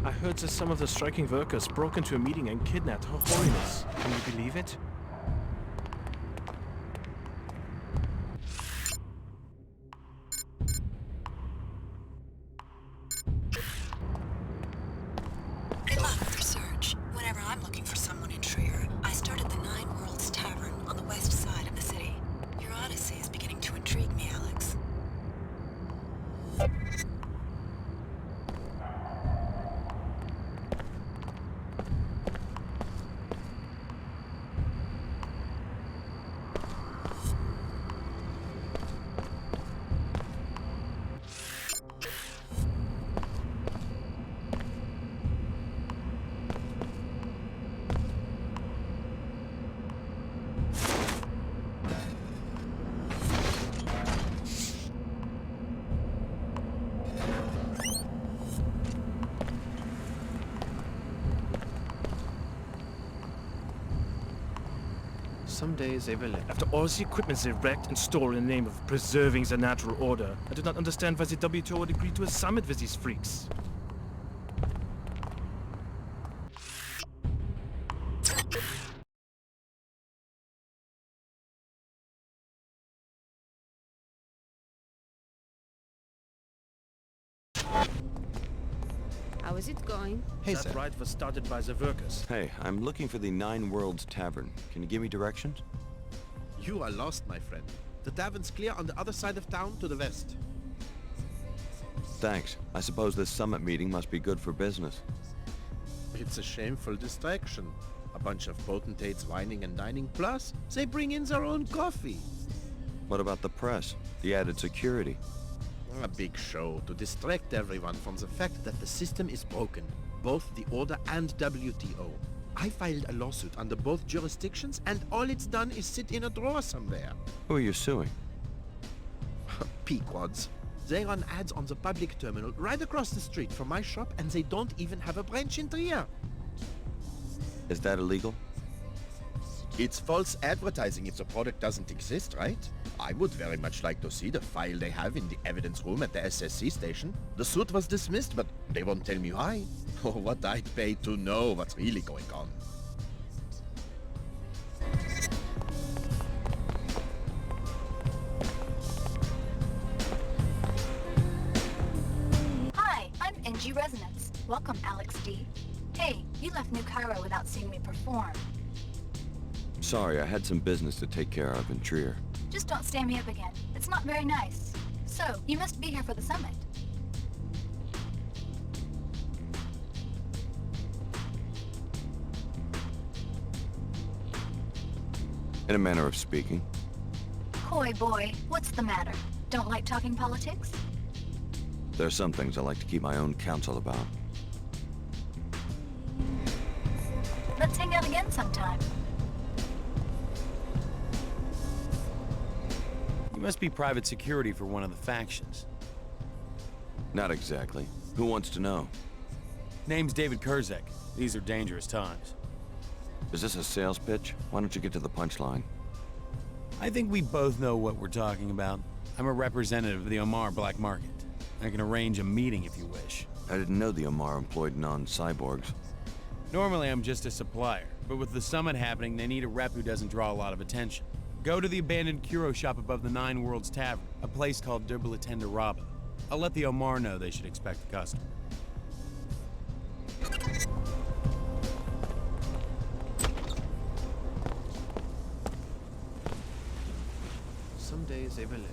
I heard that some of the striking workers broke into a meeting and kidnapped Her Holiness. Can you believe it? Good luck with your search. Whenever I'm looking for someone in Trier, I start at the Nine Worlds Tavern on the west side of the city. Your odyssey is beginning to intrigue me, Alex. Someday they will live. After all the equipment they wrecked and stole in the name of preserving the natural order, I do not understand why the WTO would agree to a summit with these freaks. How is it going? Hey, That sir. riot was started by the workers. Hey, I'm looking for the Nine Worlds Tavern. Can you give me directions? You are lost, my friend. The tavern's clear on the other side of town to the west. Thanks. I suppose this summit meeting must be good for business. It's a shameful distraction. A bunch of potentates whining and dining, plus they bring in their own coffee. What about the press? The added security? A big show to distract everyone from the fact that the system is broken, both the Order and WTO. I filed a lawsuit under both jurisdictions, and all it's done is sit in a drawer somewhere. Who are you suing? Pequods. They run ads on the public terminal right across the street from my shop, and they don't even have a branch in Trier. Is that illegal? It's false advertising if the product doesn't exist, right? I would very much like to see the file they have in the evidence room at the SSC station. The suit was dismissed, but they won't tell me why. Or what I'd pay to know what's really going on. Hi, I'm NG Resonance. Welcome, Alex D. Hey, you left New Cairo without seeing me perform. Sorry, I had some business to take care of in Trier. Just don't stand me up again. It's not very nice. So, you must be here for the summit. In a manner of speaking. Coy boy, what's the matter? Don't like talking politics? There are some things I like to keep my own counsel about. Let's hang out again sometime. You must be private security for one of the factions. Not exactly. Who wants to know? Name's David Kurzek. These are dangerous times. Is this a sales pitch? Why don't you get to the punchline? I think we both know what we're talking about. I'm a representative of the Omar Black Market. I can arrange a meeting if you wish. I didn't know the Omar employed non-cyborgs. Normally I'm just a supplier, but with the summit happening, they need a rep who doesn't draw a lot of attention. Go to the abandoned Kuro shop above the Nine Worlds Tavern, a place called Derbilatenda Rabba. I'll let the Omar know they should expect a customer. Someday they will live.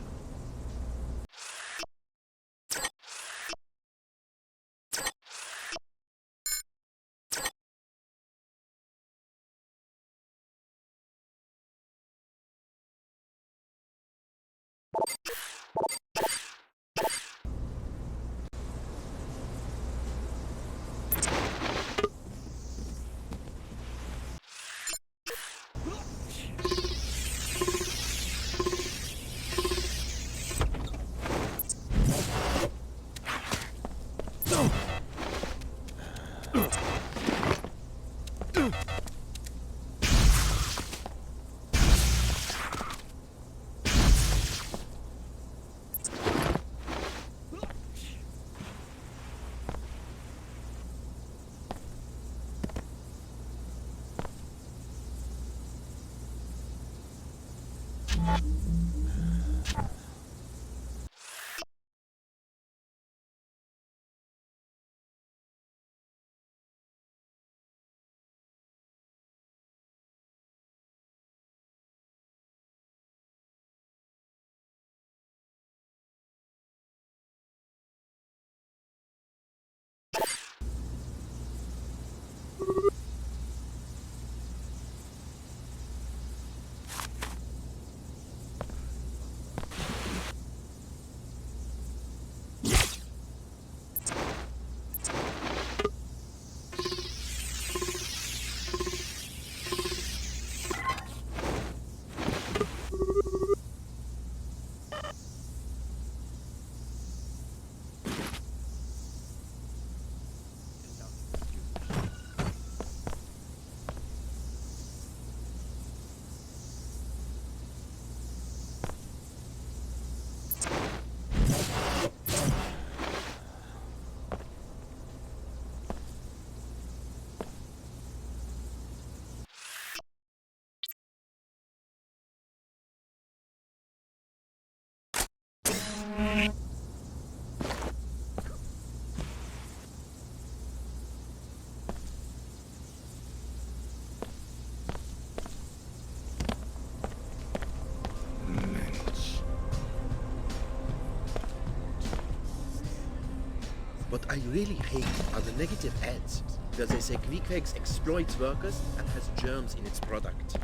What I really hate are the negative ads, where they say Quickfix exploits workers and has germs in its product.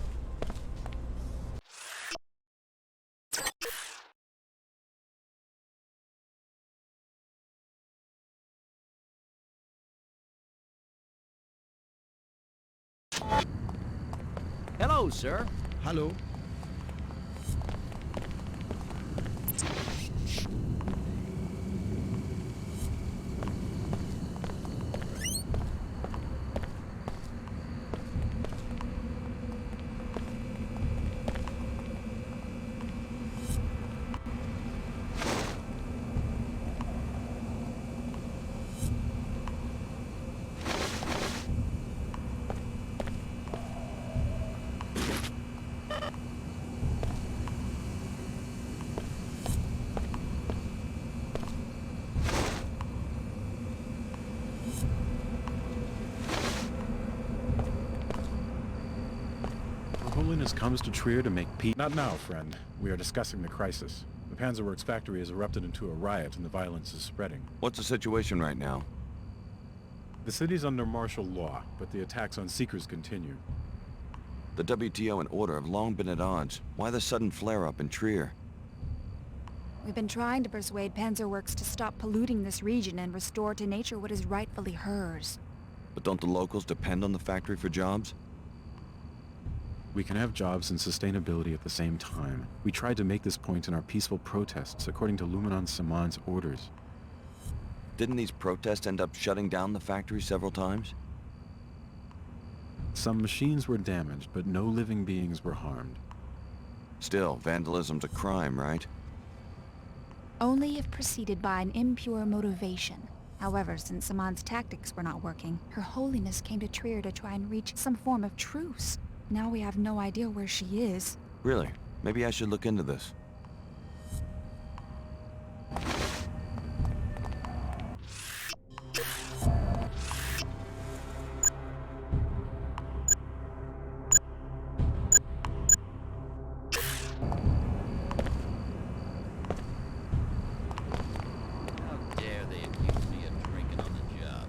Hello, sir. Hello? Her Holiness comes to Trier to make peace. Not now, friend. We are discussing the crisis. The Panzerworks factory has erupted into a riot and the violence is spreading. What's the situation right now? The city's under martial law, but the attacks on Seekers continue. The WTO and Order have long been at odds. Why the sudden flare-up in Trier? We've been trying to persuade Panzerworks to stop polluting this region and restore to nature what is rightfully hers. But don't the locals depend on the factory for jobs? We can have jobs and sustainability at the same time. We tried to make this point in our peaceful protests, according to Luminon Saman's orders. Didn't these protests end up shutting down the factory several times? Some machines were damaged, but no living beings were harmed. Still, vandalism's a crime, right? Only if preceded by an impure motivation. However, since Saman's tactics were not working, Her Holiness came to Trier to try and reach some form of truce. Now we have no idea where she is. Really? Maybe I should look into this. How dare they accuse me of drinking on the job?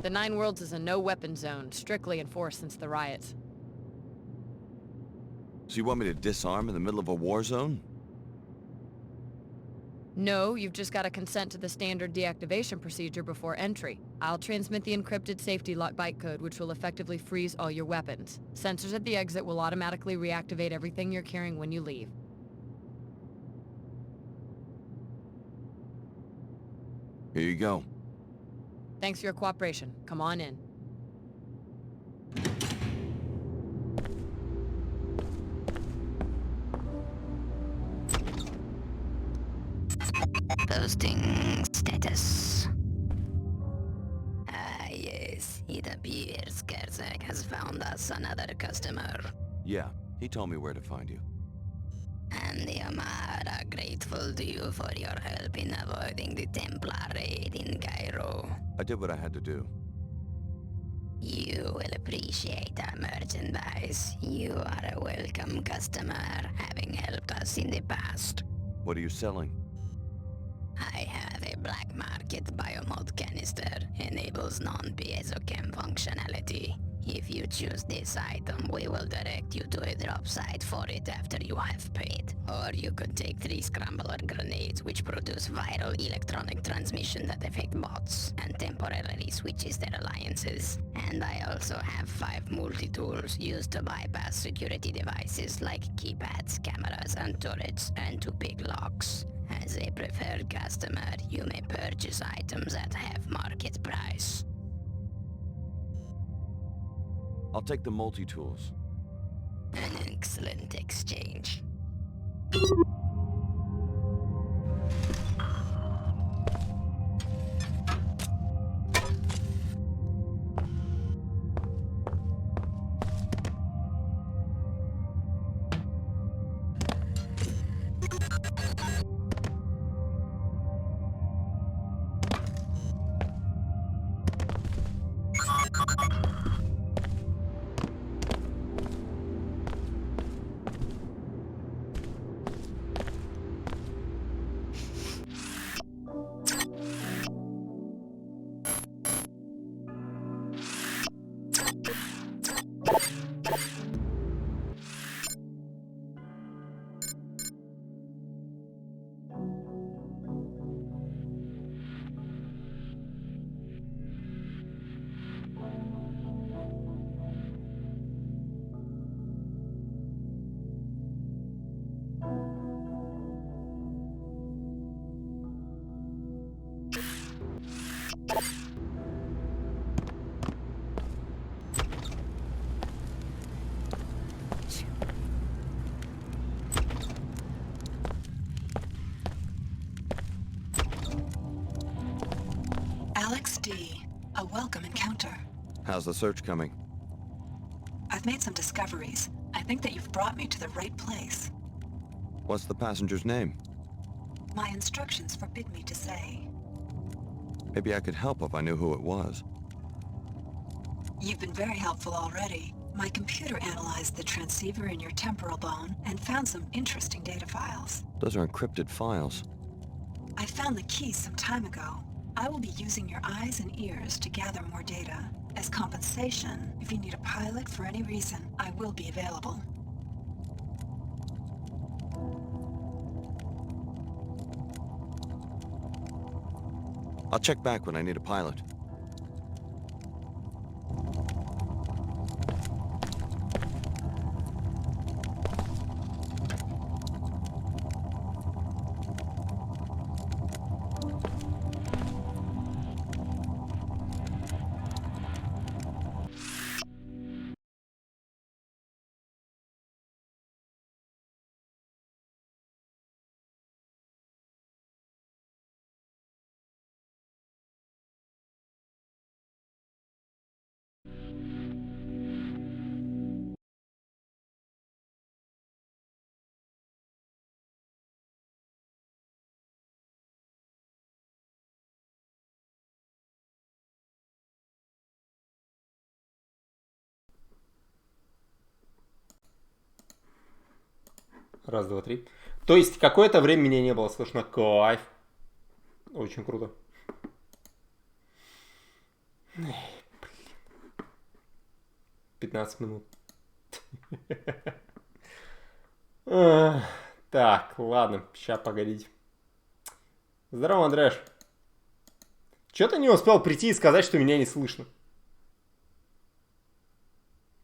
The Nine Worlds is a no-weapon zone, strictly enforced since the riots. So you want me to disarm in the middle of a war zone? No, you've just got to consent to the standard deactivation procedure before entry. I'll transmit the encrypted safety lock bytecode, which will effectively freeze all your weapons. Sensors at the exit will automatically reactivate everything you're carrying when you leave. Here you go. Thanks for your cooperation. Come on in. Posting status. Ah, yes. It appears Kerzak has found us another customer. Yeah, he told me where to find you. And the Omar are grateful to you for your help in avoiding the Templar raid in Cairo. I did what I had to do. You will appreciate our merchandise. You are a welcome customer, having helped us in the past. What are you selling? I have a black market biomod canister. Enables non-piezochem functionality. If you choose this item, we will direct you to a drop site for it after you have paid. Or you could take 3 scrambler grenades which produce viral electronic transmission that affect bots and temporarily switches their alliances. And I also have 5 multi-tools used to bypass security devices like keypads, cameras and turrets, and to pick locks. As a preferred customer, you may purchase items at half market price. I'll take the multi-tools. An excellent exchange. Alex D. A welcome encounter. How's the search coming? I've made some discoveries. I think that you've brought me to the right place. What's the passenger's name? My instructions forbid me to say. Maybe I could help if I knew who it was. You've been very helpful already. My computer analyzed the transceiver in your temporal bone and found some interesting data files. Those are encrypted files. I found the key some time ago. I will be using your eyes and ears to gather more data. As compensation, if you need a pilot for any reason, I will be available. I'll check back when I need a pilot. Раз, два, три. То есть какое-то время меня не было слышно. Кайф. Очень круто. 15 минут. Так, ладно. Сейчас, погодите. Здорово, Андрэш. Чё ты не успел прийти и сказать, что меня не слышно?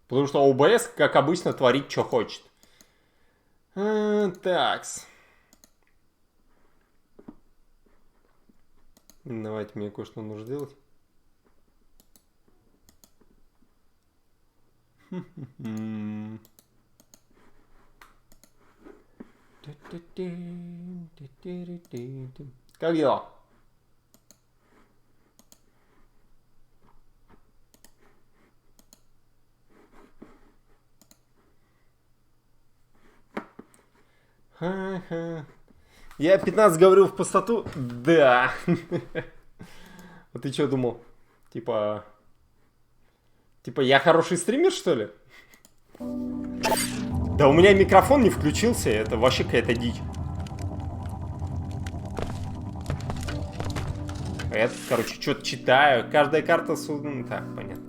Потому что OBS, как обычно, творит, что хочет. Такс. Давайте, мне кое-что нужно сделать. Как дела? Ха-ха. Я 15 говорил в пустоту? Да. А ты что думал? Типа я хороший стример, что ли? Да у меня микрофон не включился, это вообще какая-то дичь. Я, короче, что-то читаю. Каждая карта... Так, понятно.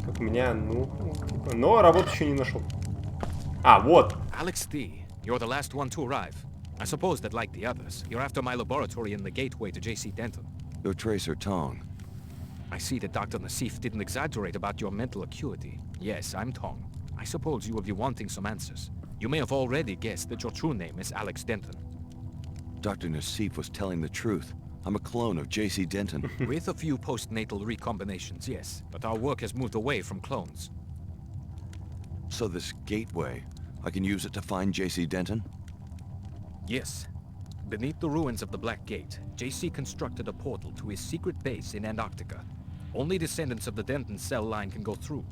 Как у меня, типа... Но работу еще не нашел. А, вот. Alex D, you're the last one to arrive. I suppose that, like the others, you're after my laboratory in the gateway to J.C. Denton. Your tracer Tong. I see that Dr. Nassif didn't exaggerate about your mental acuity. Yes, I'm Tong. I suppose you will be wanting some answers. You may have already guessed that your true name is Alex Denton. Dr. Nassif was telling the truth. I'm a clone of J.C. Denton. With a few postnatal recombinations, yes. But our work has moved away from clones. So this gateway, I can use it to find J.C. Denton? Yes. Beneath the ruins of the Black Gate, J.C. constructed a portal to his secret base in Antarctica. Only descendants of the Denton cell line can go through.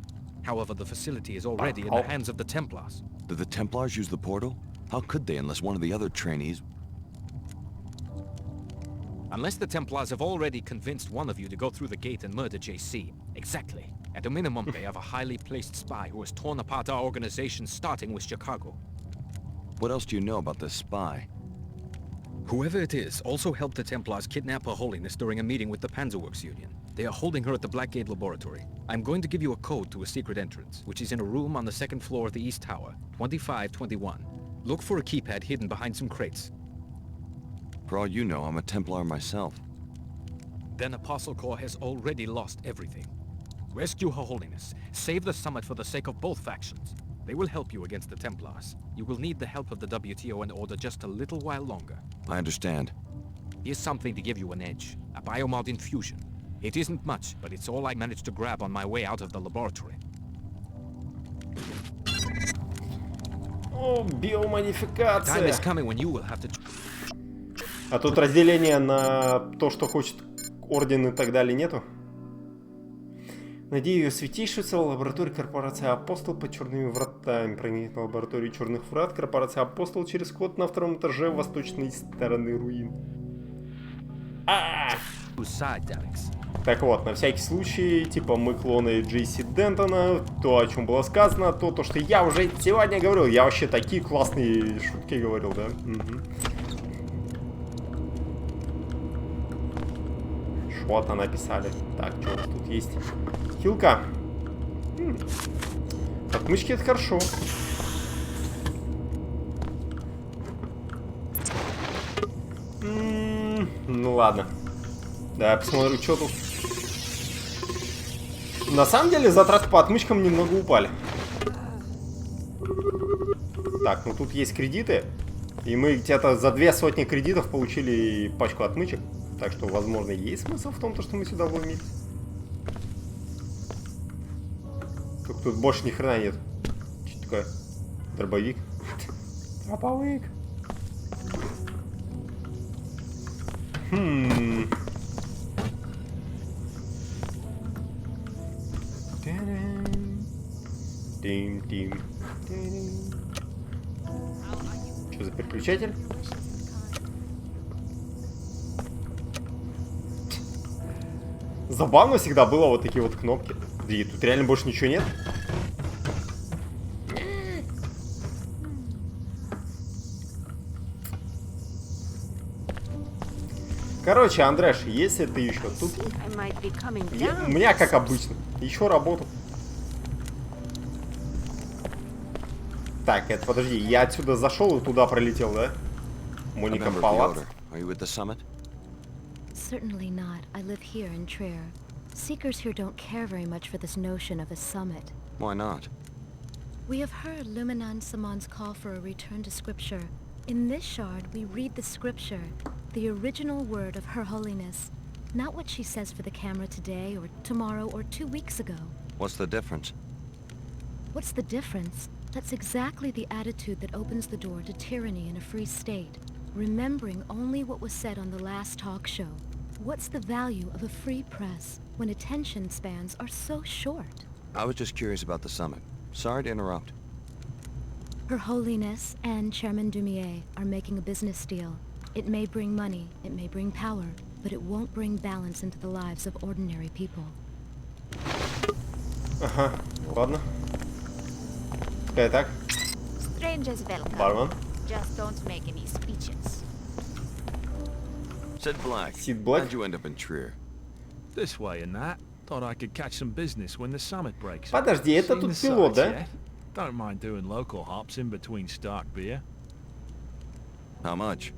However, the facility is already in the hands of the Templars. Did the Templars use the portal? How could they unless one of the other trainees... Unless the Templars have already convinced one of you to go through the gate and murder J.C. Exactly. At a minimum, they have a highly placed spy who has torn apart our organization, starting with Chicago. What else do you know about this spy? Whoever it is also helped the Templars kidnap Her Holiness during a meeting with the Panzerworks Union. They are holding her at the Blackgate Laboratory. I'm going to give you a code to a secret entrance, which is in a room on the second floor of the East Tower, 2521. Look for a keypad hidden behind some crates. For all you know, I'm a Templar myself. Then Apostle Corps has already lost everything. Rescue Her Holiness. Save the summit for the sake of both factions. They will help you against the Templars. You will need the help of the WTO and Order just a little while longer. I understand. Here's something to give you an edge. A biomod infusion. It isn't much, but it's all I managed to grab on my way out of the laboratory. О, биомодификация. Time is coming when you will have to... А тут разделение на то, что хочет Орден и так далее, нету? Надеюсь, святейшаяся лаборатория корпорации Апостол под черными вратами. Проникнет на лабораторию черных врат. Корпорация Апостол через вход на втором этаже восточной стороны руин. Так вот, на всякий случай, типа мы клоны Джейси Дентона, то, о чем было сказано, то, что я уже сегодня говорил. Я вообще такие классные шутки говорил, да? Угу. Что-то написали. Так, что у нас тут есть? Хилка. Отмычки — это хорошо. Ну ладно. Да, я посмотрю, что тут. На самом деле затраты по отмычкам немного упали. Так, ну тут есть кредиты. И мы где-то за 200 кредитов получили пачку отмычек. Так что, возможно, есть смысл в том, что мы сюда вломились. Только тут больше ни хрена нет. Что такое? Дробовик. Дробовик. Тим-тим. Что за переключатель? Забавно всегда было вот такие вот кнопки. И тут реально больше ничего нет. Короче, Андреш, если ты еще тут... У меня, как обычно, еще работу. Так, это подожди, я отсюда зашел и туда пролетел, да? Моника Палац. Certainly not. I live here in Trier. Seekers here don't care very much for this notion of a summit. Why not? We have heard Luminon Samon's call for a return to scripture. In this shard, we read the scripture, the original word of Her Holiness. Not what she says for the camera today, or tomorrow, or 2 weeks ago. What's the difference? What's the difference? That's exactly the attitude that opens the door to tyranny in a free state. Remembering only what was said on the last talk show. What's the value of a free press when attention spans are so short? I was just curious about the summit. Sorry to interrupt. Her Holiness and Chairman Dumier are making a business deal. It may bring money, it may bring power, but it won't bring balance into the lives of ordinary people. Ага, ладно. Пускай так. Strangers welcome. Бармен. Just don't make any speeches. Sid Black. Sid Black? How'd you end up in Trier? This way and that. Thought I could catch some business when the summit breaks. Подожди, это Seen тут the пилот, sights да? yet? Don't mind doing local hops in between stock beer. How much?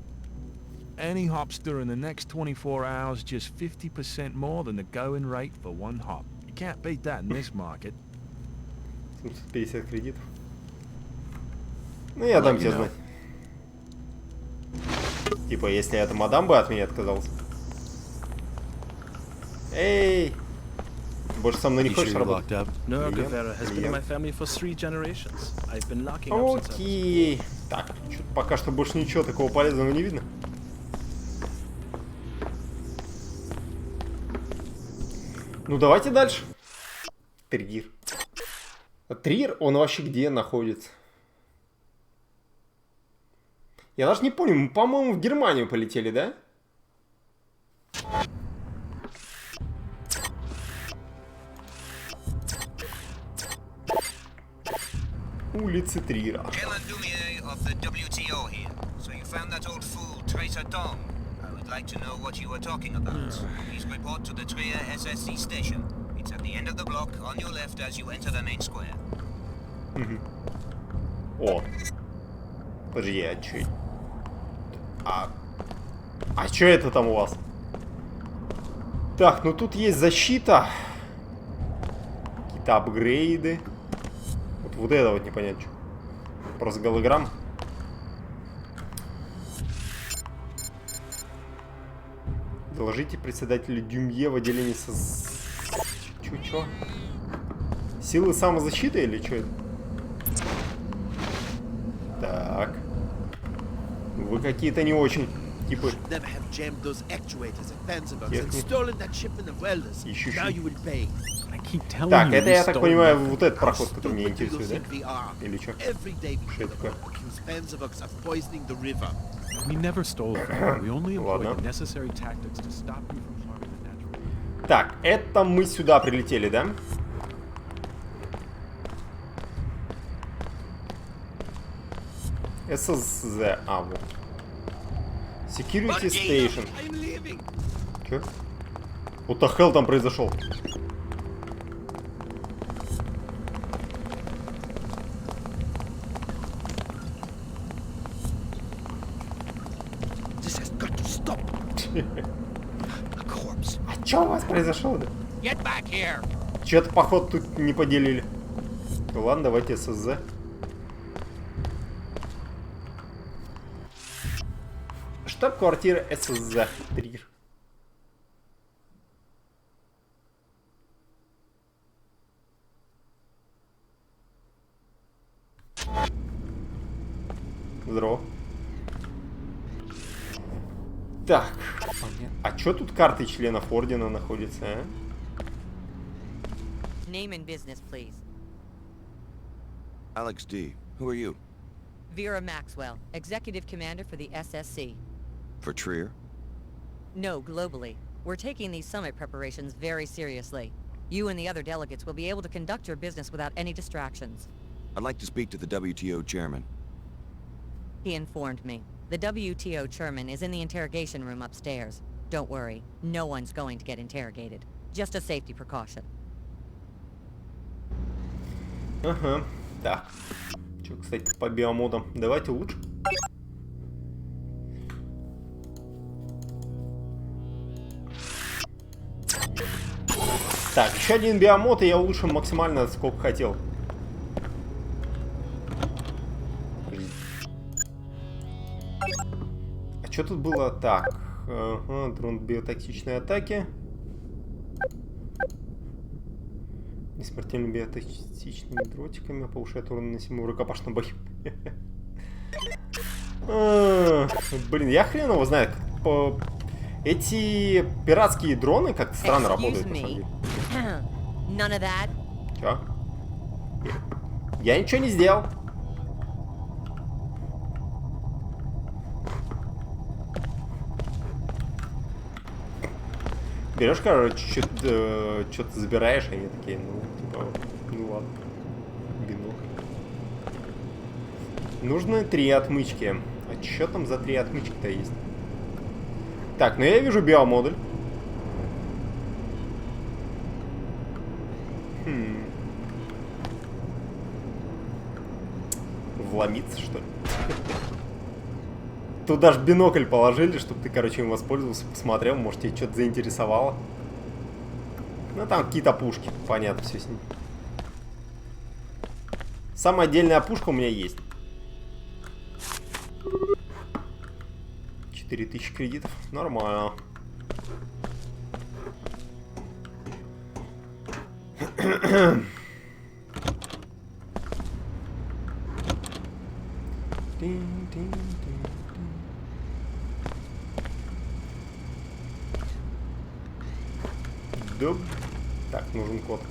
Any hops during the next 24 hours, just 50% more than the going rate for one hop. You can't beat that in this market. 750 кредитов. Ну, я дам тебе знать. Типа, если эта мадам бы от меня отказалась. Эй! Больше со мной не хочешь работать? No, Guevara has been in my family for 3 generations. I've been locking up since Окей. Так, что-то пока что больше ничего такого полезного не видно. Ну, давайте дальше. Триер. А Триер, он вообще где находится? Я даже не понял, мы, по-моему, в Германию полетели, да? Улицы Триера. Chairman Dumier of the WTO here. So you found that old fool, Traitor Dom. I would like to know what you were talking about. Please report to the Trier SSC station. It's at the end of the block, on your left as you enter the main square. О. Подожди, а чё? А чё это там у вас? Так, ну тут есть защита. Какие-то апгрейды. Вот это вот непонятно что. Просто голограмм. Доложите председателю Дюмье в отделении Чё? Силы самозащиты или что это? Так. Вы какие-то не очень. Типа... Ищу. Так, это, я так понимаю, вот этот проход, который меня интересует, да? Или что? Что это такое? Ладно. Так, это мы сюда прилетели, да? ССЗ, вот. Security Station. Чё? What the hell там произошел? А чё у вас произошло-то? Чё-то, походу, тут не поделили. Ну ладно, давайте ССЗ. Штаб-квартира ССЗ. Триер. Здорово. Так. А чё тут карты членов ордена находятся, а? Name and business, please. Alex D. Who are you? Vera Maxwell, Executive Commander for the SSC. For Trier? No, globally. We're taking these summit preparations very seriously. You and the other delegates will be able to conduct your business without any distractions. I'd like to speak to the WTO chairman. He informed me. The WTO chairman is in the interrogation room upstairs. Don't worry, no one's going to get interrogated. Just a safety precaution. Ага, так. Что, кстати, по биомодам? Давайте лучше. Так, еще один биомод, и я улучшил максимально, сколько хотел. А что тут было? Так, ага, дрон биотоксичной атаки. Несмертельными биотоксичными дротиками повышает урон наносимый в рукопашном бою. Блин, я хрен его знает. Эти пиратские дроны как-то странно работают, на самом деле. Чё? Я ничего не сделал. Берешь, короче, что-то забираешь, и они такие, ну, типа, ну ладно. Бинокль. Нужно 3 отмычки. А что там за 3 отмычки-то есть? Так, ну я вижу биомодуль. Вломиться, что ли? Тут даже бинокль положили, чтобы ты, короче, им воспользовался, посмотрел, может, тебе что-то заинтересовало. Ну, там какие-то пушки, понятно, все с ним. Самая отдельная пушка у меня есть. 4000 кредитов, нормально. Так, нужен код.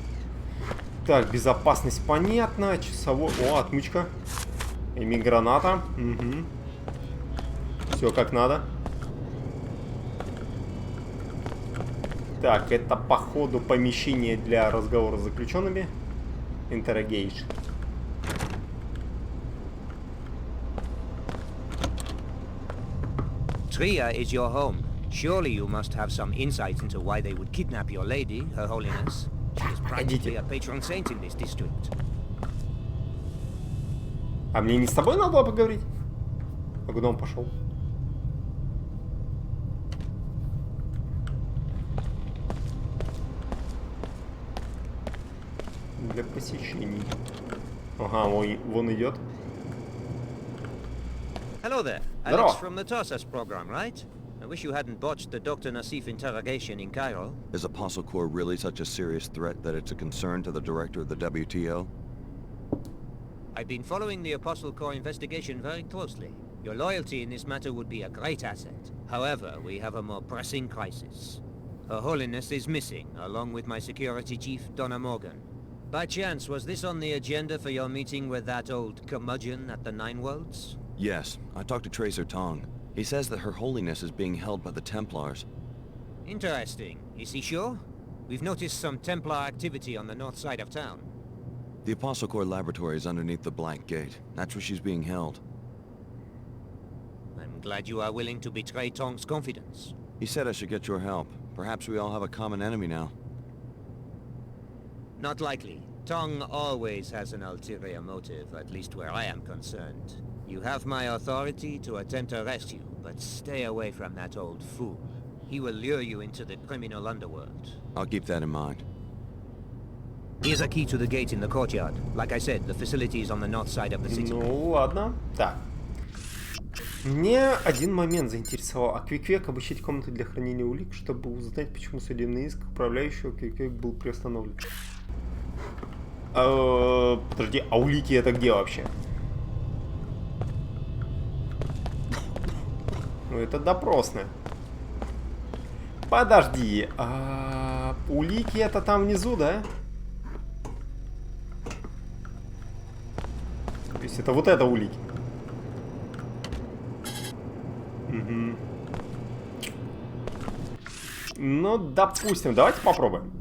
Так, безопасность понятно. Часовой. О, отмычка. Граната. Угу. Все как надо. Так, это походу помещение для разговора с заключенными. Interrogation. Trier is your home. Surely you must have some insight into why they would kidnap your lady, Her Holiness. She is practically a patron saint in this district. А мне не с тобой надо было поговорить? А куда он пошел? Для посещений. Ага, вон идет. Hello there. Alex from the Tarsus program, right? I wish you hadn't botched the Dr. Nassif interrogation in Cairo. Is Apostle Corps really such a serious threat that it's a concern to the director of the WTO? I've been following the Apostle Corps investigation very closely. Your loyalty in this matter would be a great asset. However, we have a more pressing crisis. Her Holiness is missing, along with my security chief, Donna Morgan. By chance, was this on the agenda for your meeting with that old curmudgeon at the Nine Worlds? Yes, I talked to Tracer Tong. He says that Her Holiness is being held by the Templars. Interesting. Is he sure? We've noticed some Templar activity on the north side of town. The Apostle Corps laboratory is underneath the Black Gate. That's where she's being held. I'm glad you are willing to betray Tong's confidence. He said I should get your help. Perhaps we all have a common enemy now. Not likely. Tong always has an ulterior motive, at least where I am concerned. You have my authority to attempt to arrest you, but stay away from that old fool. He will lure you into the criminal underworld. I'll keep that in mind. Here's a key to the gate in the courtyard. Like I said, the facility is on the north side of the city. Ну, ладно. Так. Мне один момент заинтересовал. А Квик-Век обучить комнаты для хранения улик, чтобы узнать, почему судебный иск управляющего Квик-Век был приостановлен. Подожди, а улики это где вообще? Ну, это допросная. Подожди, улики это там внизу, да? То есть это вот это улики. Угу. Ну, допустим, давайте попробуем.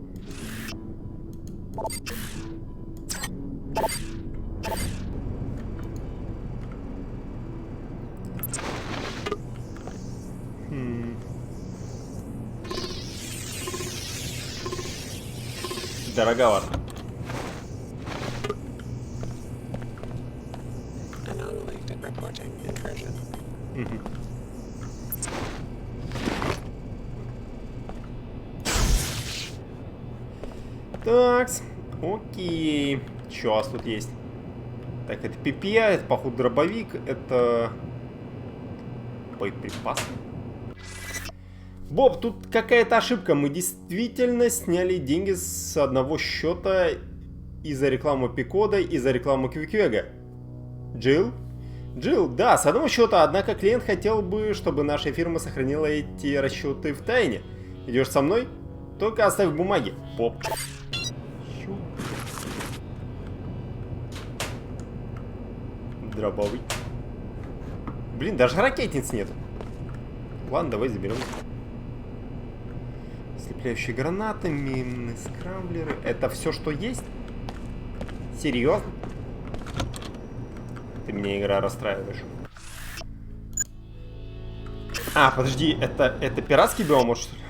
Дороговато. Такс, окей. Что у вас тут есть? Так, это пипья, это, походу, дробовик, это боеприпасы. Боб, тут какая-то ошибка. Мы действительно сняли деньги с одного счета И за рекламу Пикода, и за рекламу Квиквега. Джилл? Джилл, да, с одного счета, однако клиент хотел бы, чтобы наша фирма сохранила эти расчеты в тайне. Идешь со мной? Только оставь бумаги. Поп. Дробовый. Блин, даже ракетниц нет. Ладно, давай заберем. Ослепляющие гранаты, минные скрамблеры. Это все, что есть? Серьезно? Ты меня, игра, расстраиваешь. А, подожди, это пиратский биом, что ли?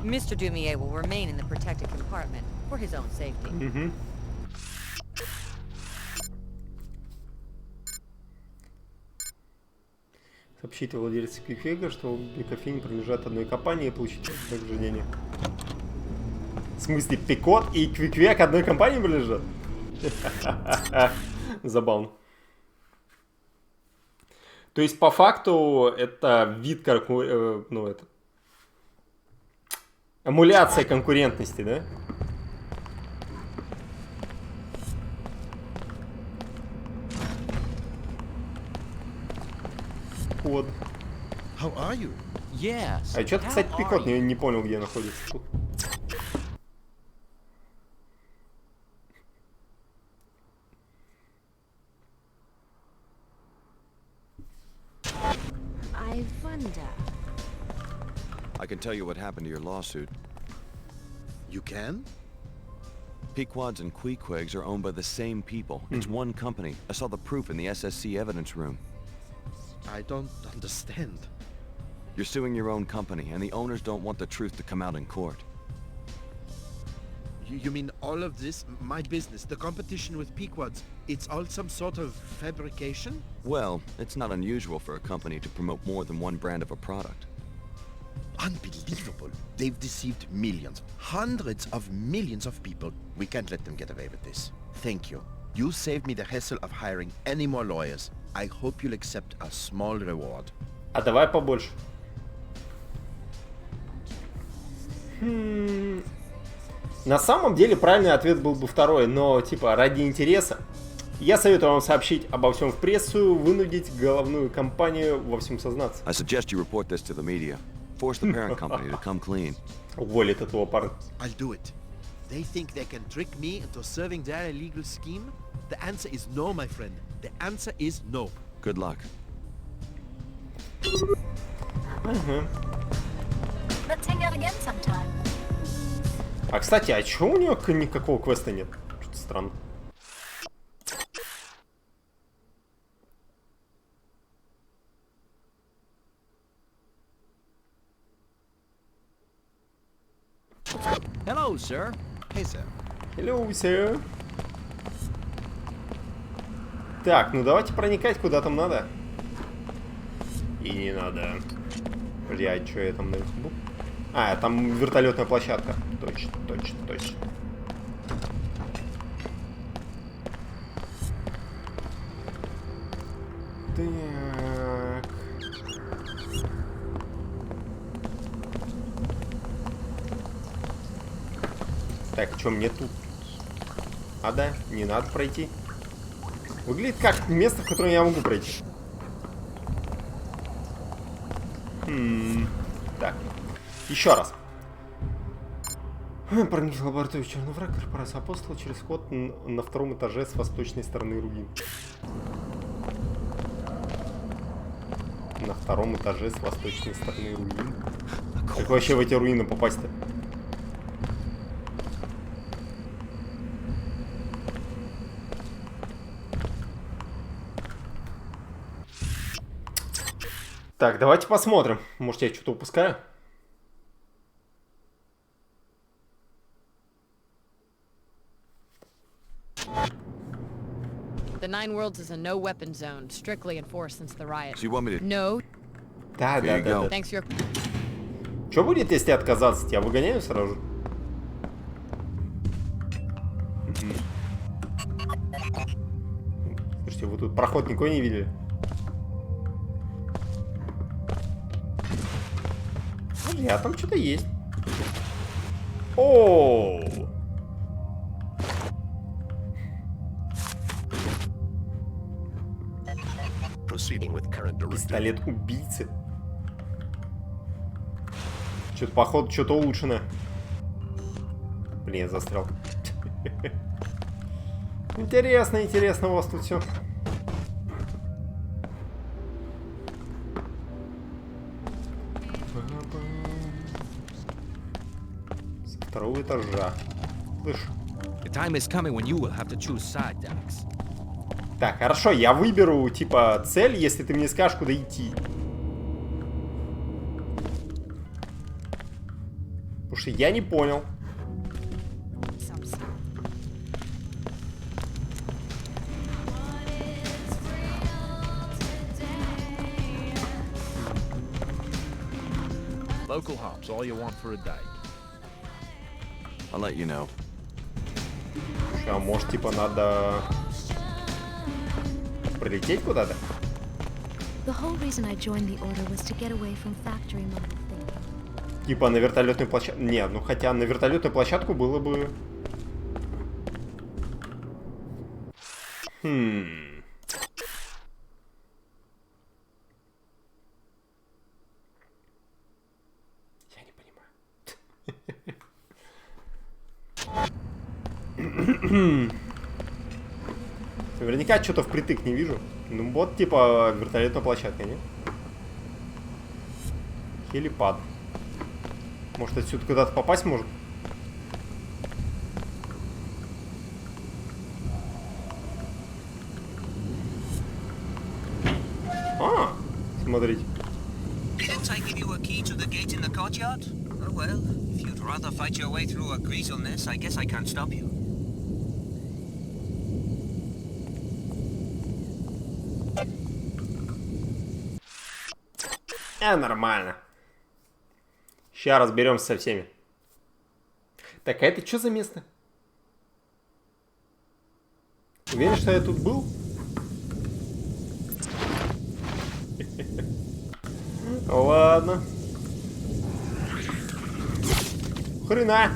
Mr. Dumier will remain in the protected compartment for his own safety. Сообщите владельцу Квиквега, что обе кофейни принадлежат одной компании и получить вознаграждение. В смысле, Пикот и Квиквег одной компании принадлежат? Забавно. То есть, по факту, это вид эмуляция конкурентности, да? Код. How are you? Yes. А что-то, кстати, Пикот не понял, где находится тут. I wonder. I can tell you what happened to your lawsuit. You can? Pequods and Queequegs are owned by the same people. It's one company. I saw the proof in the SSC evidence room. I don't understand. You're suing your own company, and the owners don't want the truth to come out in court. You mean all of this, my business, the competition with Pequods, it's all some sort of fabrication? Well, it's not unusual for a company to promote more than one brand of a product. Unbelievable. They've deceived millions, hundreds of millions of people. We can't let them get away with this. Thank you. You saved me the hassle of hiring any more lawyers. I hope you'll accept a small reward. А давай побольше. На самом деле правильный ответ был бы второй, но типа ради интереса. Я советую вам сообщить обо всем в прессу, вынудить головную компанию во всем сознаться. I suggest you report this to the media. Force the parent company to come clean. Уволит этого парня. I'll do it. They think they can trick me into serving their illegal scheme? The answer is no, my friend. The answer is no. Good luck. Let's hang out again sometime. А кстати, а чего у нее никакого квеста нет? Что-то странно. Hello, sir. Hey, sir. Hello, sir. Так, ну давайте проникать куда там надо. И не надо. Блядь, что я там наверху? А, там вертолетная площадка. Точно, точно, точно. Так. Так, что мне тут? А, да, не надо пройти. Выглядит как место, в которое я могу пройти. Так. Еще раз. Проник в лабораторию Черный враг, корпорация Апостол через вход на втором этаже с восточной стороны руин. На втором этаже с восточной стороны руин. Как вообще в эти руины попасть-то? Так, давайте посмотрим. Может, я что-то упускаю? The Nine Worlds is a no-weapon zone, strictly enforced since the riot. So you want me to... No. Да, да, да. Thanks for your... Что будет, если отказаться? Тебя выгоняю сразу? Слушайте, вы тут проход никого не видели? А там что-то есть. Оу. Пистолет убийцы. Что-то, походу, что-то улучшено. Блин, я застрял. Интересно, интересно у вас тут все. С второго этажа. Слышь. Так, хорошо, я выберу, типа, цель, если ты мне скажешь, куда идти. Потому что я не понял. Local hops, all you want for a day. I'll let you know. А может, типа, надо прилететь куда-то? The whole reason I joined the order was to get away from factory model thinking. Типа на вертолетную площадку. Нет, ну хотя на вертолетную площадку было бы. Я не понимаю. Наверняка что-то впритык не вижу. Ну вот типа вертолетная площадка, не? Хелипад. Может, отсюда куда-то попасть может? А, смотрите. Didn't I give you a key to the gate in the courtyard? Oh well, if you'd rather fight your way through a greaselness, I guess I can't stop you. Нормально. Сейчас разберемся со всеми. Так, а это что за место? Уверен, что я тут был? Ладно. Хрена.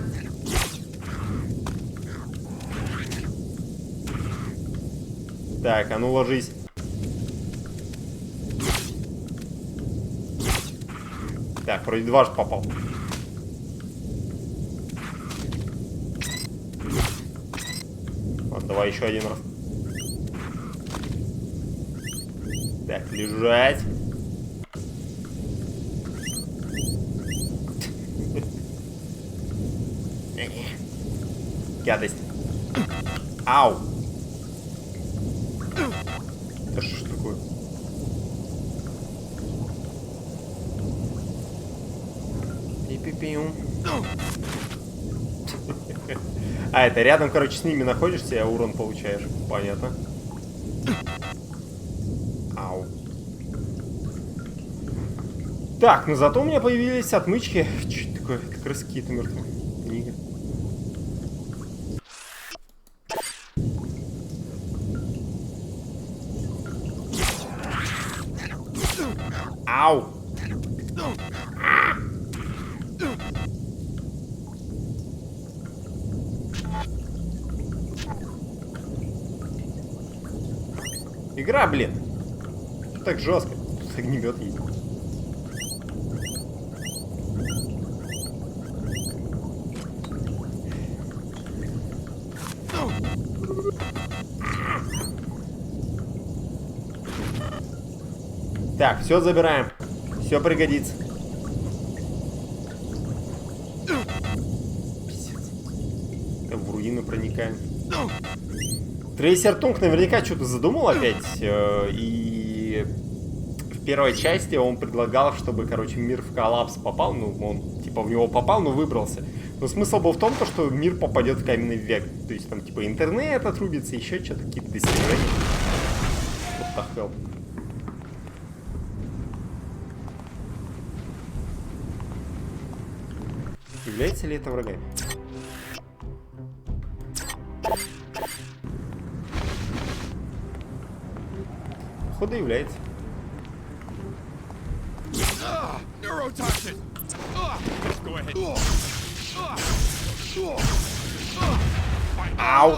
Так, а ну ложись. Так, вроде дважды попал. Ладно, давай еще один раз. Так, лежать. Гадость. Ау. Да что ж такое? Пи-пи-пиум. А, это рядом, короче, с ними находишься, и урон получаешь. Понятно. Ау. Так, ну зато у меня появились отмычки. Что это такое? Как раз какие-то мертвые. Книга. Ау! Игра, блин. Что так жестко? Тут огнемет есть. Так, все забираем. Все пригодится. Пиздец. В руины проникаем. Трейсер Тунг наверняка что-то задумал опять. И в первой части он предлагал, чтобы, короче, мир в коллапс попал. Ну, он типа в него попал, но выбрался. Но смысл был в том, что мир попадет в каменный век. То есть там типа интернет отрубится, еще что-то, какие-то достижения. What the hell? Является ли это врагами? Походу является. Ау!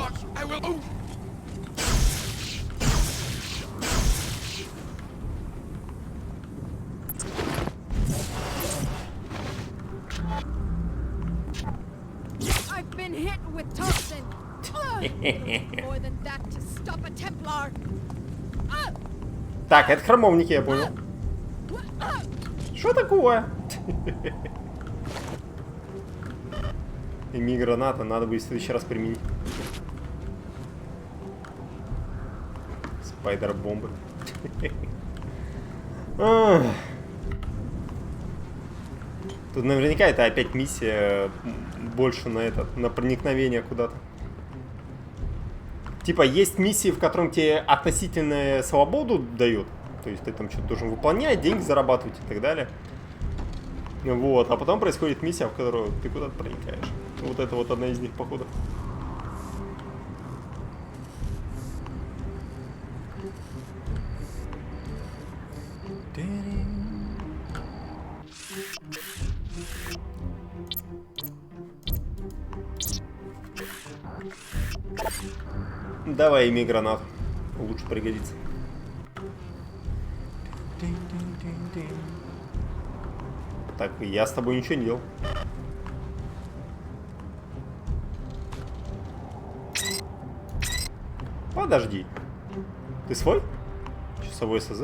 I've been hit with toxin. More than that to stop a Templar. Так, это храмовники, я понял. Что такое? Граната, надо будет в следующий раз применить. Спайдер-бомбы. Тут наверняка это опять миссия больше на на проникновение куда-то. Типа есть миссии, в котором тебе относительную свободу дают. То есть ты там что-то должен выполнять, деньги зарабатывать и так далее. Вот, а потом происходит миссия, в которую ты куда-то проникаешь. Вот это вот одна из них, походу. Давай, ими гранат. Лучше пригодится. Так, я с тобой ничего не делал. Подожди. Ты свой? Часовой СЗ?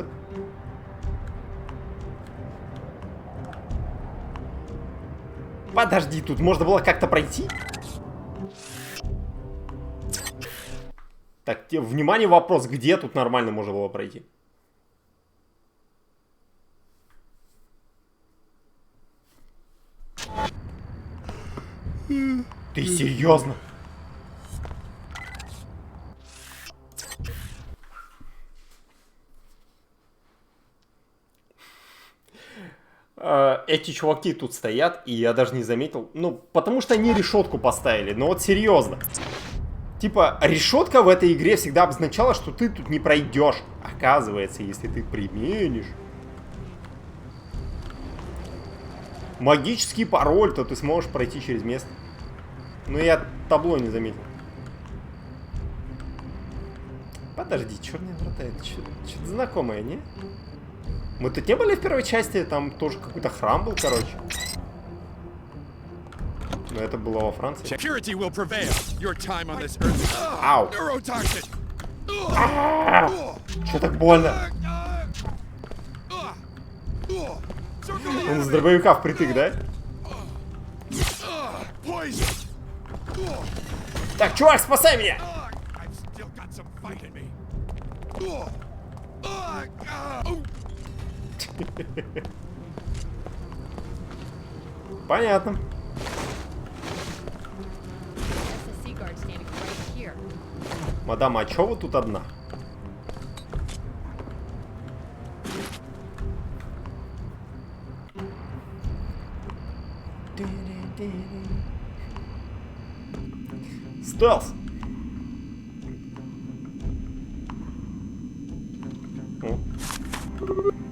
Подожди, тут можно было как-то пройти? Так, внимание, вопрос, где тут нормально можно было пройти? Ты серьезно? Эти чуваки тут стоят, и я даже не заметил. Ну, потому что они решетку поставили. Но вот серьезно. Типа, решетка в этой игре всегда обозначала, что ты тут не пройдешь. Оказывается, если ты применишь магический пароль, то ты сможешь пройти через место. Но я табло не заметил. Подожди, черные врата, это что-то знакомое, не? Мы тут не были в первой части, там тоже какой-то храм был, короче. Но это было во Франции. Ау! Что так больно? Он с дробовика впритык, да? Так, чувак, спасай меня! Понятно. Мадам, а чё вы тут одна? Стелс!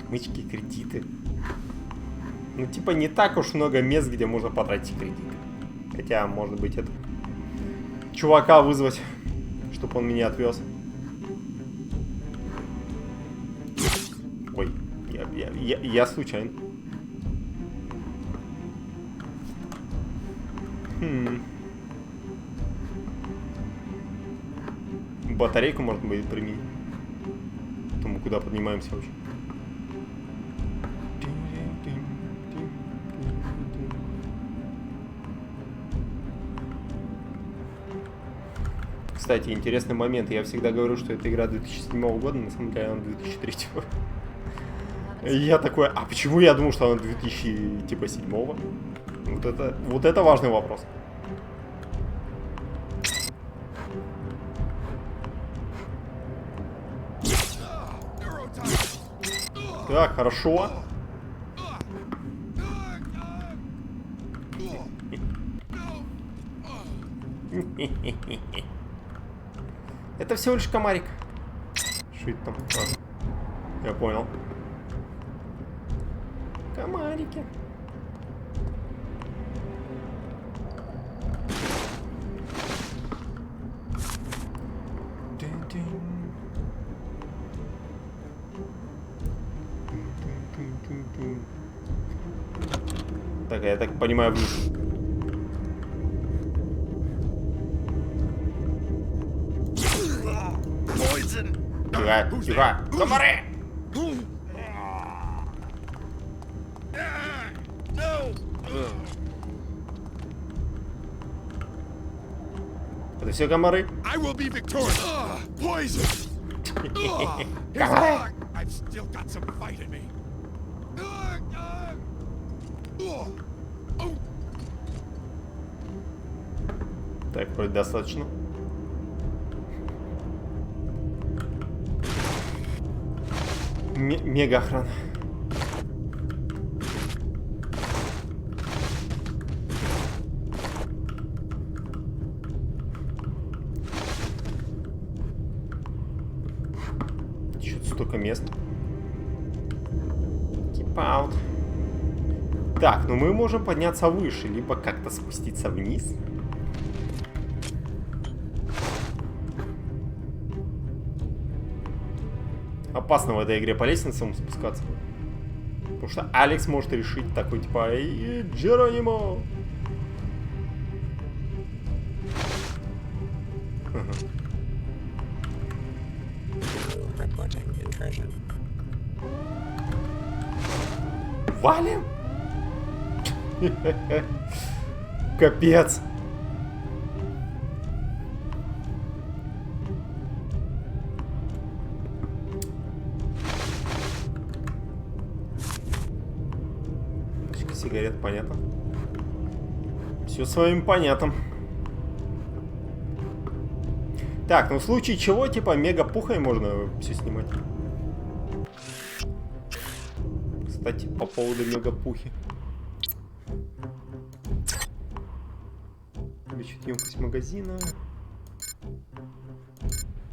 Отмычки, кредиты. Ну, типа, не так уж много мест, где можно потратить кредиты. Хотя, может быть, это... чувака вызвать, чтобы он меня отвез. Ой, я случайно. Батарейку можно будет применить. То мы куда поднимаемся вообще? Кстати, интересный момент. Я всегда говорю, что это игра 2007 года, на самом деле она 2003. Я такой, а почему я думал, что она 2007? Вот это важный вопрос. Так, хорошо. Это всего лишь комарик. Что это там? А, я понял. Комарики. Так, я так понимаю, вниз. Тихо, тихо! Комары! Это все комары? Комары! Так, вроде достаточно. Мега охрана. Что-то столько мест. Keep out. Так, ну мы можем подняться выше, либо как-то спуститься вниз. Опасно в этой игре по лестницам спускаться. Потому что Алекс может решить такой, типа, эй, Джеронимо! Валим! Капец! Сигарет, понятно. Все с вами понятно. Так, ну в случае чего, типа, мега пухой можно все снимать. Кстати, по поводу мега пухи. Увеличить емкость магазина.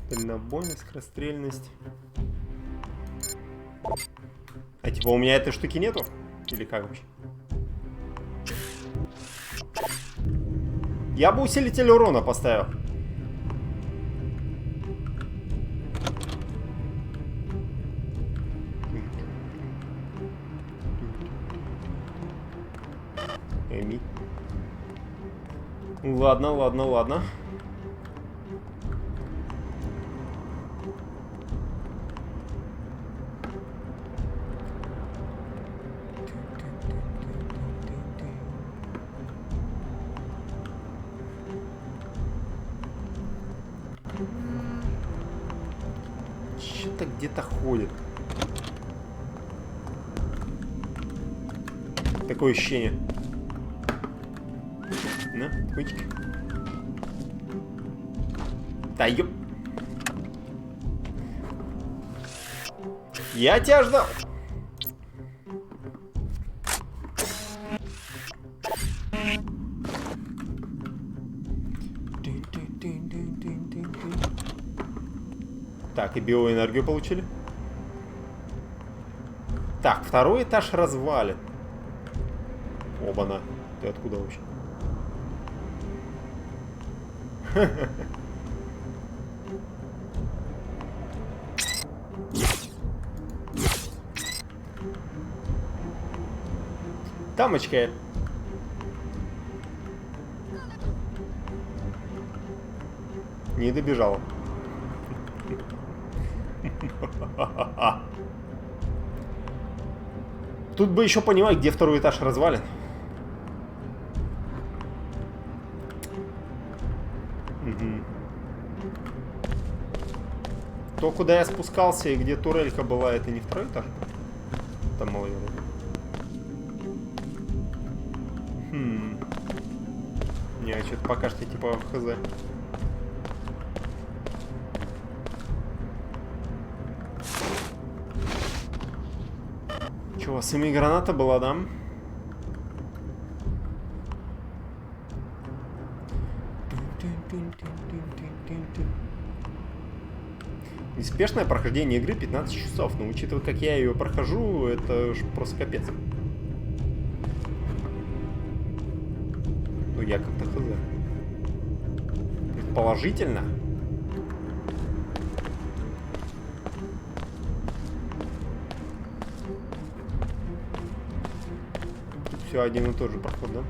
Дальнобойность, скорострельность. А типа у меня этой штуки нету? Или как вообще? Я бы усилитель урона поставил. Эми. Ладно, ладно, ладно. Что-то где-то ходит. Такое ощущение. На, кучки. Да ёп. Я тебя ждал. Так, и биоэнергию получили. Так, второй этаж развален. Оба-на. Ты откуда вообще? Дамочка. Не добежала. Тут бы еще понимать, где второй этаж развален. Угу. То, куда я спускался и где турелька была, это не второй этаж? Там маловероятно. Не, что-то пока что типа хз. Чего, сами граната была, да? Неспешное прохождение игры 15 часов, но учитывая, как я ее прохожу, это ж просто капец. Ну я как-то хз. Предположительно. все один и тот же проход, да?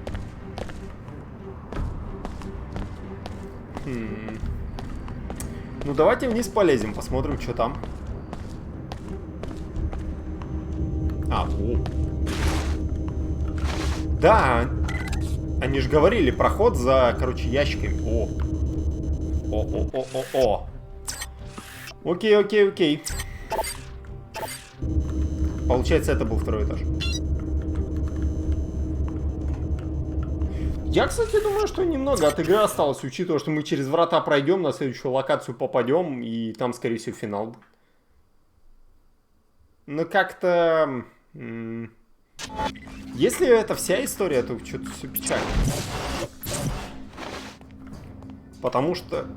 Ну давайте вниз полезем, посмотрим, что там. Да, они же говорили, проход за, короче, ящиками. О. Окей. Получается, это был второй этаж. Я, кстати, думаю, что немного от игры осталось, учитывая, что мы через врата пройдем, на следующую локацию попадем, и там, скорее всего, финал будет. Но как-то... Если это вся история, то что-то все печально. Потому что...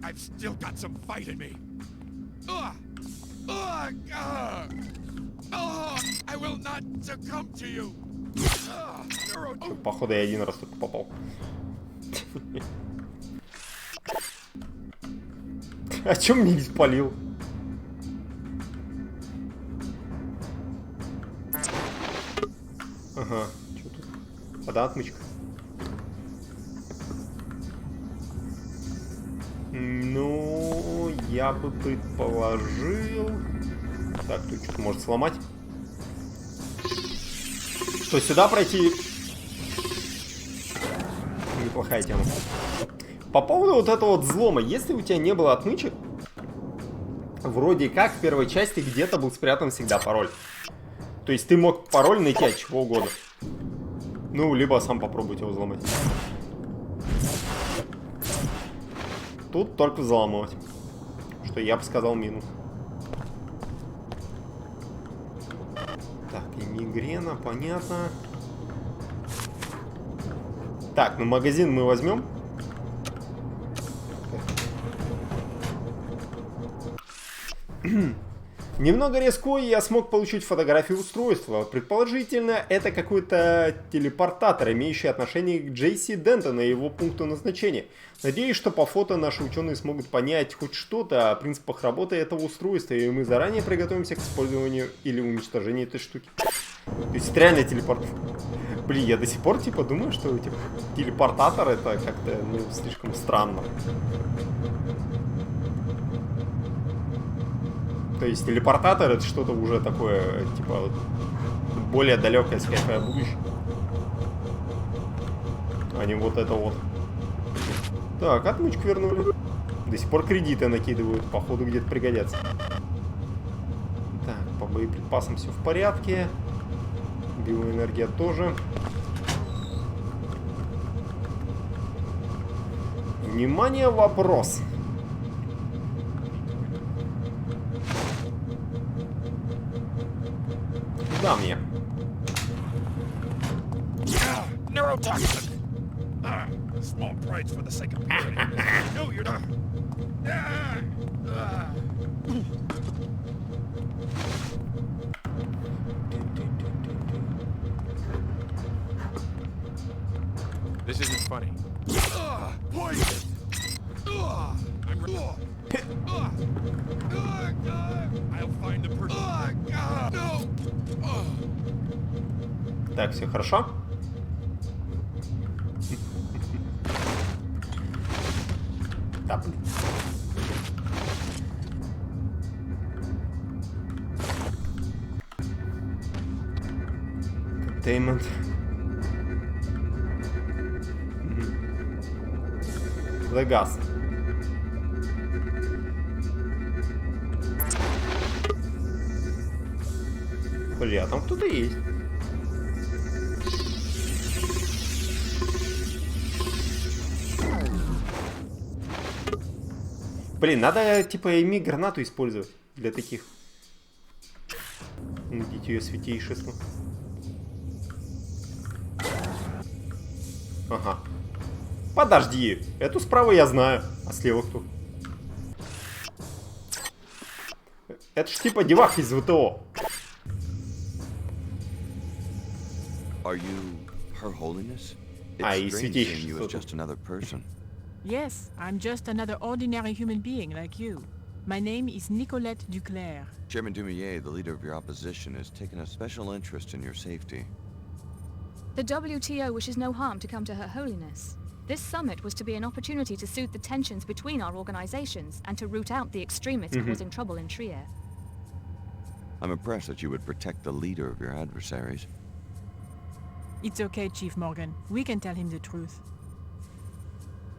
I've still got some fight in me. I will not succumb to you. Походу, я один раз тут попал. О чем мне не спалил? Ага, что тут? Вода, отмычка. Ну, я бы предположил... Так, тут что-то может сломать. Что, сюда пройти... Неплохая тема. По поводу вот этого вот взлома. Если у тебя не было отмычек, вроде как в первой части где-то был спрятан всегда пароль. То есть ты мог пароль найти от чего угодно. Ну, либо сам попробуйте его взломать. Тут только взламывать. Что я бы сказал минус. Так, и мигрена, понятно. Так, ну магазин мы возьмем. Немного рискуя, я смог получить фотографию устройства. Предположительно, это какой-то телепортатор, имеющий отношение к Джейси Дентону и его пункту назначения. Надеюсь, что по фото наши ученые смогут понять хоть что-то о принципах работы этого устройства, и мы заранее приготовимся к использованию или уничтожению этой штуки. То есть реально телепорт. Блин, я до сих пор типа думаю, что типа, телепортатор это как-то слишком странно. То есть телепортатор это что-то уже такое, типа, более далекое светлое будущее. А не вот это вот. Так, отмычку вернули. До сих пор кредиты накидывают, походу где-то пригодятся. Так, по боеприпасам все в порядке. Биоэнергия тоже. Внимание, вопрос. Куда мне? Neurotoxin. Small price for the sake of purity. No, you're not. This isn't funny. Poison. I'll find the person. No. Так, все хорошо? Да, блин. Контеймент. The gas. Бля, там кто-то есть. Блин, надо типа ими гранату использовать для таких. Видите ее святейшество. Ага. Подожди, эту справа я знаю, а слева кто? Это ж типа девах из ВТО. Are you Her Holiness? И It's strange святейшество seeing you as тут. just another person. Yes, I'm just another ordinary human being like you. My name is Nicolette Duclair. Chairman Dumier, the leader of your opposition, has taken a special interest in your safety. The WTO wishes no harm to come to Her Holiness. This summit was to be an opportunity to soothe the tensions between our organizations and to root out the extremists causing trouble in Trier. I'm impressed that you would protect the leader of your adversaries. It's okay, Chief Morgan. We can tell him the truth.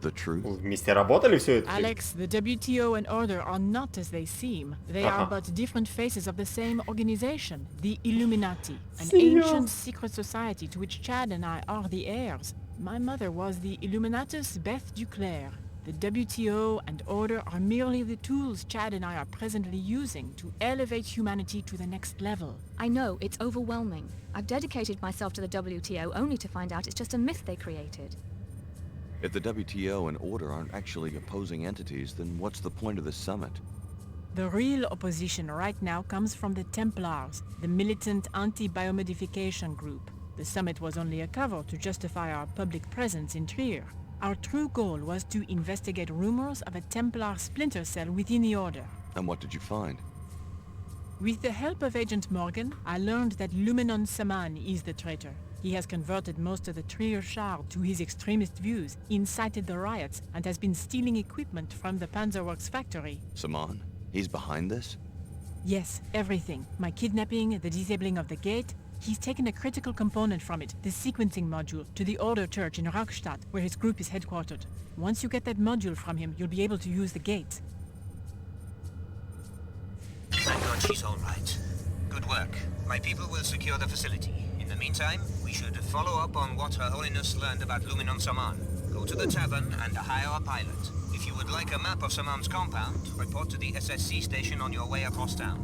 The truth? Вместе работали все это? Alex, the WTO and Order are not as they seem. They are but different faces of the same organization, the Illuminati, an ancient secret society to which Chad and I are the heirs. My mother was the Illuminatus Beth Duclair. The WTO and Order are merely the tools Chad and I are presently using to elevate humanity to the next level. I know, it's overwhelming. I've dedicated myself to the WTO only to find out it's just a myth they created. If the WTO and Order aren't actually opposing entities, then what's the point of this summit? The real opposition right now comes from the Templars, the militant anti-biomodification group. The summit was only a cover to justify our public presence in Trier. Our true goal was to investigate rumors of a Templar splinter cell within the Order. And what did you find? With the help of Agent Morgan, I learned that Lumenon Saman is the traitor. He has converted most of the Trier Shard to his extremist views, incited the riots, and has been stealing equipment from the Panzerworks factory. Saman? He's behind this? Yes, everything. My kidnapping, the disabling of the gate. He's taken a critical component from it, the sequencing module, to the Order Church in Rockstadt, where his group is headquartered. Once you get that module from him, you'll be able to use the gate. Thank God she's all right. Good work. My people will secure the facility. In the meantime, we should follow up on what Her Holiness learned about Lumenon Saman. Go to the tavern and hire a pilot. If you would like a map of Saman's compound, report to the SSC station on your way across town.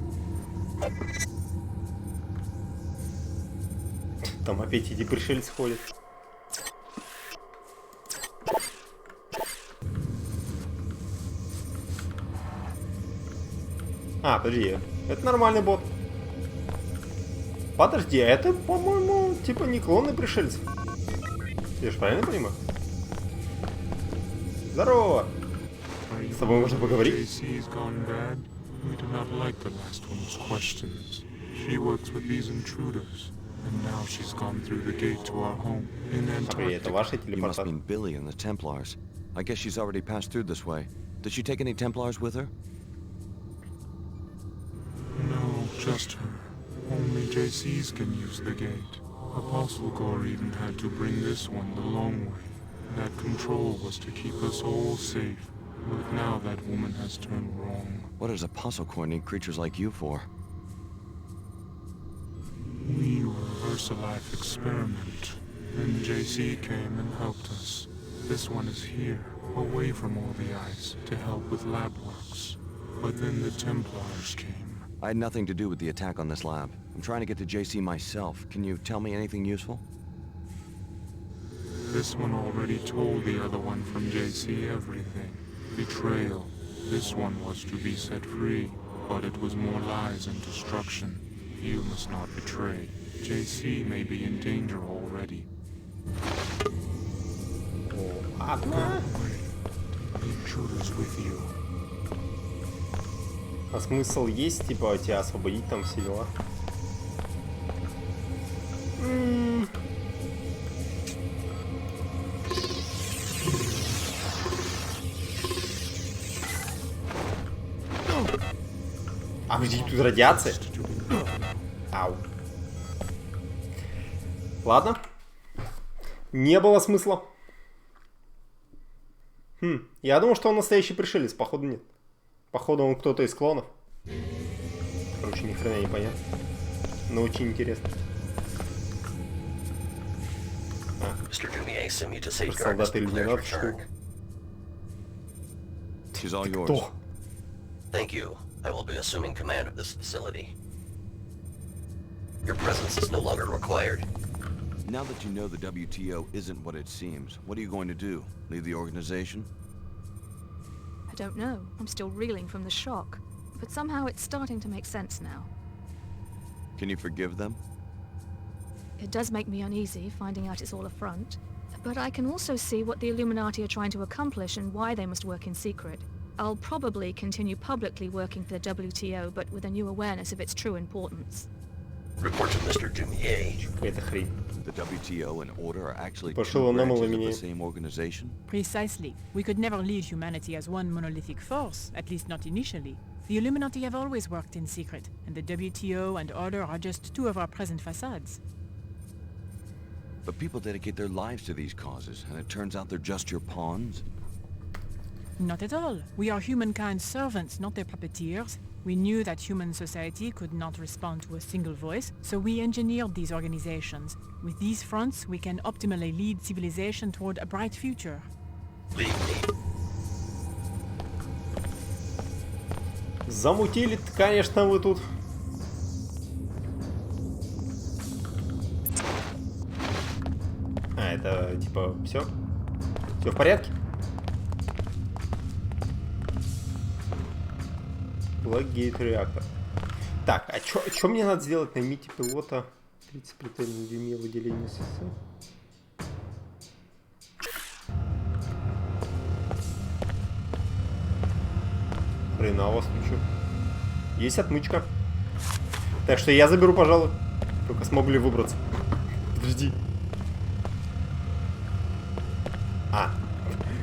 Там опять эти пришельцы ходят. А, подожди, это нормальный бот. Подожди, это, по-моему, типа не клоны пришельцев. Я же правильно понимаю? Здорово! С тобой можно поговорить? Это ваши You must телепортаторы. mean Billy and the Templars. I guess she's already passed through this way. Did she take any Templars with her? No, just her. Only JCs can use the gate. Apostle Gore even had to bring this one the long way. That control was to keep us all safe. But now that woman has turned wrong. What does Apostle Corps need creatures like you for? We were a VersaLife experiment. Then JC came and helped us. This one is here, away from all the ice, to help with lab works. But then the Templars came. I had nothing to do with the attack on this lab. I'm trying to get to JC myself. Can you tell me anything useful? This one already told the other one from JC everything. Betrayal. This one was to be set free, but it was more lies and destruction. You must not betray. JC may be in danger already. Ладно. The intruder's with you. А смысл есть, типа, тебя освободить, там все дела? А подожди, тут радиация? Ау. Ладно. Не было смысла. Я думал, что он настоящий пришелец, походу нет. Походу он кто-то из клонов. Короче, ни хрена не понятно. Но очень интересно. Солдаты иллюминатов, что ли? She's all yours. Кто? Thank you. I will be assuming command of this facility. Your presence is no longer required. Now that you know the WTO isn't what it seems, what are you going to do? Leave the organization? I don't know. I'm still reeling from the shock. But somehow it's starting to make sense now. Can you forgive them? It does make me uneasy, finding out it's all a front. But I can also see what the Illuminati are trying to accomplish and why they must work in secret. I'll probably continue publicly working for the WTO, but with a new awareness of its true importance. Report to Mr. Dumier. Какая-то хрень. The WTO and Order are actually Пошло two на branches of меня. the same organization? Precisely. We could never lead humanity as one monolithic force, at least not initially. The Illuminati have always worked in secret, and the WTO and Order are just two of our present facades. But people dedicate their lives to these causes, and it turns out they're just your pawns? Not at all. We are humankind's servants, not their puppeteers. We knew that human society could not respond to a single voice, so we engineered these organizations. With these fronts, we can optimally lead civilization toward a bright future. Замутили, конечно, вы тут. А, это типа все? Все в порядке? Blackgate реактор. Так, а чё мне надо сделать на мите пилота? 30 претельных дюймов выделения СССР. Хрена у вас ничего. Есть отмычка. Так что я заберу, пожалуй. Только смогу ли выбраться. Подожди. А.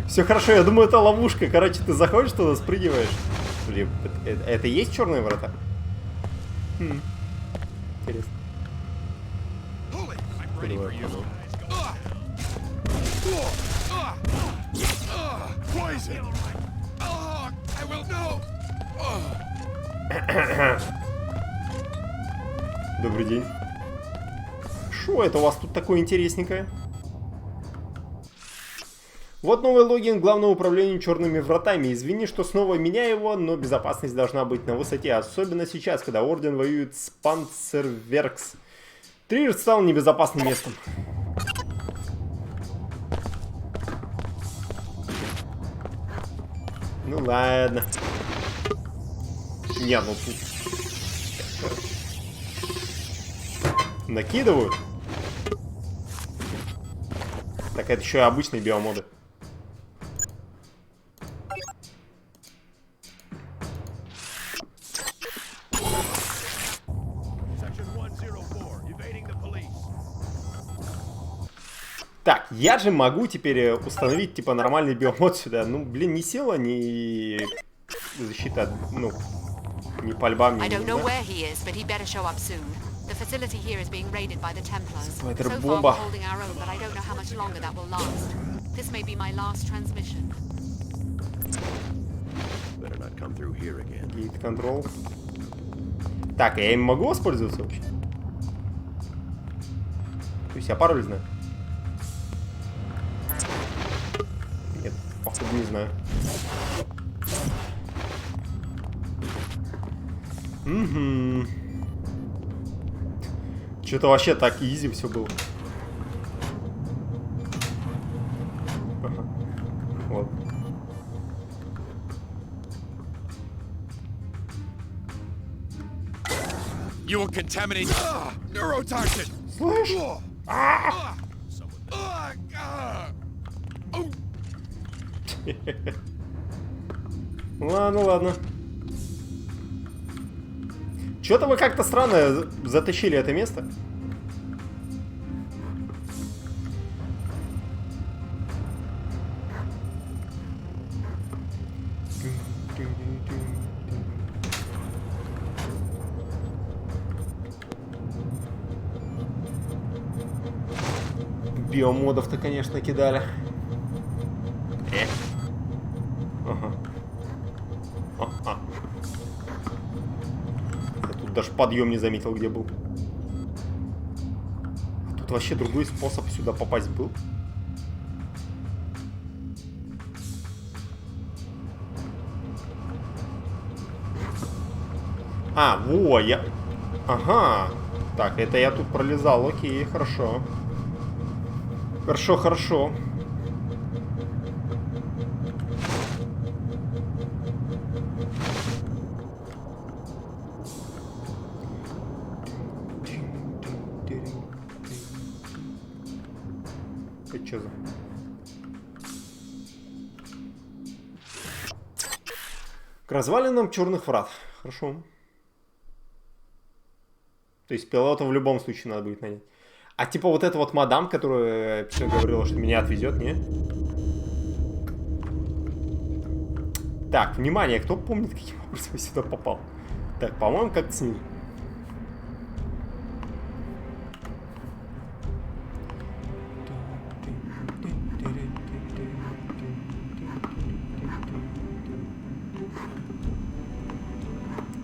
Все хорошо, я думаю, это ловушка. Короче, ты заходишь туда, спрыгиваешь. Блин, это и есть черные врата? Интересно. Добрый день. Шо это у вас тут такое интересненькое? Вот новый логин главного управления черными вратами. Извини, что снова меняю его, но безопасность должна быть на высоте. Особенно сейчас, когда Орден воюет с Панцерверкс. Трир стал небезопасным местом. Ну ладно. Не, ну тут... Накидывают. Так, это еще и обычные биомоды. Так, я же могу теперь установить, типа, нормальный биомод сюда. Ну, блин, ни сила, ни защита, ну, ни пальба мне не нужна. Это бомба. Гейт-контрол. Так, я им могу воспользоваться вообще? То есть я пароль знаю? Нет, походу не знаю. Угу. Что-то вообще так изи все было. Ага. Вот. You will contaminate neurotoxin. Слышь? Ладно, ладно. Что-то вы как-то странно затащили это место. Биомодов-то, конечно, кидали. Ага. Ага. Я тут даже подъем не заметил, где был. Тут вообще другой способ сюда попасть был. А, во, я... Ага. Так, это я тут пролезал. Окей, хорошо. Хорошо, хорошо. Это что за... К развалинам черных врат. Хорошо. То есть пилота в любом случае надо будет нанять. А типа вот эта вот мадам, которая все говорила, что меня отвезет, не? Так, внимание, кто помнит, каким образом я сюда попал? Так, по-моему, как-то снизу.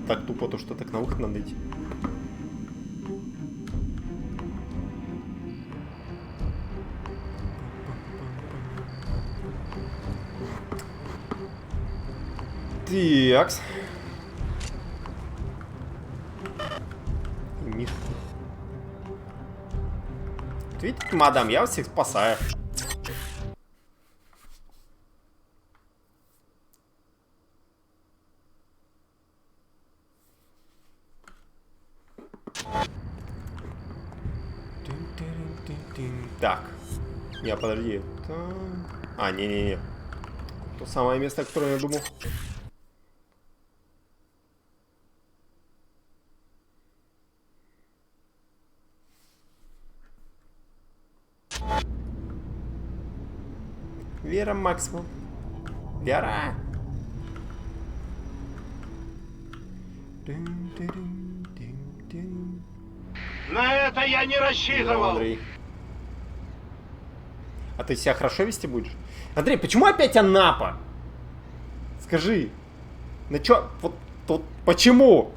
Так тупо то, что так на выход надо идти. Такс. Мир. Вот видите, мадам, я вас всех спасаю. Так. Не, подожди. А, не-не-не. То самое место, о котором я думал. Вера Максвелл. Вера! На это я не рассчитывал! Андрей. А ты себя хорошо вести будешь? Андрей, почему опять Анапа? Скажи. Ну чё, вот тут почему?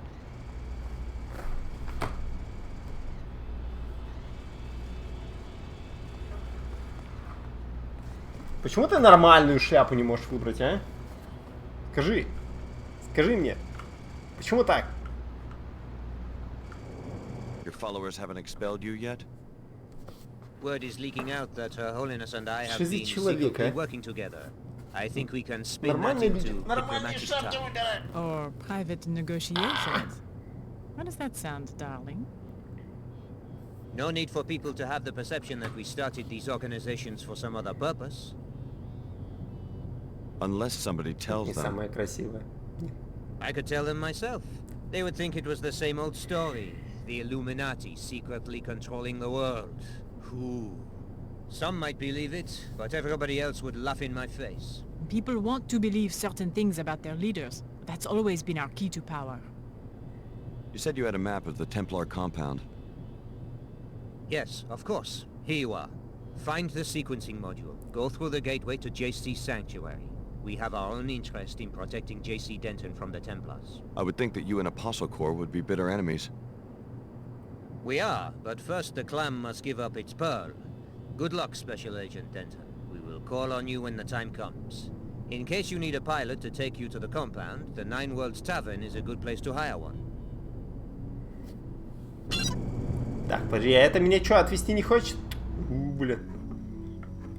Почему ты нормальную шляпу не можешь выбрать, а? Скажи. Скажи мне. Почему так? Your followers haven't expelled you yet? Word is leaking out that Her Holiness and I have been человек, secretly а? working together. I think we can spin that Нормальные люди. into diplomatic time. Or private negotiations. How does that sound, darling? No need for people to have the perception that we started these organizations for some other purpose. Unless somebody tells Не them. самая красивая. I could tell them myself. They would think it was the same old story. The Illuminati secretly controlling the world. Who? Some might believe it, but everybody else would laugh in my face. People want to believe certain things about their leaders. That's always been our key to power. You said you had a map of the Templar compound. Yes, of course. Here you are. Find the sequencing module. Go through the gateway to JC's sanctuary. We have our own interest in protecting JC Denton from the Templars. I would think that you and Apostle Corps would be bitter enemies. We are, but first the clam must give up its pearl. Good luck, Special Agent Denton. We will call on you when the time comes. In case you need a pilot to take you to the compound, the Nine Worlds Tavern is a good place to hire one. Так, подожди, а это меня что, отвезти не хочет? Блин.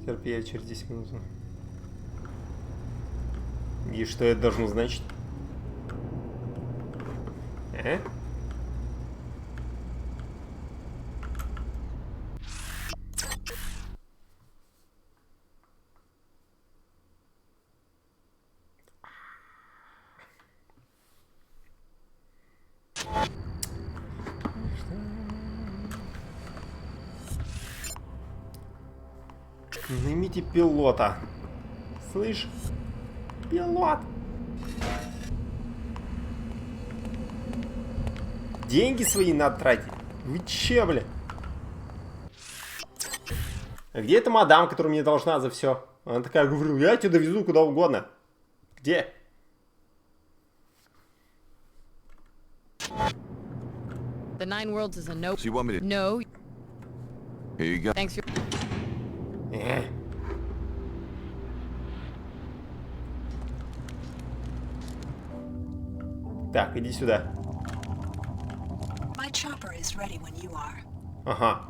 Терпи, я через 10 минут. И что это должно значить? Наймите пилота. Слышь? Пилот. Деньги свои надо тратить. Вы че, бля? А где эта мадам, которая мне должна за все? Она такая говорила, я тебя довезу куда угодно. Где? The Nine Worlds is a no. So you want me to... No. Here you go. Thanks for... Так, иди сюда. My chopper is ready when you are. Ага.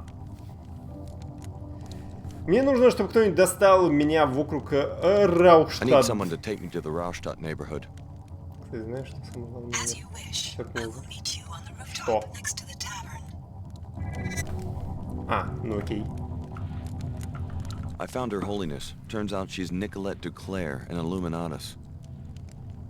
Мне нужно, чтобы кто-нибудь достал меня вокруг Раушштадта. I need someone to take me to the Raustad neighborhood. Ты знаешь, что самое главное? As you wish. I will meet you on the Что? rooftop next to the tavern. А, ну окей. I found Her Holiness. Turns out she's Nicolette Duclair, an Illuminatus.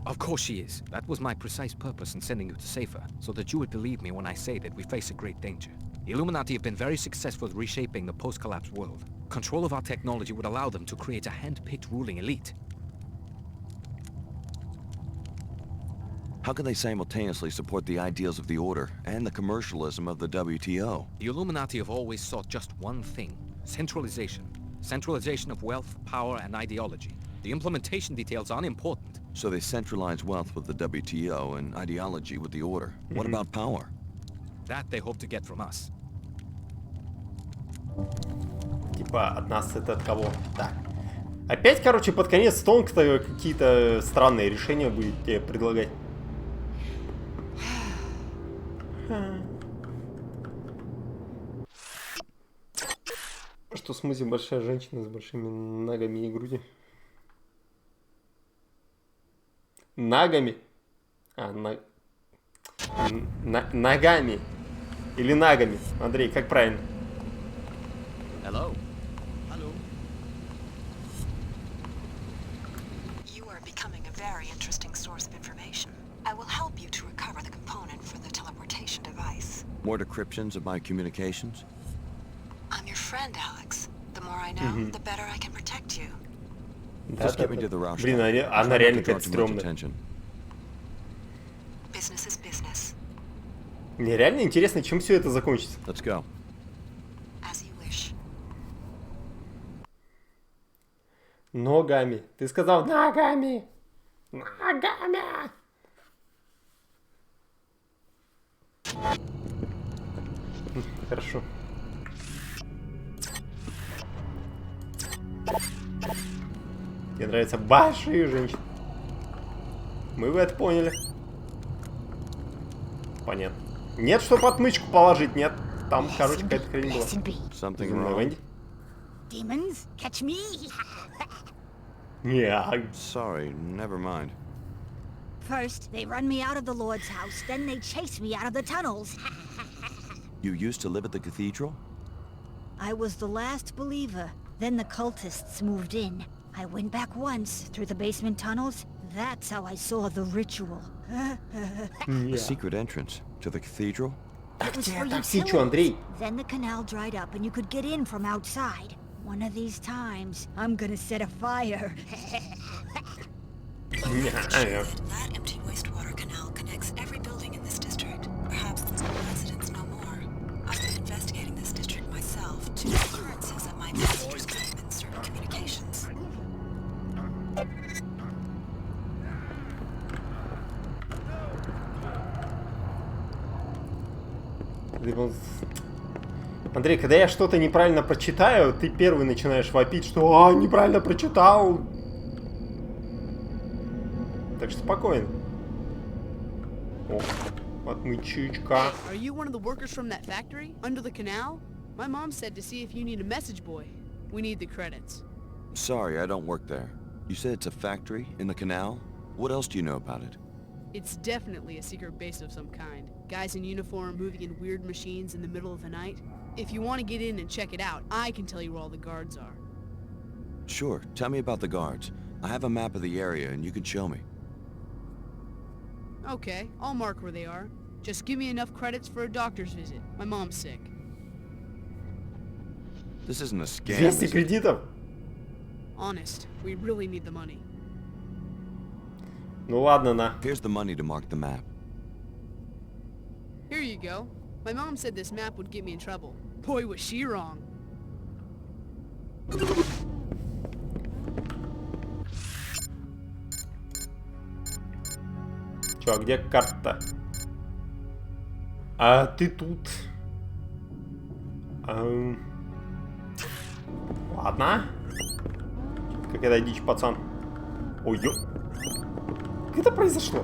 Of course she is. That was my precise purpose in sending you to save her, so that you would believe me when I say that we face a great danger. The Illuminati have been very successful at reshaping the post-collapse world. Control of our technology would allow them to create a hand-picked ruling elite. How can they simultaneously support the ideals of the Order and the commercialism of the WTO? The Illuminati have always sought just one thing: centralization. Centralization of wealth, power, and ideology. The implementation details are unimportant. So they centralize wealth with the WTO and ideology with the Order. What about power? That they hope to get from us. Типа от нас это от кого? Так. Опять, короче, под конец Тонг-то какие-то странные решения будете предлагать. Что смузи большая женщина с большими ногами и грудью? Ногами? Ногами. Или нагами. Андрей, как правильно? Hello. Hello. You are becoming a very interesting source of information. I will help you to recover the component for the teleportation device. More decryptions of my communications? I'm your friend, Alex. The more I know, the better I can protect you. Just get me to the Roush. Блин, она реально какая-то стрёмная. Business is business. Мне реально интересно, чем все это закончится. Let's go. As you wish. Ногами. Ты сказал ногами. Ногами. Хорошо. Тебе нравятся большие женщины. Мы вы это поняли. Понятно. Нет, чтобы отмычку положить, нет. Там, короче, какая-то хрень была. Something wrong. Demons, catch me. Yeah. Sorry, never mind. First, they run me out of the Lord's house, then they chase me out of the tunnels. You used to live at the cathedral? I was the last believer. Then the cultists moved in. I went back once, through the basement tunnels. That's how I saw the ritual. A secret entrance to the cathedral? It was for Андрей? utilities. Then the canal dried up and you could get in from outside. One of these times, I'm gonna set a fire. That empty wastewater canal connects every building in this district. Perhaps the residents know more. I've been investigating this district myself to make occurrences that might messengers claim in certain communications. Андрей, когда я что-то неправильно прочитаю, ты первый начинаешь вопить, что неправильно прочитал. Так что спокойно. О, отмычечка. Are you one of the workers from that factory under the canal? My mom said to see if you need a message boy. We need the credits. Sorry, I don't work there. You said it's a factory in the canal? What else do you know about it? It's definitely a secret base of some kind. Guys in uniform moving in weird machines in the middle of the night. If you want to get in and check it out, I can tell you where all the guards are. Sure, tell me about the guards. I have a map of the area and you can show me. Okay, I'll mark where they are. Just give me enough credits for a doctor's visit. My mom's sick. This isn't a scam. 200 кредитов? Honest, we really need the money. Ну ладно, на. Here's the money to mark the map. Here you go. My mom said this map would get me in trouble. Boy, was she wrong. Чё, а где карта? А ты тут. Ладно. Какая-то дичь, пацан. Ой, ё... Как это произошло?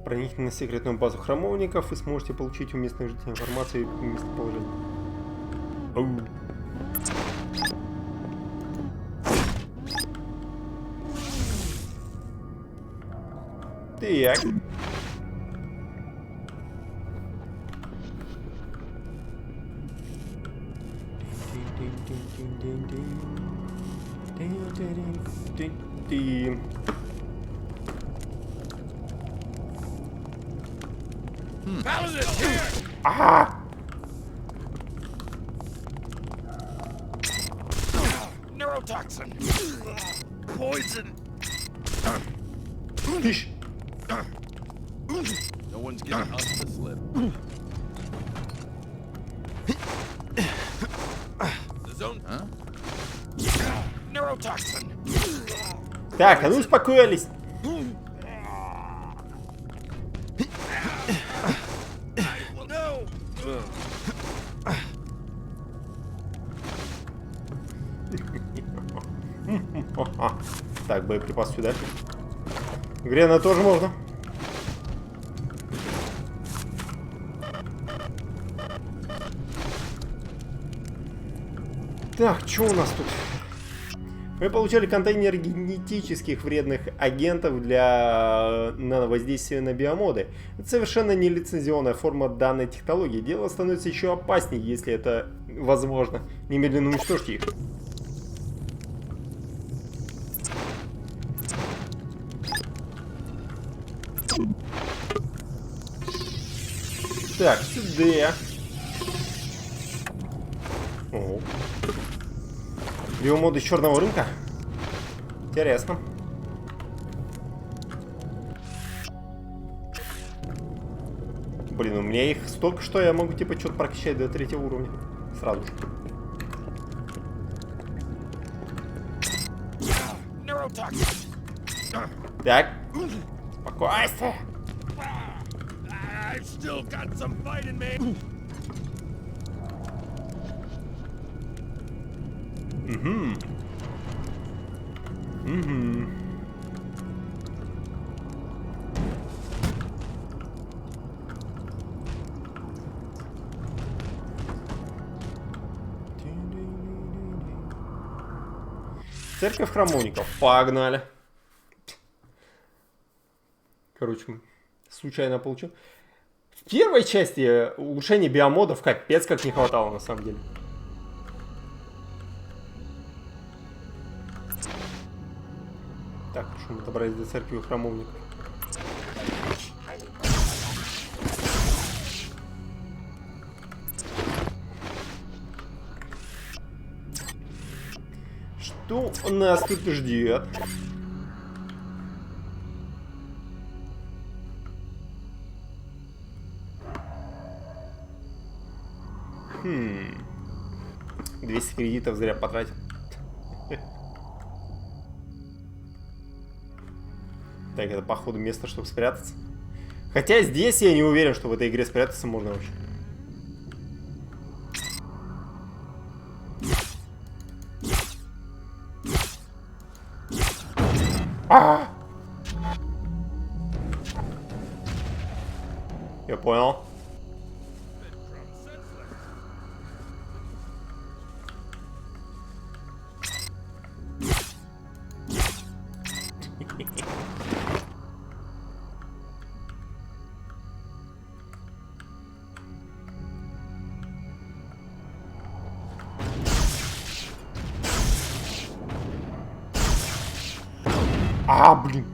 Проникните на секретную базу храмовников и сможете получить у местных жителей информацию о местоположении. Оу. Так. Ага! Neurotoxin. Poison. Тыщ! No one's giving us the slip. The zone, huh? Neurotoxin. Так, а ну успокоились. Так, боеприпас сюда. Грена тоже можно. Так, что у нас тут? Мы получали контейнер генетических вредных агентов для нановоздействия на биомоды. Это совершенно нелицензионная форма данной технологии. Дело становится еще опаснее, если это возможно. Немедленно уничтожьте их. Так, сюда. О. Биомоды с черного рынка. Интересно. Блин, у меня их столько, что я могу типа что-то прокачать до 3-го уровня. Сразу же. Так. Спокойствие. I've still got some fight in me. Угу. Угу. Церковь храмовников. Погнали. Короче, случайно получил. В первой части улучшения биомодов капец как не хватало на самом деле. Так, что мы добрались до церкви храмовников. Что нас тут ждет? Хм. 200 кредитов зря потратил. Так, это походу место, чтобы спрятаться. Хотя здесь я не уверен, что в этой игре спрятаться можно вообще. А! Я понял. А, блин.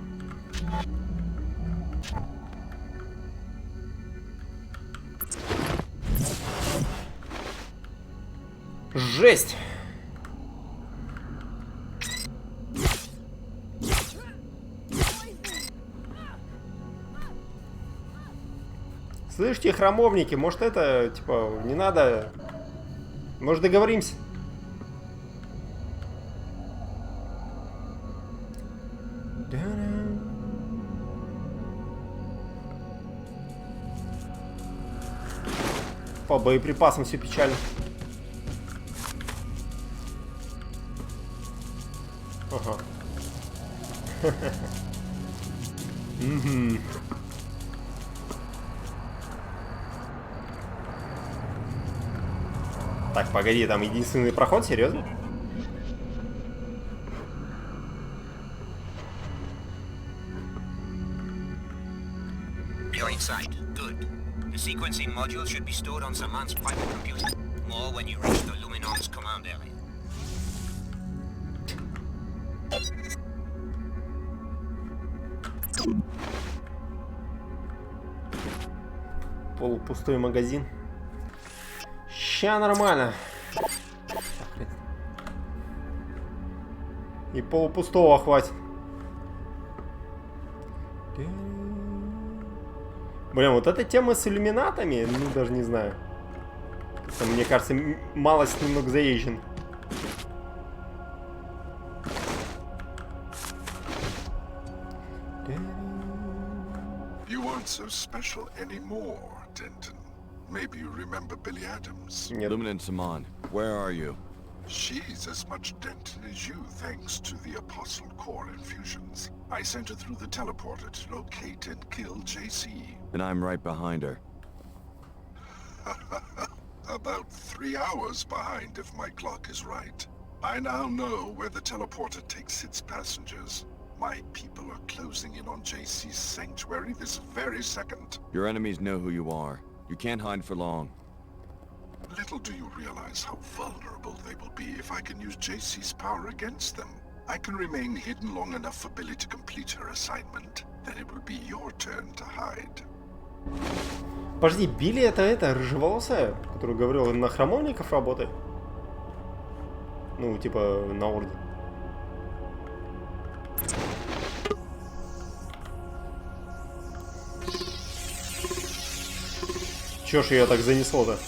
Жесть. Слышите, храмовники, может это, типа, не надо... Может договоримся? По боеприпасам все печально. Ага. Так, погоди, там единственный проход, серьезно? You're inside. Good. The sequencing module should be stored on Saman's private computer. More when you reach the Luminon's command area. Полупустой магазин. Ща нормально. И полупустого хватит. Блин, вот эта тема с иллюминатами, ну даже не знаю. Это, мне кажется, малость немного заезжен. You aren't so special anymore, Denton. Maybe you remember Billy Adams. Luminant Saman, where are you? She's as much Denton as you, thanks to the Apostle Core infusions. I sent her through the teleporter to locate and kill JC. And I'm right behind her. About 3 hours behind if my clock is right. I now know where the teleporter takes its passengers. My people are closing in on JC's sanctuary this very second. Your enemies know who you are. You can't hide for long. Little do you realize how vulnerable they will be if I can use JC's power against them. I can remain hidden long enough for Billy to complete her assignment. Then it will be your turn to hide. Подожди, Билли это рыжеволосая, которая говорила, на храмовников работает? Ну, типа, на орден. Чё ж её так занесло-то?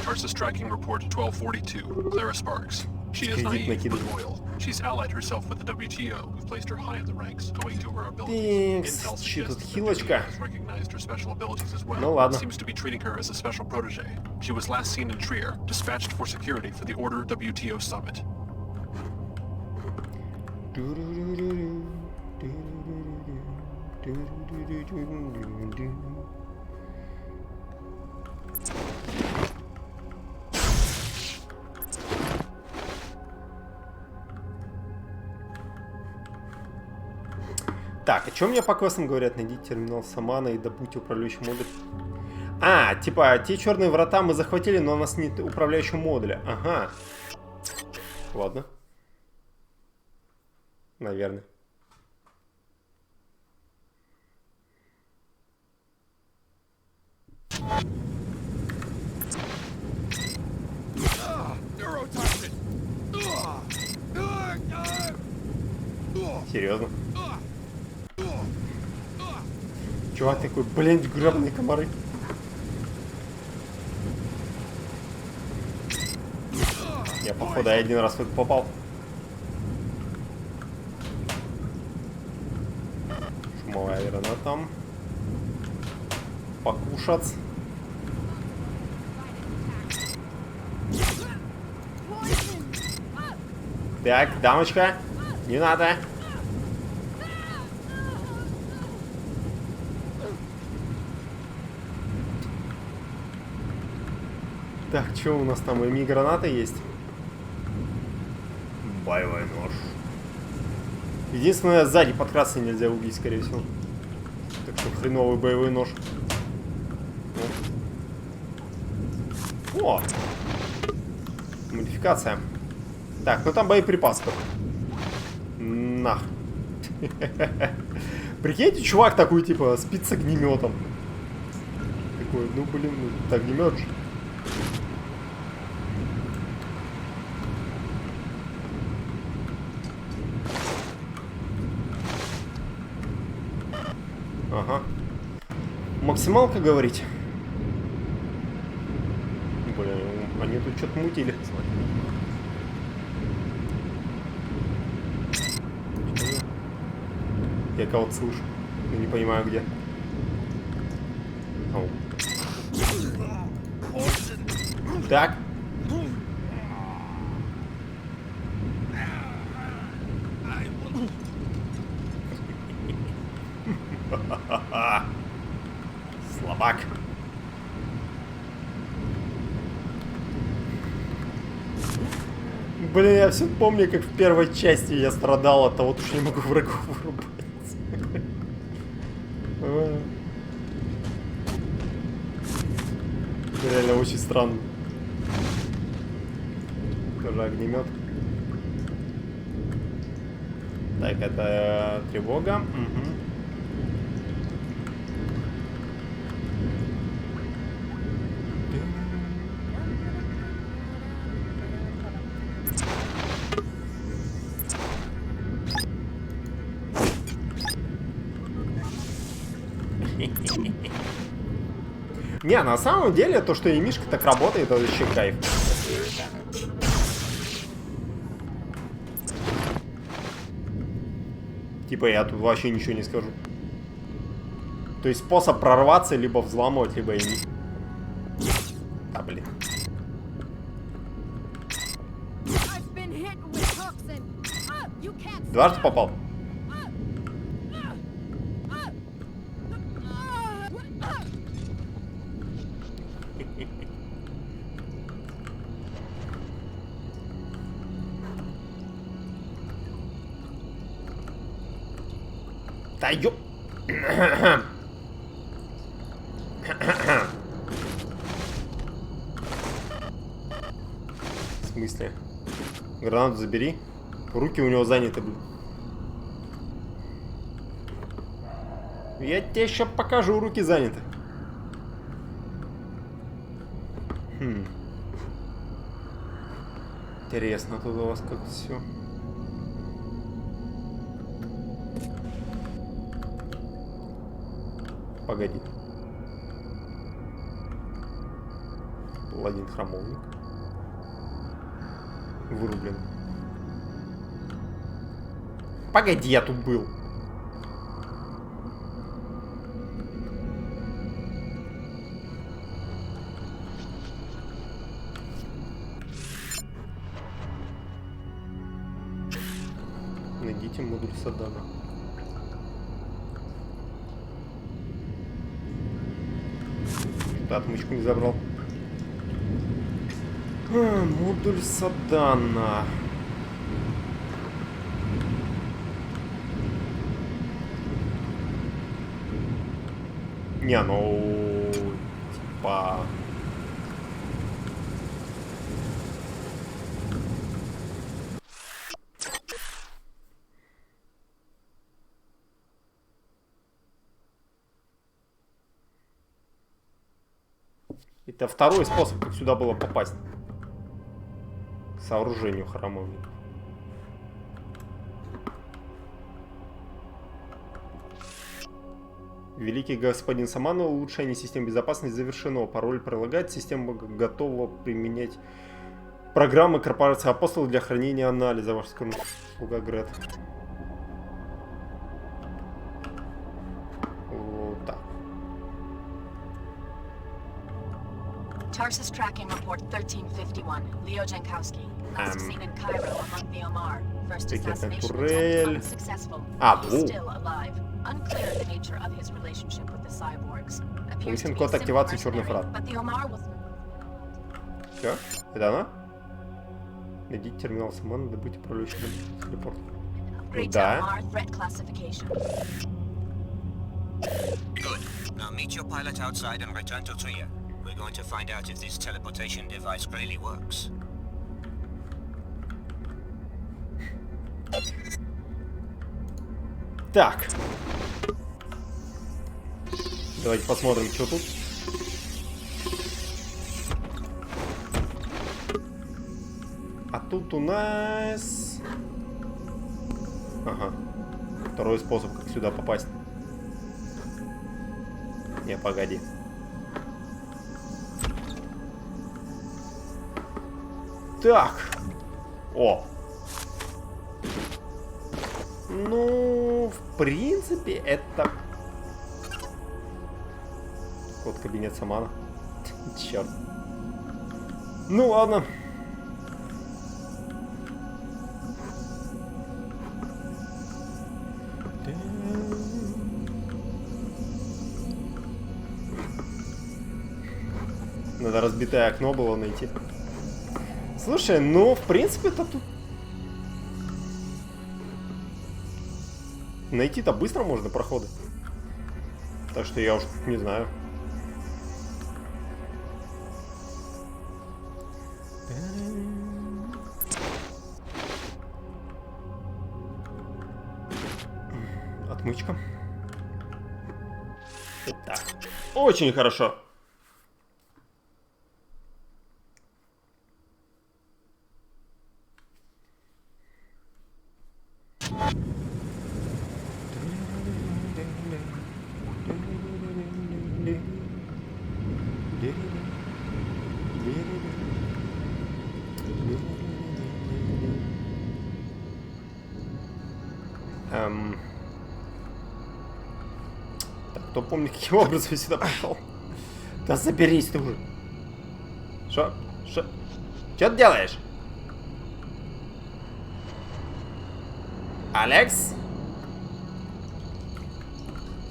Tarsus tracking report 1242. Clara Sparks. She is naive but loyal. She's allied herself with the WTO, who've placed her high in the ranks, owing to her abilities. Intel suggests that WTO has recognized her special abilities as well. Ну, Seems to be treating her as a special protege. She was last seen in Trier, dispatched for security for the Order WTO summit. Так, о чем мне по квестам говорят? Найдите терминал Самана и добудьте управляющий модуль. А, типа, те черные врата мы захватили, но у нас нет управляющего модуля. Ага. Ладно. Наверное. Серьезно? Чувак такой, блин, гребаные комары. Я, походу, один раз в это попал. Шумовая граната там. Покушать. Так, дамочка, не надо. Так, что у нас там? Ми-граната есть? Боевой нож. Единственное, сзади подкрасться нельзя убить, скорее всего. Так что хреновый боевой нож. О! Модификация. Так, ну там боеприпасы. Нах. Прикиньте, чувак такой, типа, спит с огнеметом. Такой, ну блин, ну, огнемет же. Ага. Максималка, говорить? Блин, они тут что-то мутили. Я кого-то слышу, но не понимаю где. Ау. Так. Слабак. Блин, я все помню, как в первой части я страдал от того, что не могу врагов вырубать. Реально очень странно. Тоже огнемет. Так, это тревога. Угу. Не, на самом деле, то, что и Мишка так работает, это вообще кайф. Типа я тут вообще ничего не скажу. То есть способ прорваться, либо взламывать, либо и не... Да, блин. Дважды попал. Да ё... В смысле? Гранату забери. Руки у него заняты, блин. Я тебе еще покажу, руки заняты. Интересно, тут у вас как все. Погоди. Был один храмовник. Вырублен. Погоди, я тут был. Найдите модуль Саддана. Отмычку не забрал. Модуль Саддана. Не, ну... Типа... Это второй способ, как сюда было попасть. К сооружению храмовника. Великий господин Самано, улучшение системы безопасности завершено. Пароль прилагать. Система готова применять программы корпорации Апостол для хранения анализа. Ваш слуга Грет. Вот так. Tarsus tracking report 1351. Leo Jankowski. Last seen in Cairo among the Omar. First assassination attempt unsuccessful. He's still alive. Unclear the nature of his relationship with the cyborgs. Appears to be a simple mercenary, but the Omar was... Все? Это она? Найдите терминал Самана, добыть управляющий телепорт. Да. Good. Now meet your pilot outside and return to Trier. We're going to find out if this teleportation device really works. Так. Давайте посмотрим, что тут. А тут у нас... Ага. Второй способ, как сюда попасть. Не, погоди. Так. О. Ну, в принципе, это... Код кабинет Самана. Черт. Ну, ладно. Надо разбитое окно было найти. Слушай, ну, в принципе-то тут... Найти-то быстро можно проходы. Так что я уж не знаю. Отмычка. Так. Очень хорошо. Так, кто помнит, каким образом я сюда пошел? Да заберись ты уже. Шо? Чё ты делаешь? Алекс?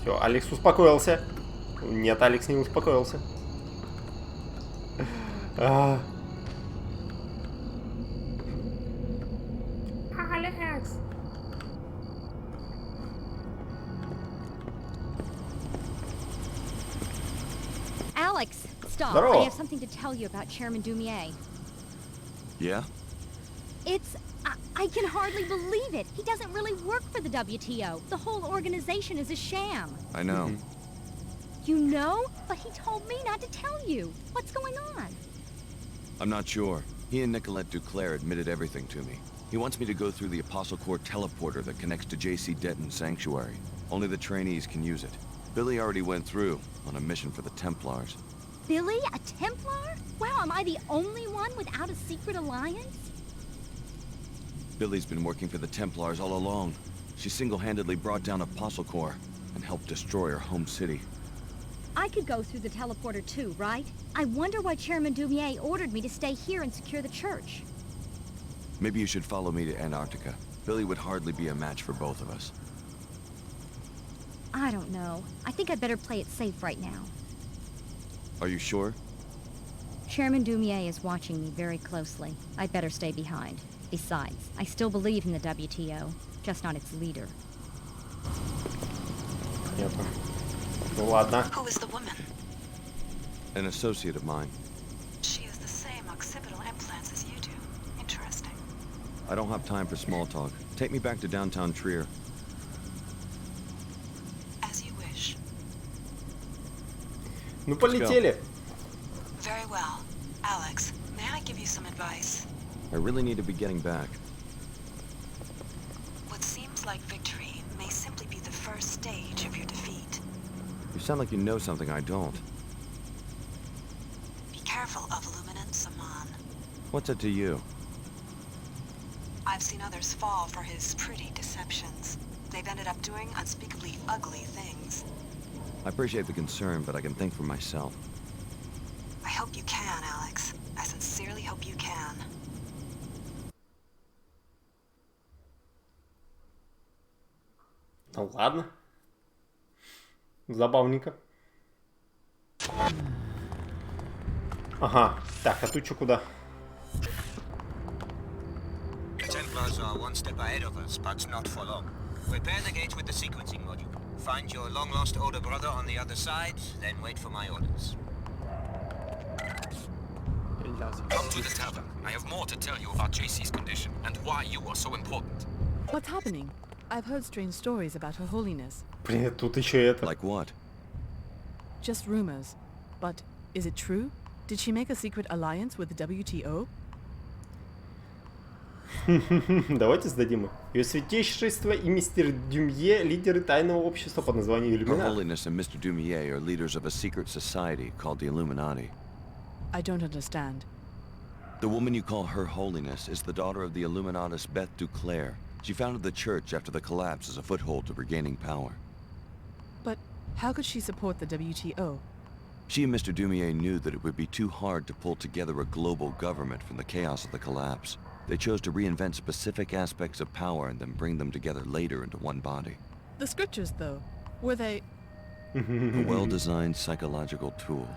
Все, Алекс успокоился. Нет, Алекс не успокоился. Алекс. Alex, stop. Здорово. I have something to tell you about Chairman Dumier. Yeah? I can hardly believe it. He doesn't really work for the WTO. The whole organization is a sham. I know. You know? But he told me not to tell you. What's going on? I'm not sure. He and Nicolette Duclair admitted everything to me. He wants me to go through the Apostle Corps teleporter that connects to J.C. Denton's sanctuary. Only the trainees can use it. Billy already went through, on a mission for the Templars. Billy? A Templar? Wow, am I the only one without a secret alliance? Billy's been working for the Templars all along. She single-handedly brought down Apostle Corps and helped destroy her home city. I could go through the teleporter too, right? I wonder why Chairman Dumier ordered me to stay here and secure the church. Maybe you should follow me to Antarctica. Billy would hardly be a match for both of us. I don't know. I think I'd better play it safe right now. Are you sure? Chairman Dumier is watching me very closely. I'd better stay behind. Besides, I still believe in the WTO, just not its leader. Понятно. Ну ладно. Who is the woman? An associate of mine. She has the same occipital implants as you do. Interesting. I don't have time for small talk. Take me back to downtown Trier. As you wish. Ну полетели. Very well. Alex, may I give you some advice? I really need to be getting back. What seems like victory may simply be the first stage of your defeat. You sound like you know something I don't. Be careful of Luminant Saman. What's it to you? I've seen others fall for his pretty deceptions. They've ended up doing unspeakably ugly things. I appreciate the concern, but I can think for myself. I hope you can, Alex. I sincerely hope you can. Ну ладно. Забавненько. Ага. Так, а тут что куда? The Templars are one step ahead of us, but not for long. Repair the gate with the sequencing module. Find your long-lost older brother on the other side, then wait for my orders. Come to the tavern. I have more to tell you about JC's condition and why you are so important. What's happening? I've heard strange stories about Her Holiness. Блин, тут еще это. Like what? Just rumors. But is it true? Did she make a secret alliance with the WTO? Давайте сдадим их. Ее святейшество и мистер Дюмье — лидеры тайного общества под названием Her Иллюминат. Holiness and Mr. Dumier are leaders of a secret society called the Illuminati. I don't understand. The woman you call Her Holiness is the daughter of the Illuminatus Beth Duclair. She founded the church after the collapse as a foothold to regaining power. But how could she support the WTO? She and Mr. Dumier knew that it would be too hard to pull together a global government from the chaos of the collapse. They chose to reinvent specific aspects of power and then bring them together later into one body. The scriptures, though, were they... A well-designed psychological tool.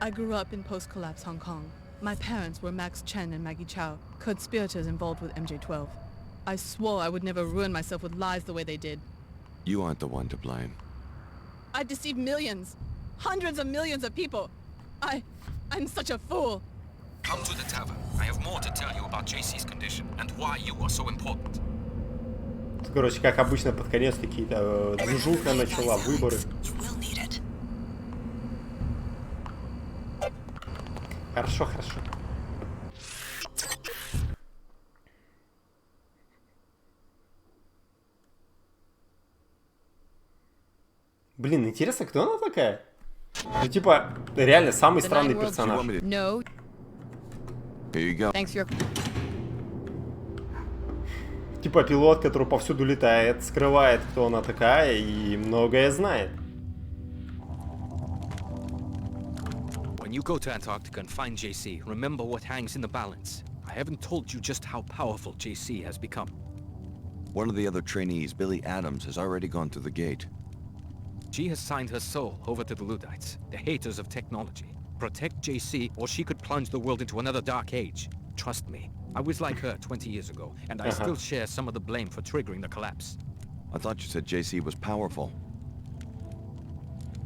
I grew up in post-collapse Hong Kong. My parents were Max Chen and Maggie Chow, conspirators involved with MJ-12. I swore I would never ruin myself with lies the way they did. You aren't the one to blame. I deceived millions, hundreds of millions of people. I'm such a fool. Come to the tavern. I have more to tell you about JC's condition and why you are so important. Короче, как обычно, под конец какие-то движуха начала, выборы. Хорошо, хорошо. Блин, интересно, кто она такая? Ну, типа, реально, самый странный персонаж. No. Типа пилот, который повсюду летает, скрывает, кто она такая, и многое знает. When you go to Antarctica and find JC, remember what hangs in the balance. I haven't told you just how powerful JC has become. One of the other trainees, Billy Adams, has already gone through the gate. She has signed her soul over to the Luddites, the haters of technology. Protect JC, or she could plunge the world into another dark age. Trust me, I was like her 20 years ago, and I still share some of the blame for triggering the collapse. I thought you said JC was powerful.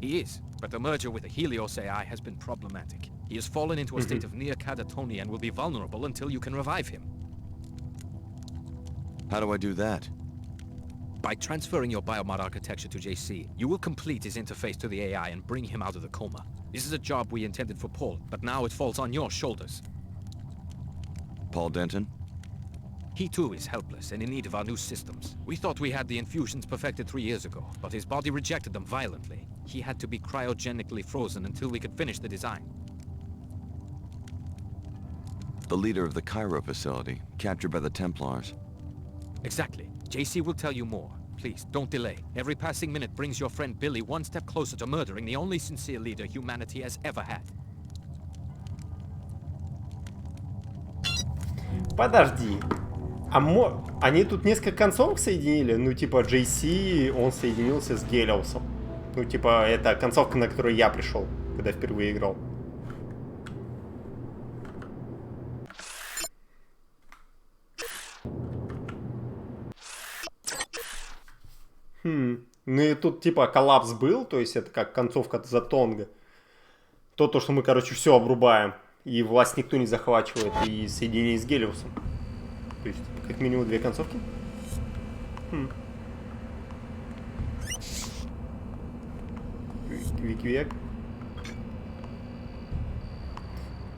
He is, but the merger with the Helios AI has been problematic. He has fallen into a state of near catatonia and will be vulnerable until you can revive him. How do I do that? By transferring your biomod architecture to JC, you will complete his interface to the AI and bring him out of the coma. This is a job we intended for Paul, but now it falls on your shoulders. Paul Denton? He too is helpless and in need of our new systems. We thought we had the infusions perfected 3 years ago, but his body rejected them violently. He had to be cryogenically frozen until we could finish the design. The leader of the Cairo facility, captured by the Templars. Exactly. JC will tell you more. Please, don't delay. Every passing minute brings your friend Billy one step closer to murdering the only sincere leader humanity has ever had. Подожди. Они тут несколько концовок соединили? Ну, типа, JC, он соединился с Гелиосом. Ну, типа, это концовка, на которую я пришел, когда впервые играл. Ну и тут типа коллапс был, то есть это как концовка за Тонга. То, что мы, короче, все обрубаем, и власть никто не захватывает, и соединение с Гелиосом. То есть как минимум 2 концовки. Квик-век.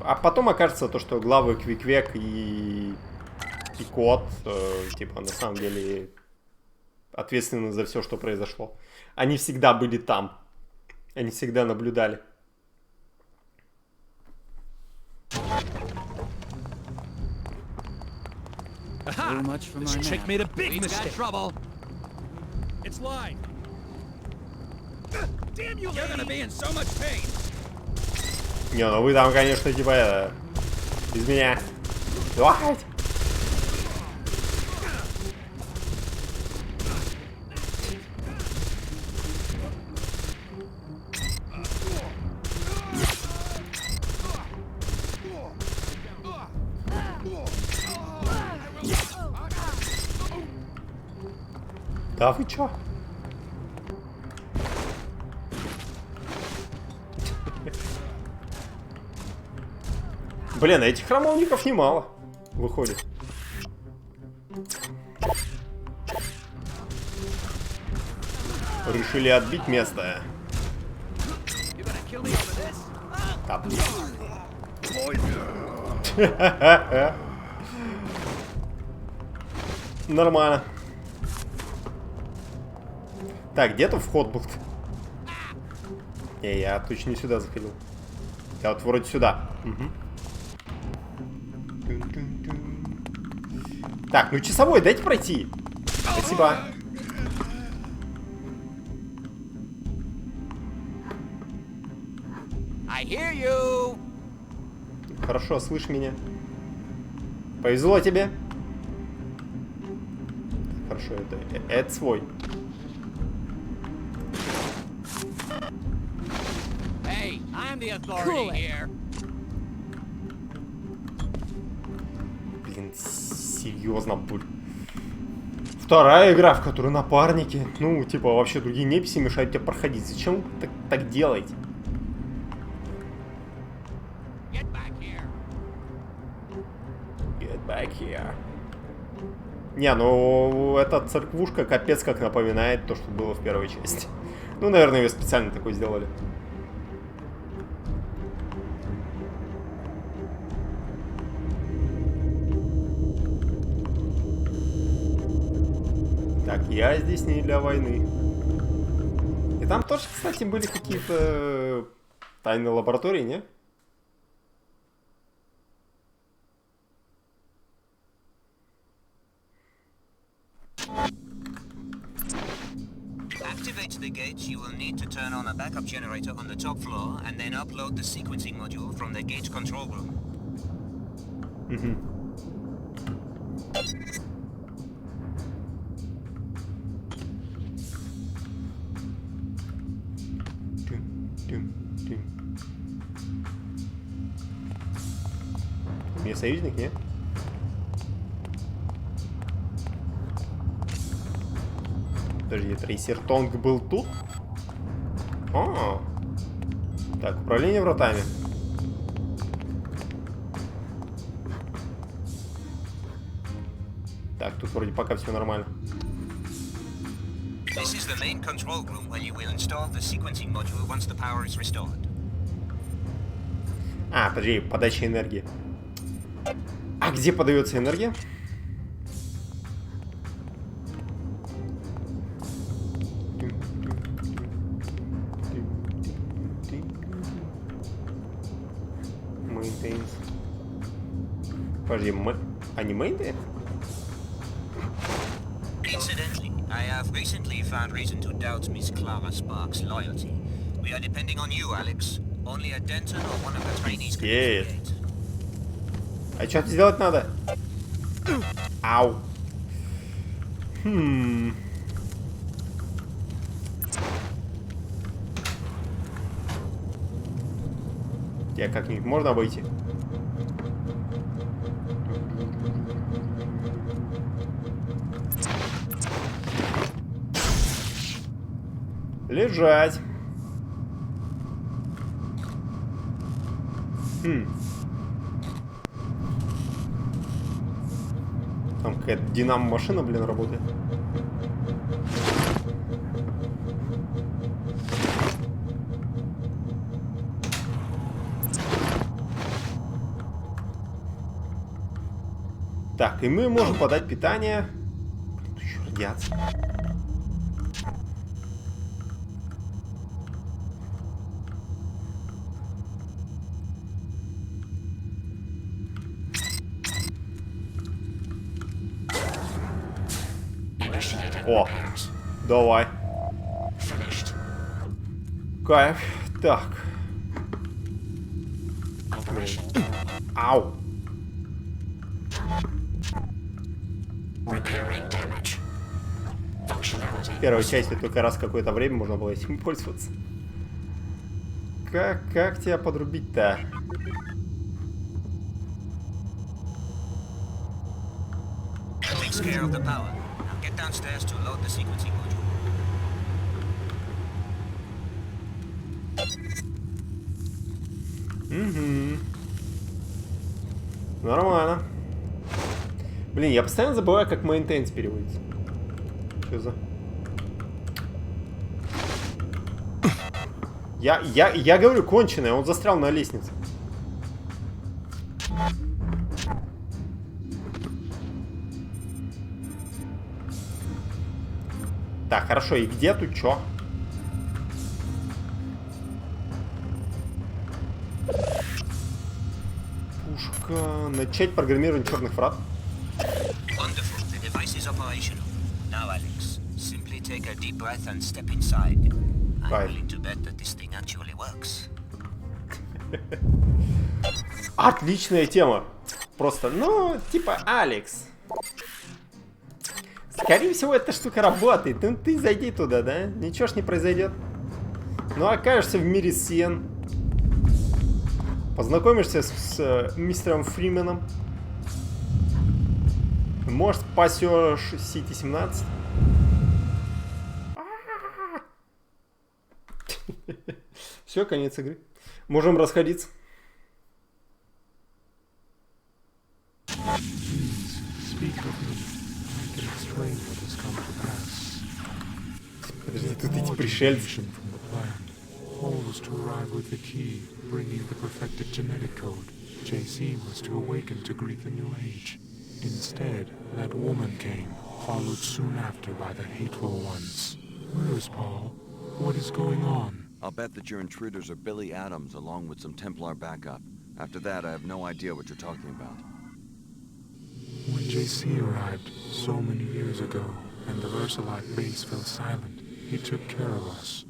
А потом окажется то, что главы Квик-век и Кот, типа, на самом деле ответственны за все, что произошло. Они всегда были там. Они всегда наблюдали. Too much for my chick made a big mistake. Trouble. It's line. Damn you! You're gonna be in so much pain. Не, ну вы там, конечно, типа без меня. Давай! Да вы чё? Блин, этих храмовников немало, выходит. Решили отбить место. Нормально. Так, где-то вход был. Не, я точно не сюда заходил. Я вот вроде сюда. Угу. Так, ну часовой, дайте пройти. Спасибо. I hear you. Хорошо, слышь меня. Повезло тебе. Хорошо, это свой. Hey, I'm the authority here. Блин, серьезно, буль. Вторая игра, в которой напарники. Ну, типа, вообще другие неписи мешают тебе проходить. Зачем вы так делаете? Get back here. Не, ну эта церквушка капец как напоминает то, что было в первой части. Ну, наверное, ее специально такой сделали. Так, я здесь не для войны. И там тоже, кстати, были какие-то тайные лаборатории, не? To activate the gate, you will need to turn on a backup generator on the top floor and then upload the sequencing module from the gate control room. У меня союзник, не? Подожди, трейсертонг был тут? Так, управление вратами. Так, тут вроде пока все нормально. This is the main control room where you will install the sequencing module once the power is restored. А, подожди, подача энергии. А где подается энергия? Maintains. Подожди, они maintain? Incidentally, I have recently found reason to doubt Miss Clara Sparks' loyalty. We are depending on you, Alex. Only a Denton or one of the trainees can investigate. А что-то сделать надо? Ау. Я как-нибудь можно обойти? Лежать. Там какая-то динамо-машина, блин, работает. Так, и мы можем подать питание. Тут еще радиация. О, давай. Кайф. Так. Ау. В первой части только раз какое-то время можно было этим пользоваться. Как тебя подрубить-то? Downstairs to load the sequencing module. Нормально. Блин, я постоянно забываю, как maintains переводится. Что за... Я говорю, конченый, он застрял на лестнице. Так, хорошо, и где тут чё? Пушка. Начать программирование черных врат. Отличная тема. Просто, ну, типа, Алекс. Скорее всего, эта штука работает. Ну, ты зайди туда, да? Ничего ж не произойдет. Ну, окажешься в мире Сиен. Познакомишься с мистером Фрименом. Может, спасешь Сити-17. Все, конец игры. Можем расходиться. Подожди, тут эти пришельцы. Paul was to arrive with the key, bringing the perfected genetic code. JC was to awaken to greet the new age. Instead, that woman came, followed soon after by the hateful ones. Where is Paul? What is going on? I'll bet that your intruders are Billy Adams along with some Templar backup. After that, I have no idea what you're talking about. When JC arrived so many years ago, and the Versalite base fell silent, he took care of us.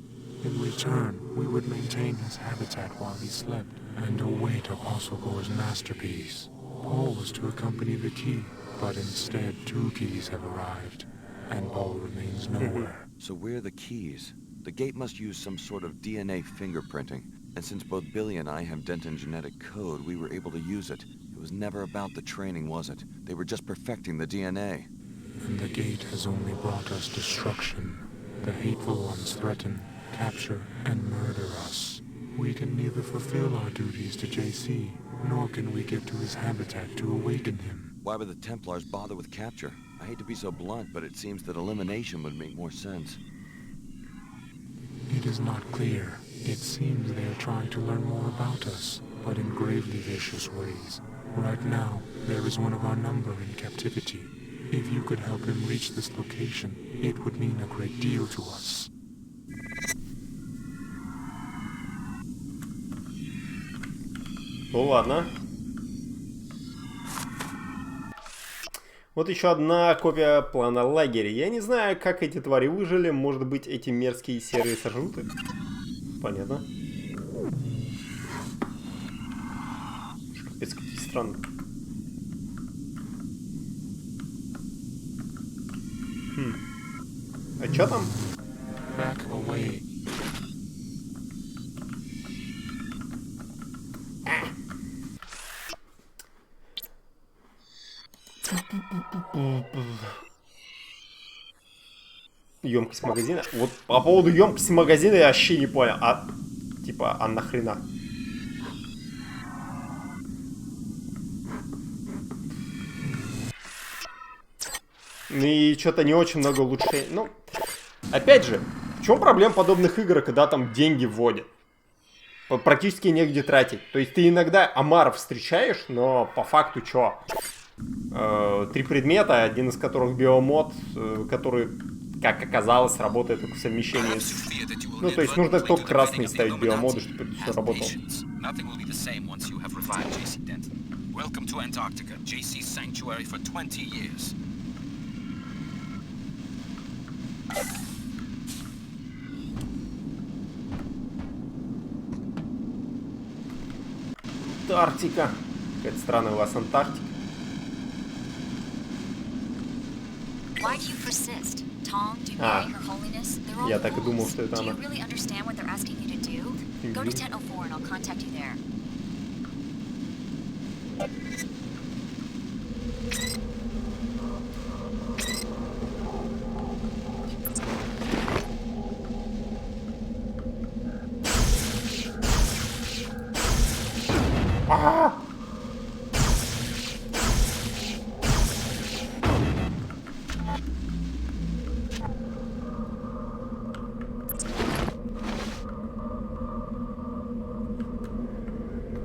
In return, we would maintain his habitat while he slept, and await Apostle Gore's masterpiece. Paul was to accompany the key, but instead 2 keys have arrived, and Paul remains nowhere. So where are the keys? The gate must use some sort of DNA fingerprinting, and since both Billy and I have Denton genetic code, we were able to use it. It was never about the training, was it? They were just perfecting the DNA. And the gate has only brought us destruction. The hateful ones threaten, capture, and murder us. We can neither fulfill our duties to JC, nor can we get to his habitat to awaken him. Why would the Templars bother with capture? I hate to be so blunt, but it seems that elimination would make more sense. It is not clear. It seems they are trying to learn more about us, but in gravely vicious ways. Right now, there is one of our number in captivity. If you could help him reach this location, it would mean a great deal to us. Ну ладно. Вот еще одна копия плана лагеря. Я не знаю, как эти твари выжили. Может быть, эти мерзкие серые сожрут их? Понятно. Капец, какие странные. А чё там? Емкость магазина. Вот по поводу емкости магазина я вообще не понял. А типа, а нахрена? И что-то не очень много улучшений. Ну, опять же, в чем проблема подобных игр, когда там деньги вводят? Практически негде тратить. То есть ты иногда омаров встречаешь, но по факту что? 3 предмета, один из которых биомод, который, как оказалось, работает только в совмещении. Ну, то есть нужно только красные ставить биомоды, чтобы это все работало. Антарктика. Какая-то странная у вас Антарктика. А, я так и думал, что это она.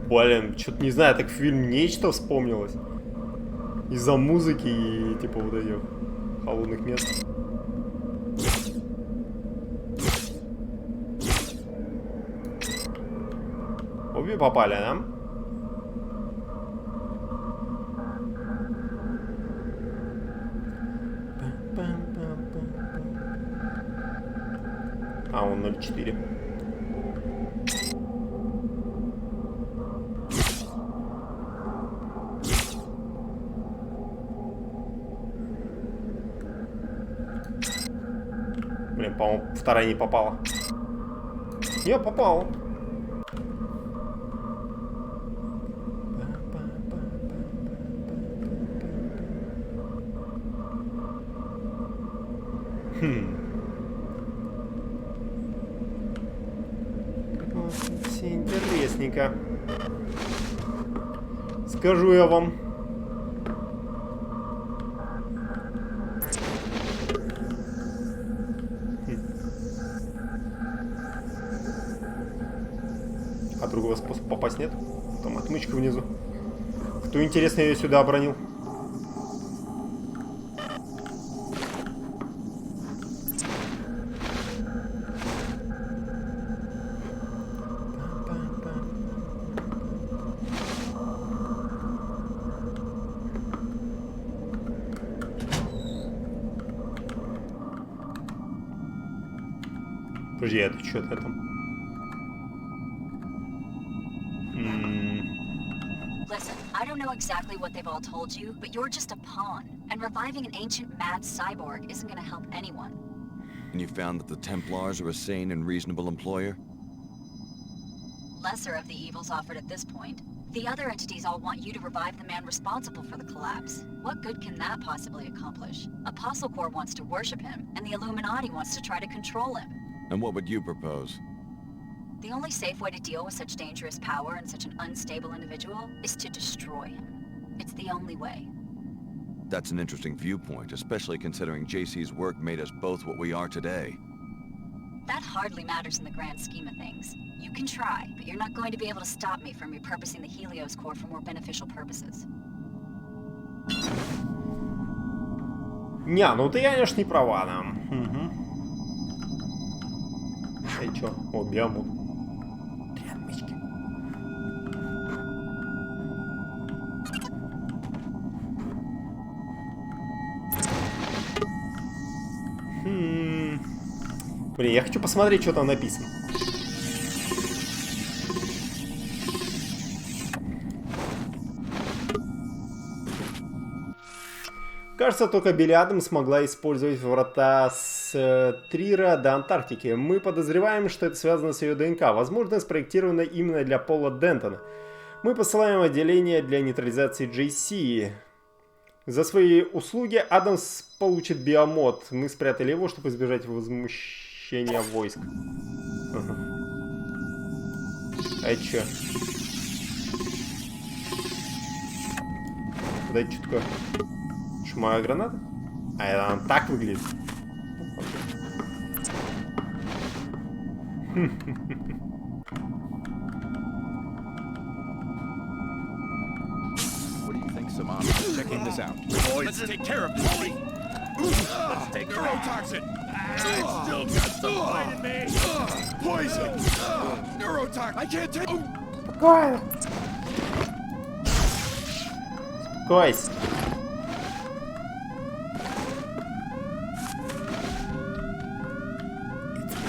Блин, что-то не знаю, так фильм «Нечто» вспомнилось. Из-за музыки и типа вот этих холодных мест. Обе попали, да? А, он 0,4. Блин, по-моему, вторая не попала. Не, попала. Все интересненько. Скажу я вам. попасть, нет? Там отмычка внизу. Кто, интересно, ее сюда обронил? Подожди, это что-то там. Listen, I don't know exactly what they've all told you, but you're just a pawn. And reviving an ancient mad cyborg isn't gonna help anyone. And you found that the Templars are a sane and reasonable employer? Lesser of the evils offered at this point. The other entities all want you to revive the man responsible for the collapse. What good can that possibly accomplish? Apostle Corps wants to worship him, and the Illuminati wants to try to control him. And what would you propose? The only safe way to deal with such dangerous power and such an unstable individual is to destroy him. It's the only way. That's an interesting viewpoint, especially considering JC's work made us both what we are today. That hardly matters in the grand scheme of things. You can try, but you're not going to be able to stop me from repurposing the Helios core for more beneficial purposes. Не, ну ты, конечно, не права, да. Угу. Эй, чё? О, биомут. Три отмычки. Блин, я хочу посмотреть, что там написано. Кажется, только Билли Адамс смогла использовать врата с Трира до Антарктики. Мы подозреваем, что это связано с ее ДНК. Возможно, спроектировано именно для Пола Дентона. Мы посылаем отделение для нейтрализации JC. За свои услуги Адамс получит биомод. Мы спрятали его, чтобы избежать возмущения войск. Ага. А это что? Подайте, что такое? Моя граната? А это она так выглядит. What do you think, Saman? Checking this out. Let's take care of Polly. Let's take neurotoxin. I still got some fight in me. Poison. Neurotoxin. I can't take. Спокойно. Успокойся.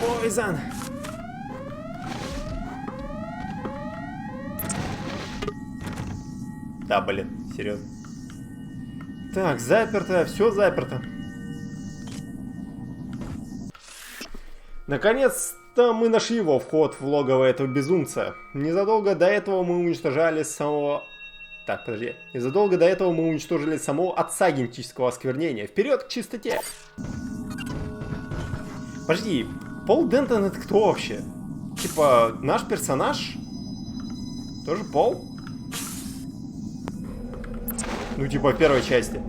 Poison. Да, блин, серьезно. Так, заперто, все заперто. Наконец-то мы нашли его вход в логово этого безумца. Незадолго до этого мы уничтожали самого... Так, подожди. Незадолго до этого мы уничтожили самого отца генетического осквернения. Вперед к чистоте! Подожди, Пол Дентон это кто вообще? Типа, наш персонаж? Тоже Пол? Ну, типа, в первой части.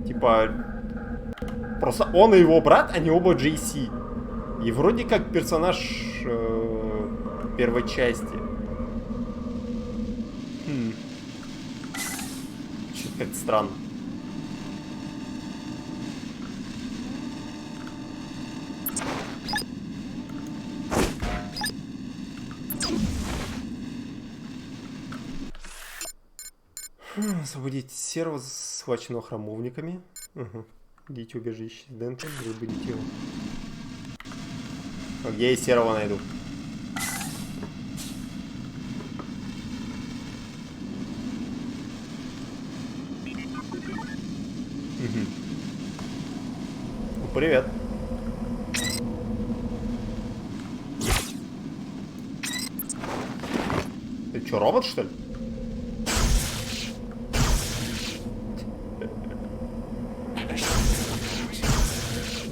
Типа, просто он и его брат, они оба JC. И вроде как персонаж первой части. Что-то как-то странно. Освободить серого, схваченного храмовниками. Угу. Идите убежище Дента, выбудите его. А где я серого найду? Угу. Ну, привет. Ты что, робот, что ли?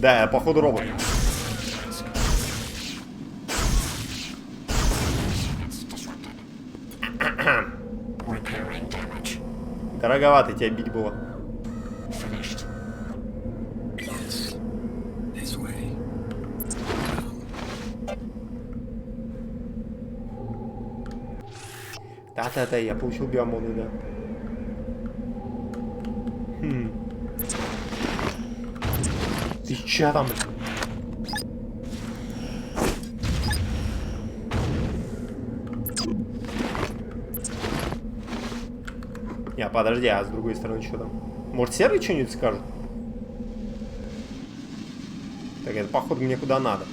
Да, я походу робот. Дороговато тебя бить было. Да-да-да, я получил биомоды, да. Ты чё там? Не, подожди, а с другой стороны что там? Может, серый что-нибудь скажет? Так, это походу мне куда надо.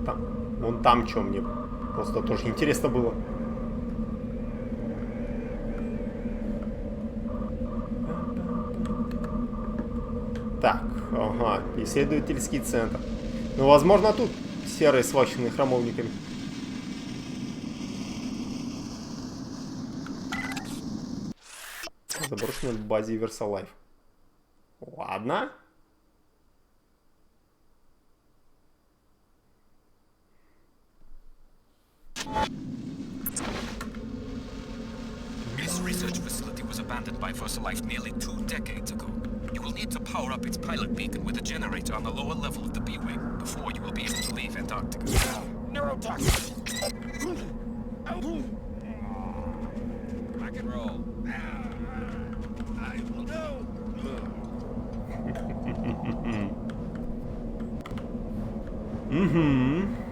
Там. Вон там что мне просто тоже интересно было. Так, ага, исследовательский центр. Ну, возможно, тут серые сваченные храмовниками. Заброшенная в базе Versallife. Ладно. This research facility was abandoned by Versallife nearly 2 decades ago. You will need to power up its pilot beacon with a generator on the lower level of the B-wing before you will be able to leave Antarctica. Neurotoxin! Rock and roll. I will know. Угу.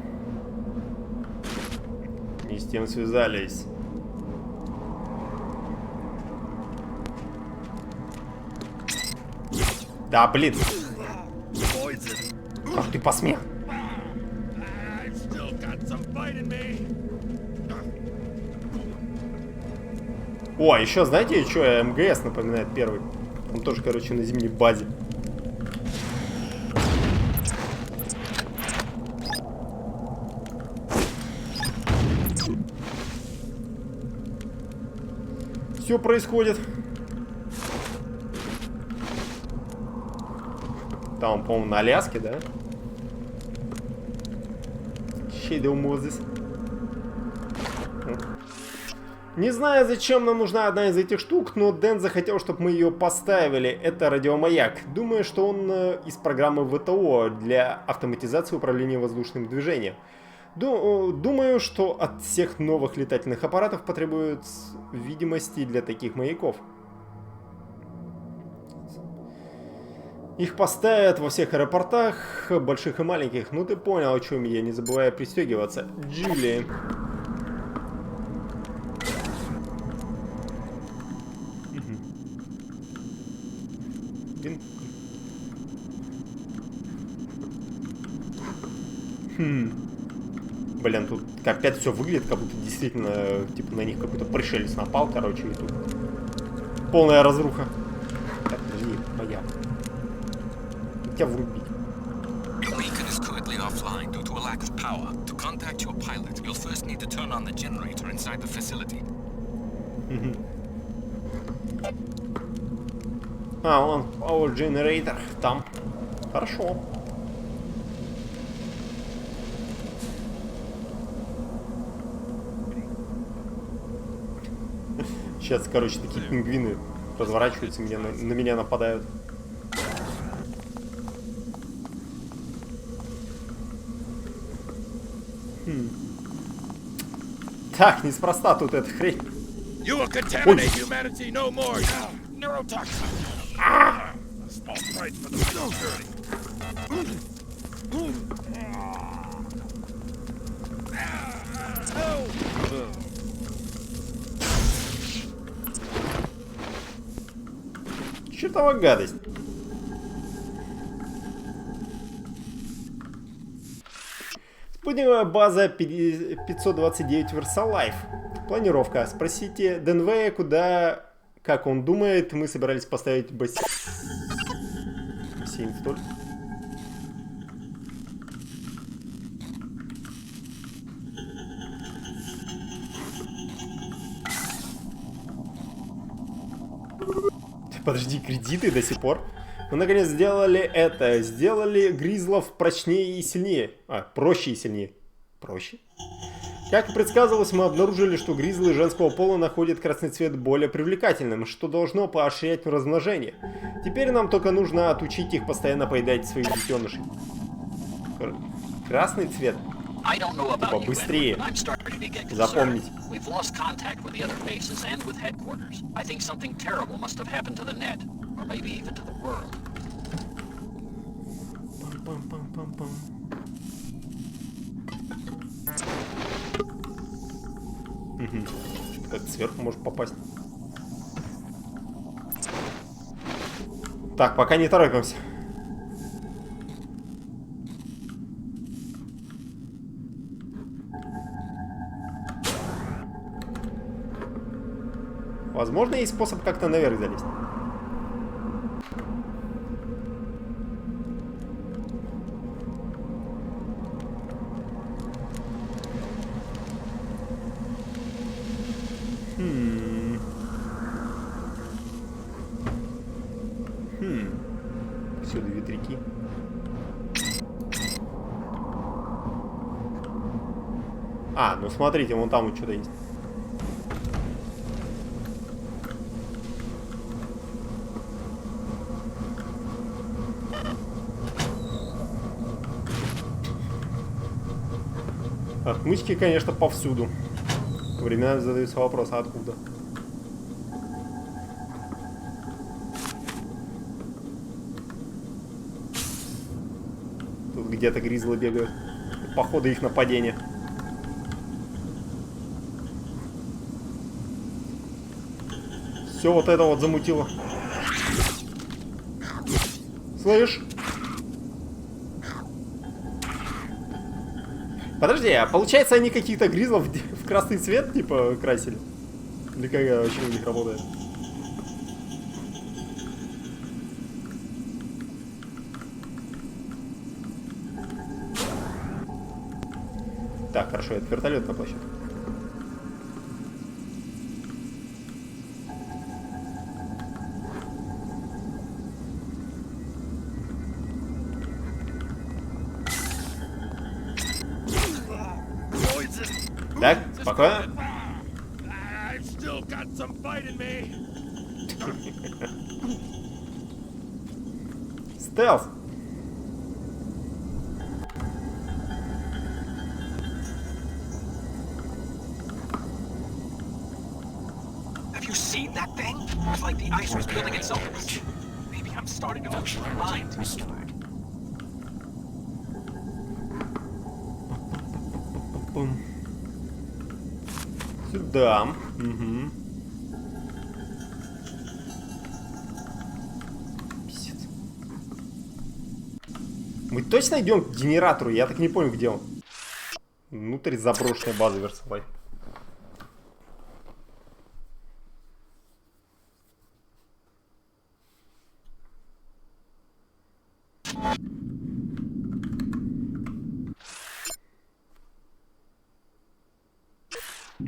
Не с тем связались. Да, блин. Ах ты посмел. О, еще знаете, что МГС напоминает первый? Он тоже, короче, на зимней базе. Все происходит. Там, по-моему, на Аляске, да? Shadow Moses. Не знаю, зачем нам нужна одна из этих штук, но Дэн захотел, чтобы мы ее поставили. Это радиомаяк. Думаю, что он из программы ВТО для автоматизации управления воздушным движением. Думаю, что от всех новых летательных аппаратов потребуется видимости для таких маяков. Их поставят во всех аэропортах, больших и маленьких. Ну ты понял, о чем я, не забывая пристегиваться. Джули. Блин, тут опять все выглядит, как будто действительно, типа, на них какой-то пришелец напал, короче, и тут полная разруха. Так, подожди, моя. Тебя врубить. Your beacon is currently offline due to a lack of power. To contact your pilot, you'll first need to turn on the generator inside the facility. А, он power generator там. Хорошо. Сейчас, короче, такие пингвины разворачиваются, на меня нападают. Так, неспроста тут эта хрень. You will contaminate humanity no more. Neurotoxin. A small price for the security. Чертова гадость. Спутниковая база 529 Versallife. Планировка. Спросите ДНВ, куда, как он думает, мы собирались поставить бассейн. Бассейн столь. Подожди, кредиты до сих пор? Мы наконец сделали это. Сделали гризлов прочнее и сильнее. А, проще и сильнее. Проще? Как и предсказывалось, мы обнаружили, что гризлы женского пола находят красный цвет более привлекательным, что должно поощрять размножение. Теперь нам только нужно отучить их постоянно поедать своих детенышей. Красный цвет. Побыстрее. Запомнить. Пам-пам-пам-пам-пам. Как сверху может попасть. Так, пока не торопимся. Возможно, есть способ как-то наверх залезть. Всюду ветряки. А, ну смотрите, вон там вот что-то есть. Отмычки, конечно, повсюду. Временами задаются вопросы, а откуда? Тут где-то гризлы бегают. Походу их нападение. Все вот это вот замутило. Слышь? Подожди, а получается они каких-то гризлов в красный цвет типа красили? Или как вообще у них работает? Так, хорошо, это вертолет на площадке. Так, спокойно. Стелс. Have you seen that thing? It's like the ice was building itself. Maybe I'm starting to lose my mind. Сюда. Угу. Писец. Мы точно идем к генератору? Я так не понял, где он. Внутрь заброшенной базы Версалай.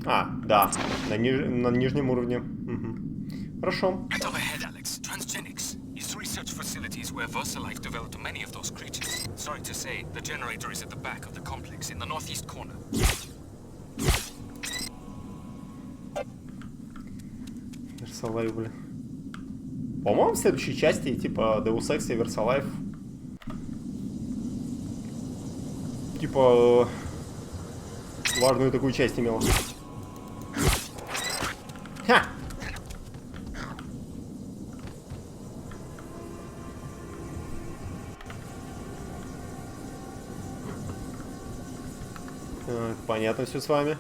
А, да, на нижнем уровне. Угу. Хорошо. And overhead, Alex, transgenics. It's research facilities where VersaLife developed many of those creatures. Sorry to say, the generator is at the back of the complex, in the northeast corner. Версалайф, блин. По-моему, в следующей части, типа, Deus Ex и Версалайф. Типа, важную такую часть имела. Ха! Так, понятно все с вами.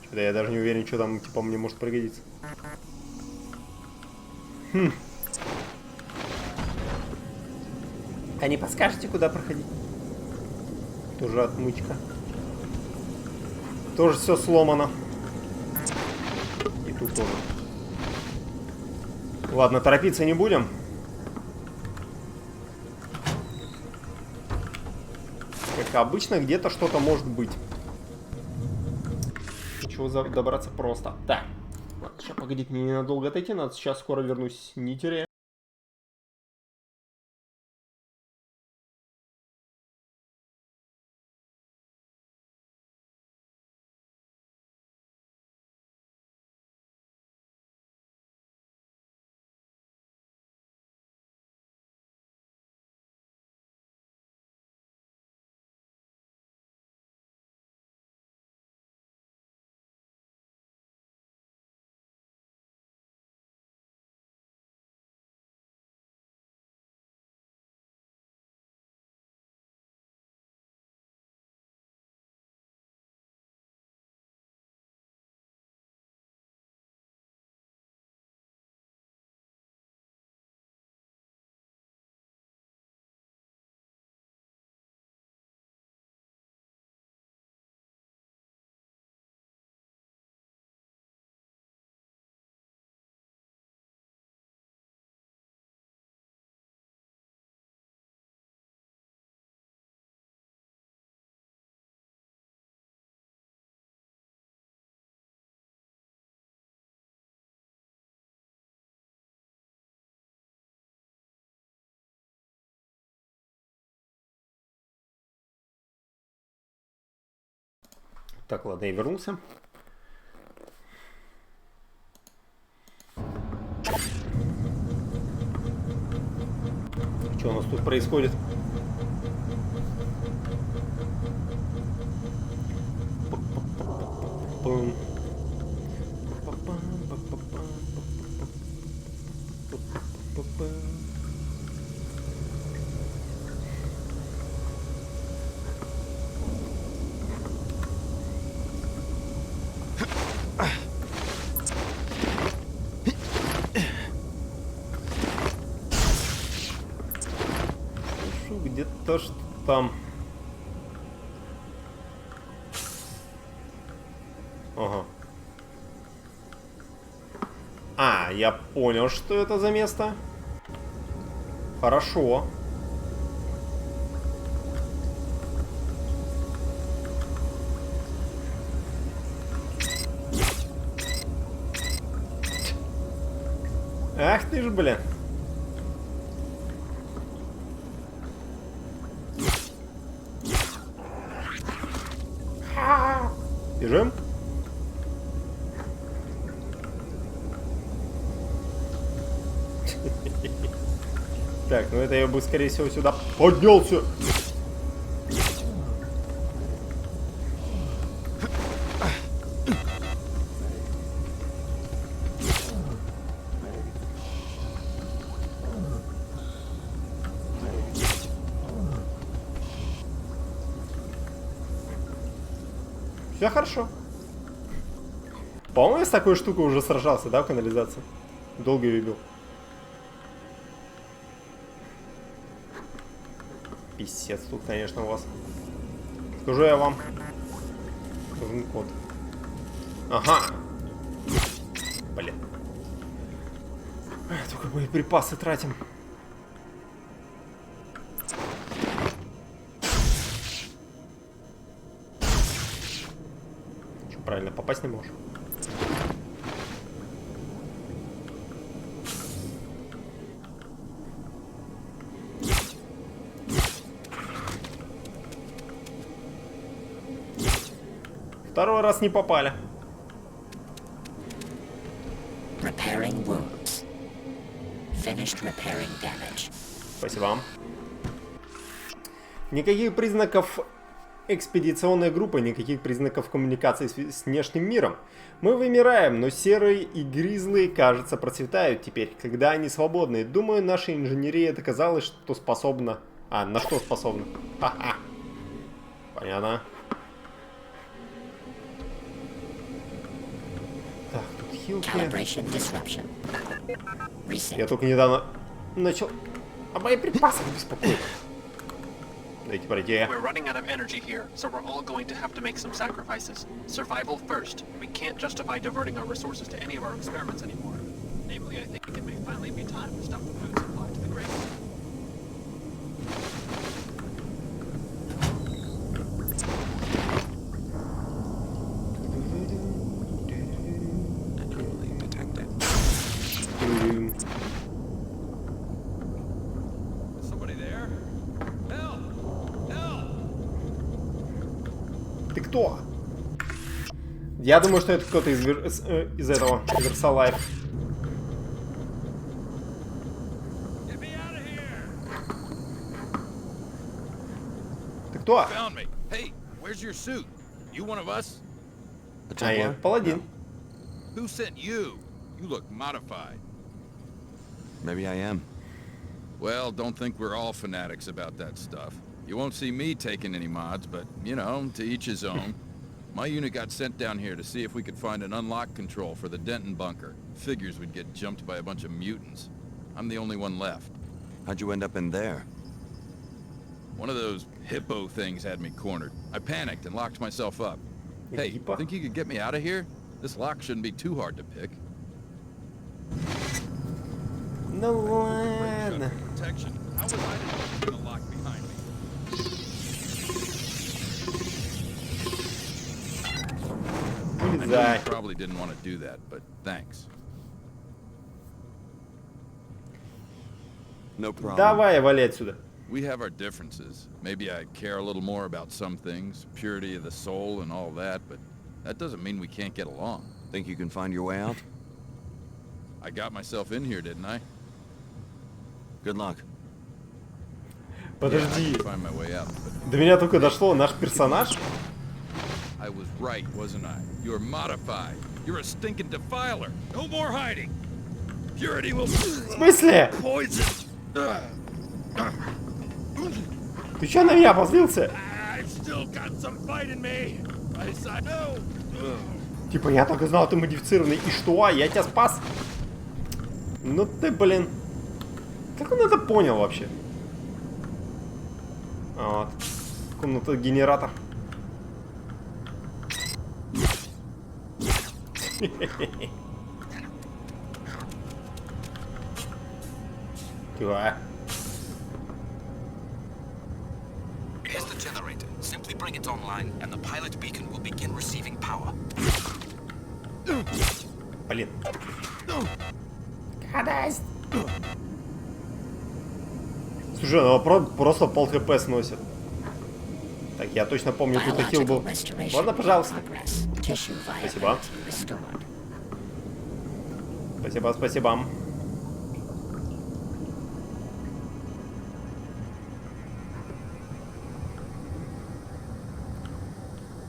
Что-то я даже не уверен, что там, типа, мне может пригодиться. Хм. А не подскажете, куда проходить? Тоже отмычка. Тоже все сломано. И тут тоже. Ладно, торопиться не будем. Как обычно, где-то что-то может быть. Ничего, добраться просто. Так. Ладно, сейчас погодите, мне ненадолго отойти. Надо сейчас скоро вернусь. Не теряю. Так, ладно, я вернулся. Что у нас тут происходит? Где-то что там. Ага. А, я понял, что это за место. Хорошо. Ах ты ж, блин. Бежим. Так, ну это я бы, скорее всего, сюда поднялся. Все хорошо. По-моему, я с такой штукой уже сражался, да, в канализации? Долго ее бил. Писец тут, конечно, у вас. Скажу я вам. Нужен код. Ага. Блин. Только боеприпасы тратим. Что, правильно, попасть не можешь? Второй раз не попали. Спасибо. Никаких признаков экспедиционной группы, никаких признаков коммуникации с внешним миром. Мы вымираем, но серые и гризлые, кажется, процветают теперь, когда они свободны. Думаю, наша инженерия доказала, что способна... А, на что способна? Ха-ха. Понятно. Так, тут хилки. Я только недавно начал... А боеприпасы беспокоит. Дайте пройти. We're running out of energy here, so we're all going to have to make some sacrifices. Survival first. We can't justify diverting our resources to any of our experiments anymore. Namely, I think it may finally be time to stop the food supply to the graves. Ты кто? Я думаю, что это кто-то из этого, из Versa Life. Ты кто? Hey, where's your suit? You one of us? А я паладин. Who sent you? You look modified. Maybe I am. Well, don't think we're all fanatics about that stuff. You won't see me taking any mods, but, you know, to each his own. My unit got sent down here to see if we could find an unlock control for the Denton bunker. Figures we'd get jumped by a bunch of mutants. I'm the only one left. How'd you end up in there? One of those hippo things had me cornered. I panicked and locked myself up. Hey, think you could get me out of here? This lock shouldn't be too hard to pick. Ну ладно. Protection. How was I to open the lock behind me? I know you probably didn't want to do that, but thanks. No problem. Давай, вали отсюда. We have our differences. Maybe I care a little more about some things, purity of the soul and all that, but that doesn't mean we can't get along. Think you can find your way out? I got myself in here, didn't I? Good luck. Подожди. Yeah, I can find my way out, but... До меня только дошло, наш персонаж. I was right, wasn't I? You're modified. You're a stinking defiler. No more hiding. Purity will... В смысле? Poison. Ты чё на меня позлился? Типа, я только знал, ты модифицированный, и что? Я тебя спас? Ну ты, блин. Как он это понял вообще? Вот. Комната генератор. Кивая. Here's the generator. Simply bring it online, and the pilot beacon will begin receiving power. Блин. Гадость. Слушай, ну просто пол хп сносит. Так, я точно помню, тут хил был. Можно, пожалуйста? Спасибо. Спасибо, спасибо.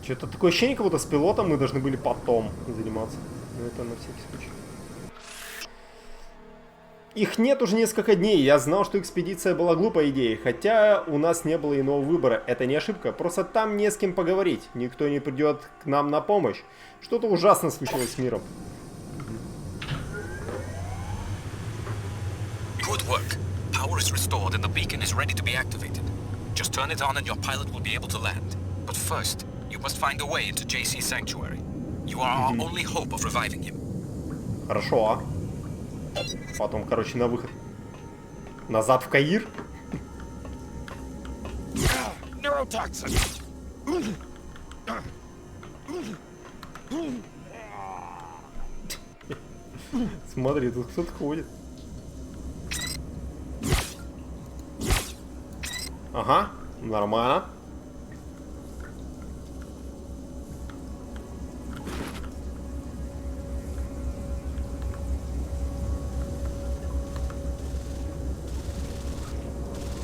Что-то такое ощущение, как будто с пилотом мы должны были потом заниматься. Но это на всякий случай. Их нет уже несколько дней. Я знал, что экспедиция была глупой идеей. Хотя у нас не было иного выбора. Это не ошибка. Просто там не с кем поговорить. Никто не придет к нам на помощь. Что-то ужасно случилось с миром. Good work. Power is restored and the beacon is ready to be activated. Just turn it on and your pilot will be able to land. But first, you must find a way into JC's sanctuary. You are our only hope of reviving him. Хорошо. Потом, короче, на выход. Назад в Каир. Neurotoxin. Смотри, тут кто-то ходит. Ага, нормально.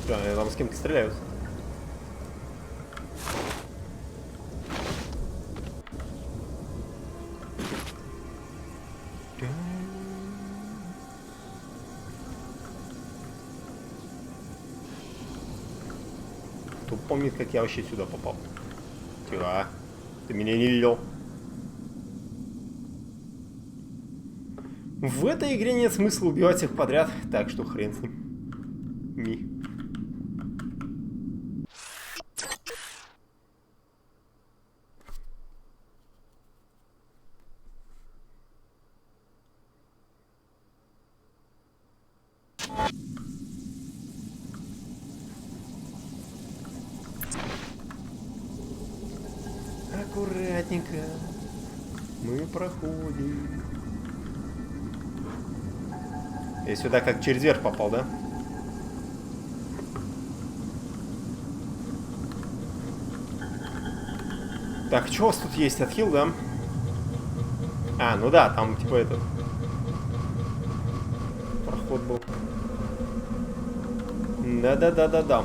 Да, они там с кем-то стреляют. Кто помнит, как я вообще сюда попал? Тихо. Ты меня не видел. В этой игре нет смысла убивать всех подряд, так что хрен с ним. Аккуратненько мы проходим. Я сюда как через верх попал, да? Так, что у вас тут есть? Отхил, да? А, ну да, там типа этот проход был. Да-да-да-да-да.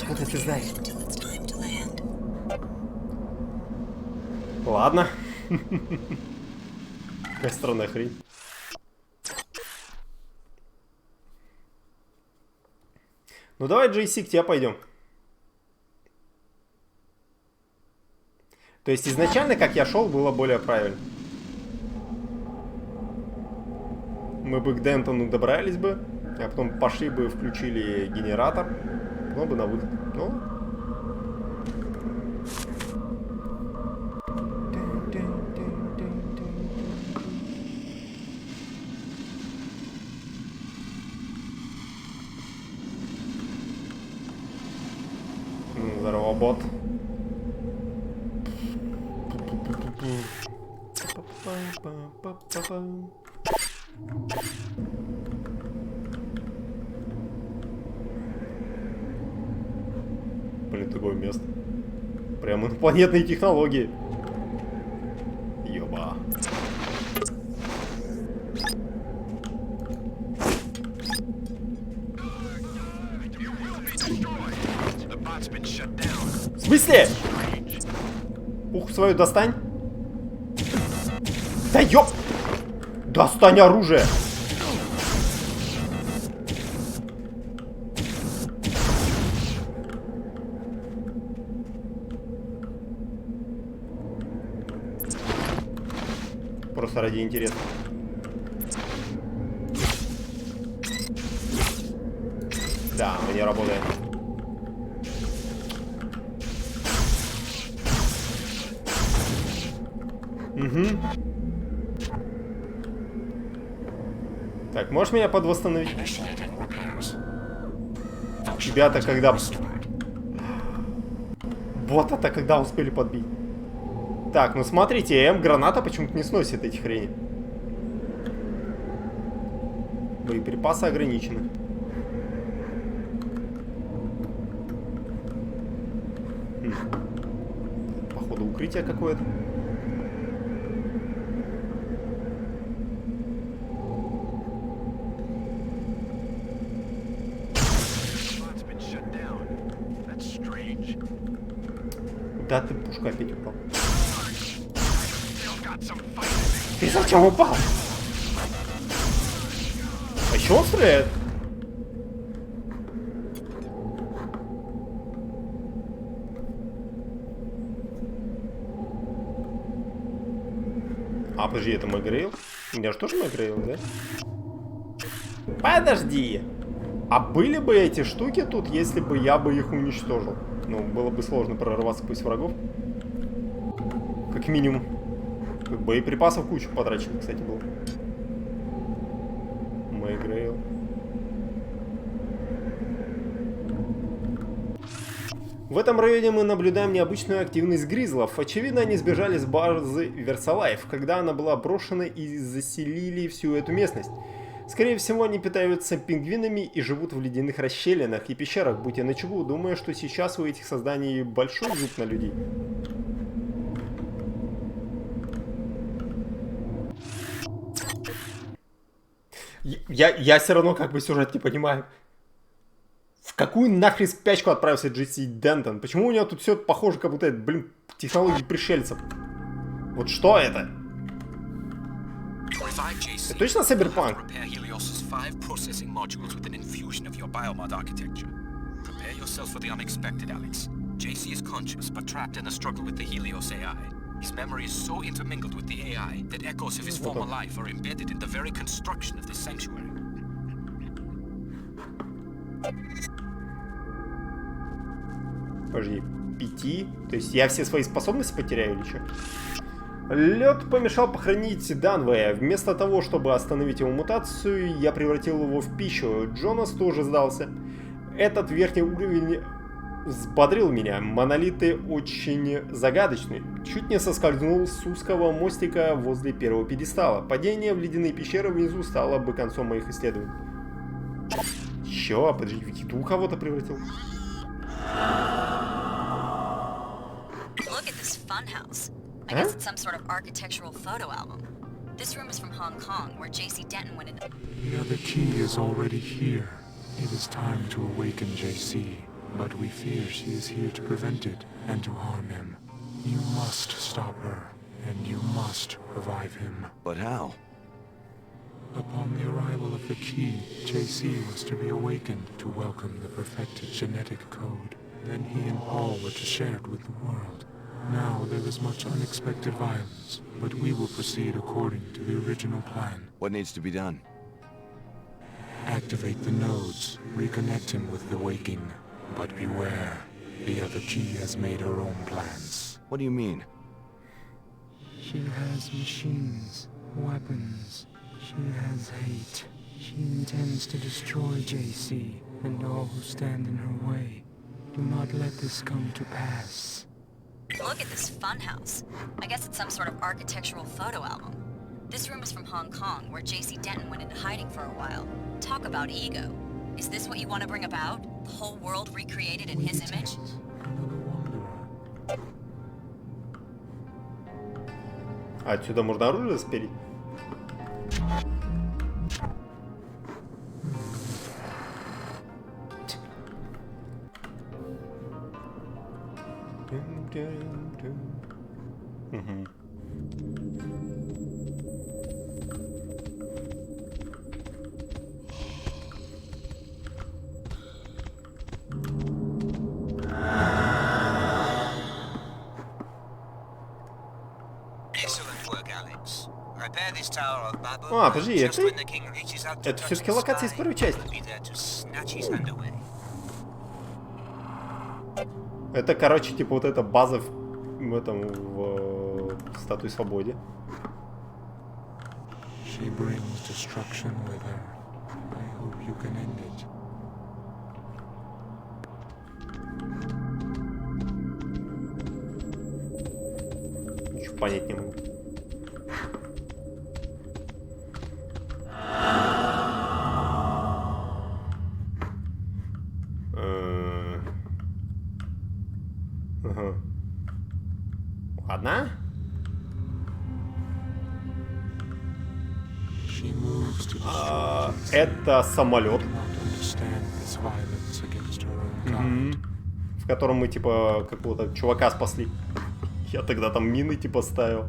Откуда ты знаешь? Ладно. Какая странная хрень. Ну давай, JC, к тебе пойдем. То есть изначально, как я шел, было более правильно. Мы бы к Дентону добрались бы, а потом пошли бы, включили генератор, потом бы на выход. Ну. робот. Блин, такое место. Прям инопланетные технологии. Ёба. В смысле? Ух, свою достань. Да ёп! Достань оружие! Просто ради интереса. Да, не работает. Угу. Так, можешь меня подвосстановить? Тебя-то когда... Бота-то когда успели подбить? Так, ну смотрите, М-граната почему-то не сносит эти хрени. Боеприпасы ограничены. Походу укрытие какое-то. Да ты пушка опять упал. Ты зачем упал? А еще он стреляет? А, подожди, это Мэгрейл? У меня же тоже Мэгрейл, да? Подожди! А были бы эти штуки тут, если бы я бы их уничтожил? Ну, было бы сложно прорваться сквозь врагов. Как минимум. Боеприпасов кучу потрачено, кстати, было. Мэгрейл. В этом районе мы наблюдаем необычную активность гризлов. Очевидно, они сбежали с базы Версалайф, когда она была брошена, и заселили всю эту местность. Скорее всего, они питаются пингвинами и живут в ледяных расщелинах и пещерах. Будьте начеку, думаю, что сейчас у этих созданий большой зуб на людей. Я все равно как бы сюжет не понимаю. В какую нахрен спячку отправился Джесси Дентон? Почему у него тут все похоже, как будто это, блин, технологии пришельцев? Вот что это? Это точно Cyberpunk? JC is conscious, but trapped in a struggle with the Helios AI. His memory is so intermingled with the AI that echoes of his former life are embedded in the very construction of this sanctuary. Подожди, 5? То есть я все свои способности потеряю или что? Лед помешал похоронить Данвея. Вместо того, чтобы остановить его мутацию, я превратил его в пищу. Джонас тоже сдался. Этот верхний уровень взбодрил меня. Монолиты очень загадочны. Чуть не соскользнул с узкого мостика возле первого пьедестала. Падение в ледяные пещеры внизу стало бы концом моих исследований. Чё? Подожди, в еду кого-то превратил? Look at this funhouse. I guess it's some sort of architectural photo album. This room is from Hong Kong, where JC Denton went in. The other key is already here. It is time to awaken JC, but we fear she is here to prevent it and to harm him. You must stop her, and you must revive him. But how? Upon the arrival of the key, JC was to be awakened to welcome the perfected genetic code. Then he and Paul were to share it with the world. Now there is much unexpected violence, but we will proceed according to the original plan. What needs to be done? Activate the nodes, reconnect him with the waking. But beware, the other key has made her own plans. What do you mean? She has machines, weapons. She has hate. She intends to destroy JC and all who stand in her way. Do not let this come to pass. Look at this funhouse. I guess it's some sort of architectural photo album. This room is from Hong Kong, where J.C. Denton went into hiding for a while. Talk about ego. Is this what you want to bring about? The whole world recreated in his image? Отсюда можно оружие спереть? Угу. А, подожди, это все-таки локация из первой части. Это, короче, типа вот эта база в этом, в Статуе Свободы. She brings destruction with her. I hope you can end it. Ничего понять не могу. Ладно. Это самолет, в котором мы типа какого-то чувака спасли. Я тогда там мины типа ставил,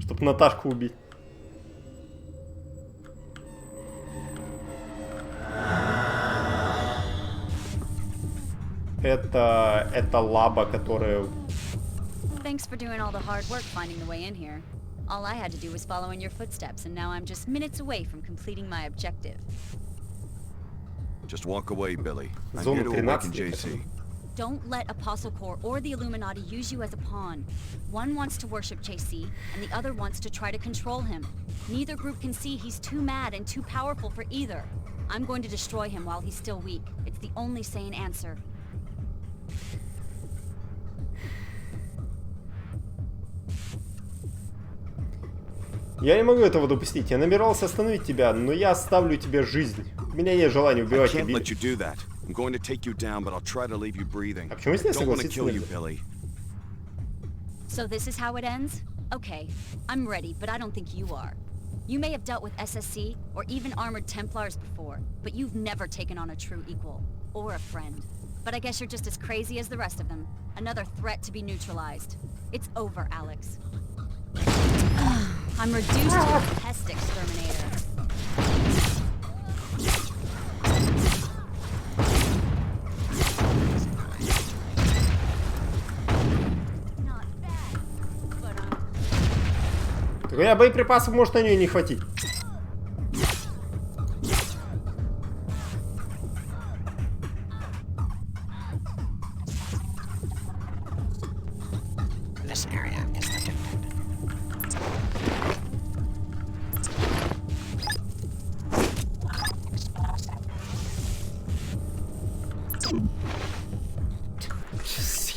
чтобы Наташку убить. Это лаба, которая... Thanks for doing all the hard work finding the way in here. All I had to do was follow in your footsteps, and now I'm just minutes away from completing my objective. Just walk away, Billy. I'm here to awaken JC. Don't let Apostle Corps or the Illuminati use you as a pawn. One wants to worship JC, and the other wants to try to control him. Neither group can see he's too mad and too powerful for either. I'm going to destroy him while he's still weak. It's the only sane answer. Я не могу этого допустить. Я намеревался остановить тебя, но я оставлю тебе жизнь. У меня нет желания убивать тебя. А почему с ней согласиться нельзя? So this is how it ends? Okay, I'm ready, but I don't think you are. You may have dealt with SSC or even armored Templars before, but you've never taken on a true equal or a friend. But I guess you're just as crazy as the rest of them. Another threat to be neutralized. It's over, Alex. I'm reduced to a pest exterminator. Так у меня боеприпасов может на нее не хватить.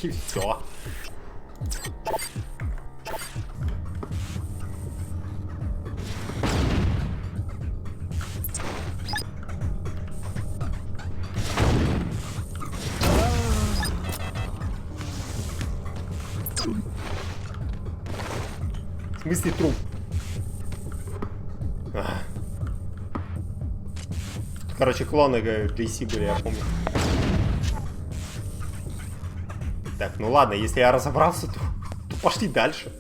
И все. В смысле труп? Короче, клоны JC были, я помню. Так, ну ладно, если я разобрался, то пошли дальше.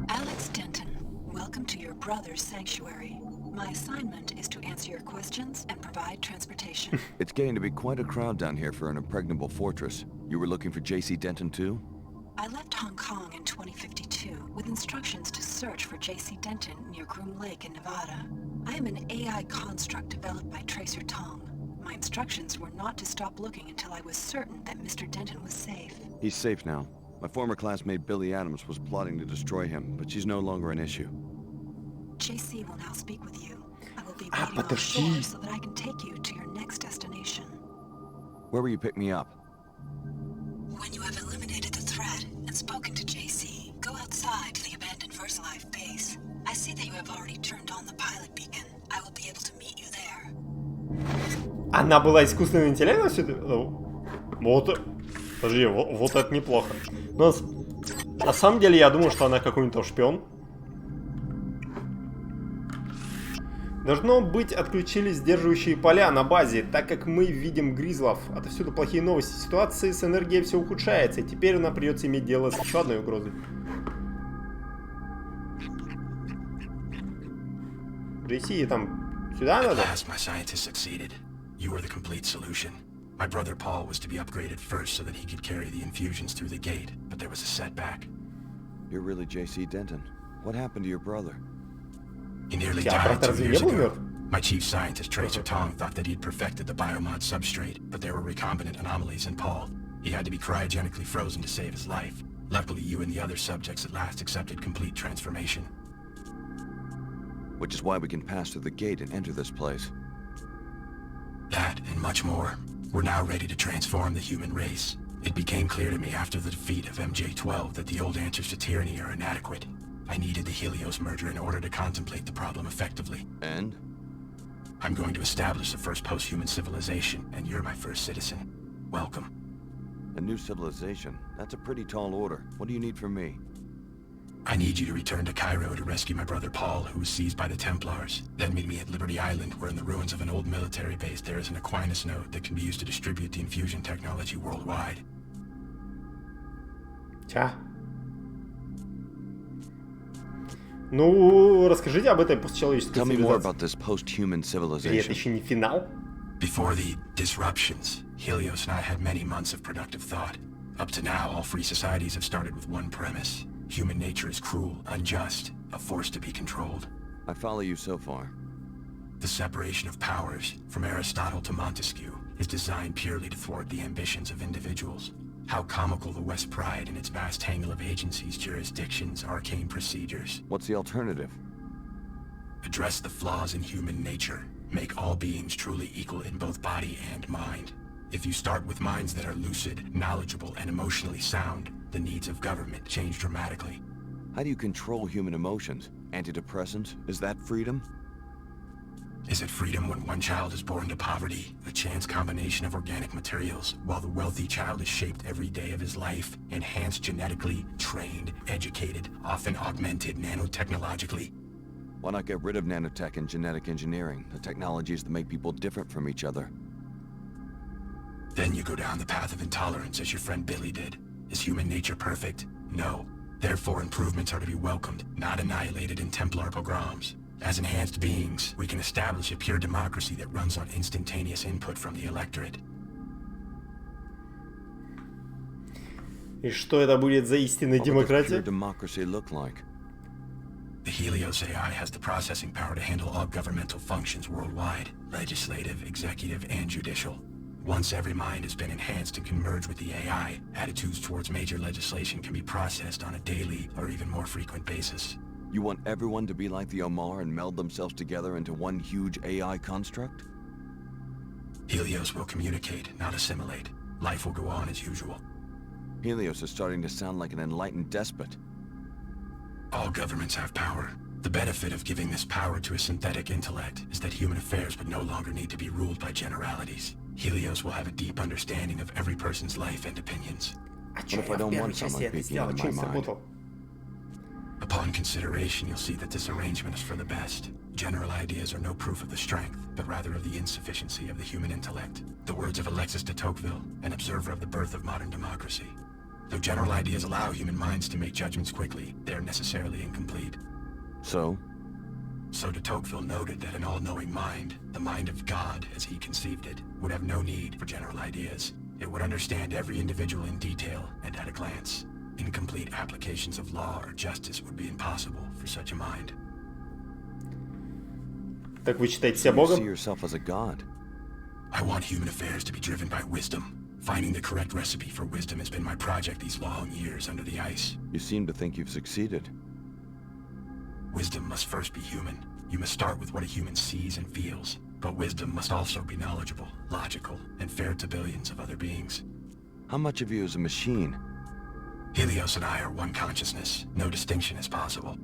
Alex Denton, welcome to your brother's sanctuary. My assignment is to answer your questions and provide transportation. It's getting to be quite a crowd down here for an impregnable fortress. You were looking for J.C. Denton too? I left Hong Kong in 2052 with instructions to search for J.C. Denton near Groom Lake in Nevada. I am an AI construct developed by Tracer Tong. My instructions were not to stop looking until I was certain that Mr. Denton was safe. He's safe now. My former classmate Billy Adams was plotting to destroy him, but she's no longer an issue. JC will now speak with you. I will be waiting on shore so that I can take you to your next destination. Where will you pick me up? When you have eliminated the threat and spoken to JC, go outside to the abandoned VersaLife base. I see that you have already turned on the pilot beacon. I will be able to meet you there. Она была искусственным интеллектом сюда? Вот. Подожди, вот это неплохо. Но на самом деле я думаю, что она какой-нибудь там шпион. Должно быть, отключились сдерживающие поля на базе, так как мы видим гризлов. Отовсюду плохие новости. Ситуация с энергией все ухудшается, и теперь нам придется иметь дело с еще одной угрозой. JC, там сюда надо? My scientists succeeded. You were the complete solution. My brother Paul was to be upgraded first so that he could carry the infusions through the gate, but there was a setback. You're really JC Denton. What happened to your brother? He nearly died 2 years ago. My chief scientist, Tracer Tong, thought that he'd perfected the biomod substrate, but there were recombinant anomalies in Paul. He had to be cryogenically frozen to save his life. Luckily, you and the other subjects at last accepted complete transformation. Which is why we can pass through the gate and enter this place. That and much more. We're now ready to transform the human race. It became clear to me after the defeat of MJ-12 that the old answers to tyranny are inadequate. I needed the Helios merger in order to contemplate the problem effectively. And? I'm going to establish the first post-human civilization, and you're my first citizen. Welcome. A new civilization? That's a pretty tall order. What do you need from me? I need you to return to Cairo to rescue my brother Paul, who was seized by the Templars. Then meet me at Liberty Island, where in the ruins of an old military base there is an Aquinas node that can be used to distribute the infusion technology worldwide. Ча. Ну, расскажите об этой постчеловеческой цивилизации. Это еще не финал? Before the disruptions, Helios and I had many months of productive thought. Up to now, all free societies have started with one premise. Human nature is cruel, unjust, a force to be controlled. I follow you so far. The separation of powers, from Aristotle to Montesquieu, is designed purely to thwart the ambitions of individuals. How comical the West pride in its vast tangle of agencies, jurisdictions, arcane procedures. What's the alternative? Address the flaws in human nature. Make all beings truly equal in both body and mind. If you start with minds that are lucid, knowledgeable, and emotionally sound, the needs of government change dramatically. How do you control human emotions? Antidepressants? Is that freedom? Is it freedom when one child is born to poverty, a chance combination of organic materials, while the wealthy child is shaped every day of his life, enhanced genetically, trained, educated, often augmented nanotechnologically? Why not get rid of nanotech and genetic engineering, the technologies that make people different from each other? Then you go down the path of intolerance as your friend Billy did. Is human nature perfect? No. Therefore, improvements are to be welcomed, not annihilated in Templar pogroms. As enhanced beings, we can establish a pure democracy that runs on instantaneous input from the electorate. И что это будет за истинная демократия? The Helios AI has the processing power to handle all governmental functions worldwide, legislative, executive, and judicial. Once every mind has been enhanced and can merge with the AI, attitudes towards major legislation can be processed on a daily or even more frequent basis. You want everyone to be like the Omar and meld themselves together into one huge AI construct? Helios will communicate, not assimilate. Life will go on as usual. Helios is starting to sound like an enlightened despot. All governments have power. The benefit of giving this power to a synthetic intellect is that human affairs would no longer need to be ruled by generalities. Helios will have a deep understanding of every person's life and opinions. What if I don't want someone peeking into my mind? Upon consideration, you'll see that this arrangement is for the best. General ideas are no proof of the strength, but rather of the insufficiency of the human intellect. The words of Alexis de Tocqueville, an observer of the birth of modern democracy. Though general ideas allow human minds to make judgments quickly, they are necessarily incomplete. So? So de Tocqueville noted that an all-knowing mind, the mind of God as he conceived it, would have no need for general ideas. It would understand every individual in detail and at a glance. Incomplete applications of law or justice would be impossible for such a mind. Так вы считаете себя Богом? You see yourself as a god. I want human affairs to be driven by wisdom. Finding the correct recipe for wisdom has been my project these long years under the ice. You seem to think you've succeeded. Wisdom must first be human. You must start with what a human sees and feels. But wisdom must also be knowledgeable, logical, and fair to billions of other beings. How much of you is a machine? Helios and I are one consciousness. No distinction is possible.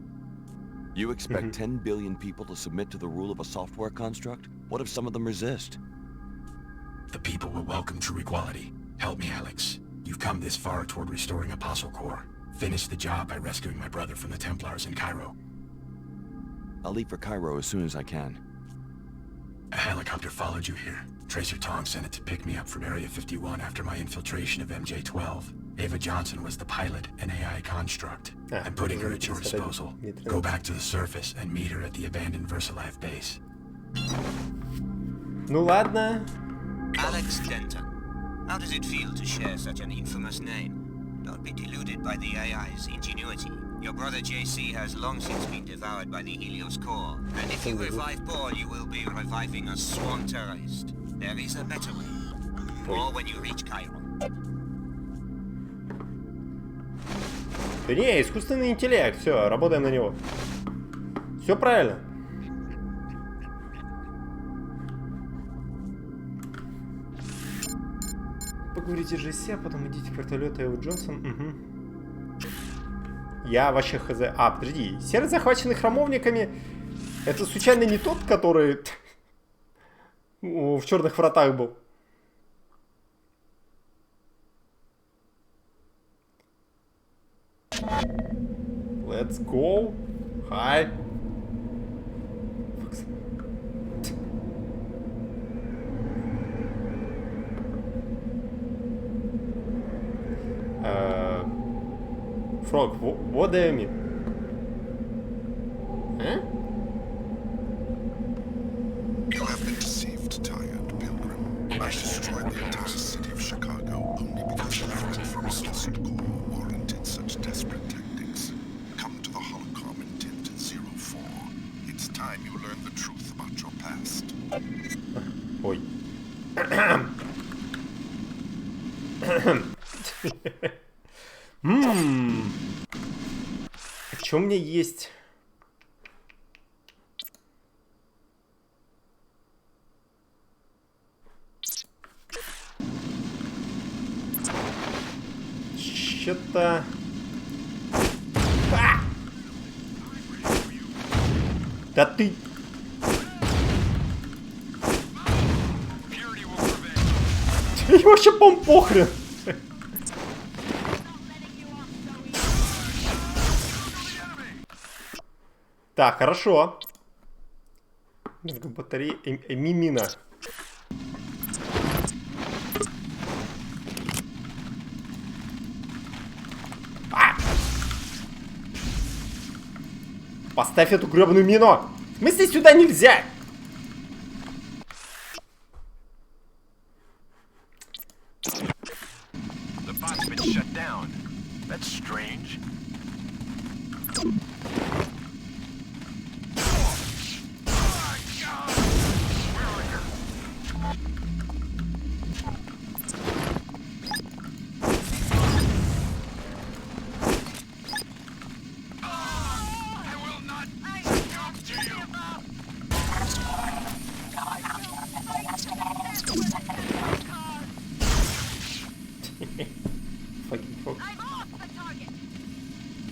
You expect 10 billion people to submit to the rule of a software construct? What if some of them resist? The people will welcome true equality. Help me, Alex. You've come this far toward restoring Apostle Corps. Finish the job by rescuing my brother from the Templars in Cairo. I'll leave for Cairo as soon as I can. A helicopter followed you here. Tracer Tong sent it to pick me up from Area 51 after my infiltration of MJ-12. Ava Johnson was the pilot, an AI construct. I'm putting her at your disposal. Go back to the surface and meet her at the abandoned VersaLife base. Ну ладно. Alex Denton. How does it feel to share such an infamous name? Don't be deluded by the AI's ingenuity. Your brother JC has long since been devoured by the Helios core. And if you revive Paul, you will be reviving a sworn terrorist. There is a better way. Or when you reach Cairo. Да не, искусственный интеллект, все, работаем на него. Все правильно. Поговорите с JC, а потом идите к вертолету Эвы Джонсон. Угу. Я вообще хз. А, подожди. Сервис, захваченный храмовниками, это случайно не тот, который в черных вратах был? Let's go. Hi. Frog, what do you mean? Huh? You have been deceived, tired pilgrim. I destroyed the entire city of Chicago only because the threat from a lost core warranted such desperate tactics. Come to the holocron in Tent 04. It's time you learn the truth about your past. Ой. Что у меня есть? Что-то... Да ты... Ему вообще, по-моему, похрен. Так, хорошо. Батарея мимина. Поставь эту гребаную мину. В смысле сюда нельзя?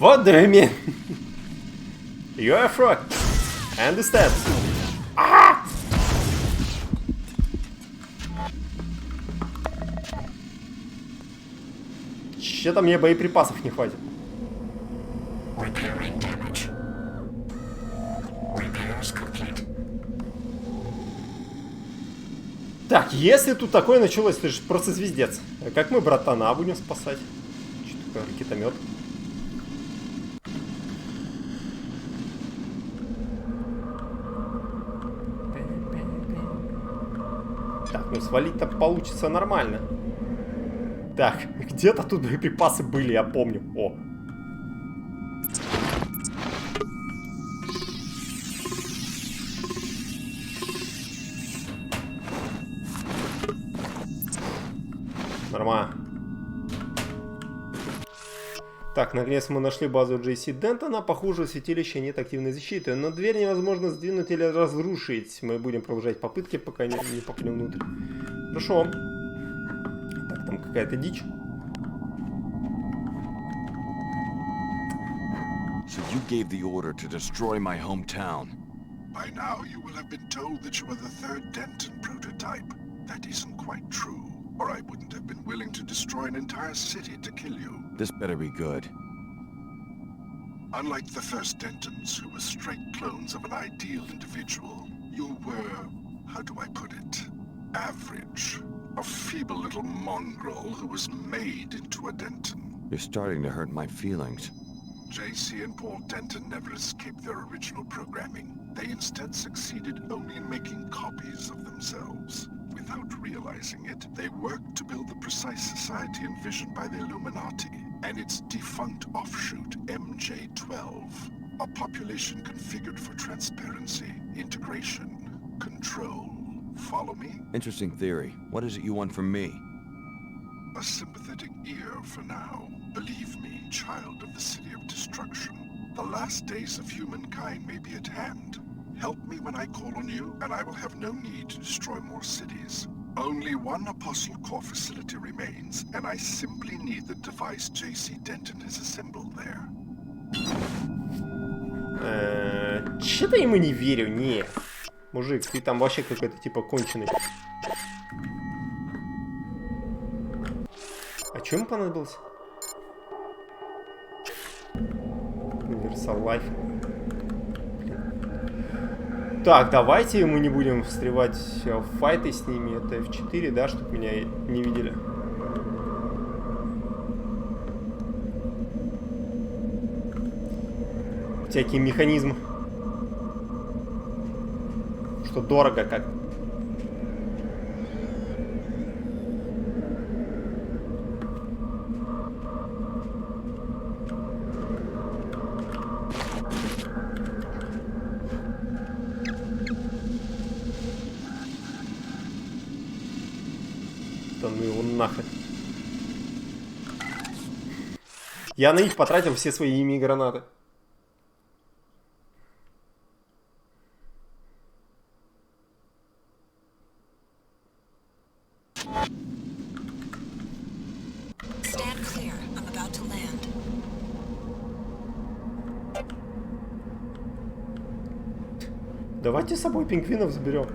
What do you mean? You're a frog. I understand. Ah! Че-то мне боеприпасов не хватит. Так, если тут такое началось, это же просто звездец. Как мы братана будем спасать? Что такое ракетомет? Так, ну свалить-то получится нормально. Так, где-то тут боеприпасы были, я помню. О. Нормально. Так, наконец мы нашли базу Джейси Дентона. Похоже, у святилища нет активной защиты, но дверь невозможно сдвинуть или разрушить. Мы будем продолжать попытки, пока не попадем внутрь. Хорошо. Так, там какая-то дичь. So you gave the order to destroy my hometown. By now, you will have been told that you are the third Denton prototype. That isn't quite true, or I wouldn't have been willing to destroy an entire city to kill you. This better be good. Unlike the first Dentons, who were straight clones of an ideal individual, you were, how do I put it, average. A feeble little mongrel who was made into a Denton. You're starting to hurt my feelings. JC and Paul Denton never escaped their original programming. They instead succeeded only in making copies of themselves. Without realizing it, they worked to build the precise society envisioned by the Illuminati and its defunct offshoot, MJ-12. A population configured for transparency, integration, control. Follow me? Interesting theory. What is it you want from me? A sympathetic ear for now. Believe me, child of the City of Destruction. The last days of humankind may be at hand. Help me when I call on you, and I will have no need to destroy more cities. Only one Apostle Core facility remains, and I simply need the device JC Denton has assembled there. Че-то ему не верю, не. Мужик, ты там вообще какой-то типа конченый. А чё ему понадобилось? Universal Life. Так, давайте мы не будем встревать в файты с ними. Это F4, да, чтобы меня не видели. Всякий механизм. Что дорого как. Да ну его нахрен. Я на них потратил все свои ими гранаты. Stand clear. I'm about to land. Давайте с собой пингвинов заберем.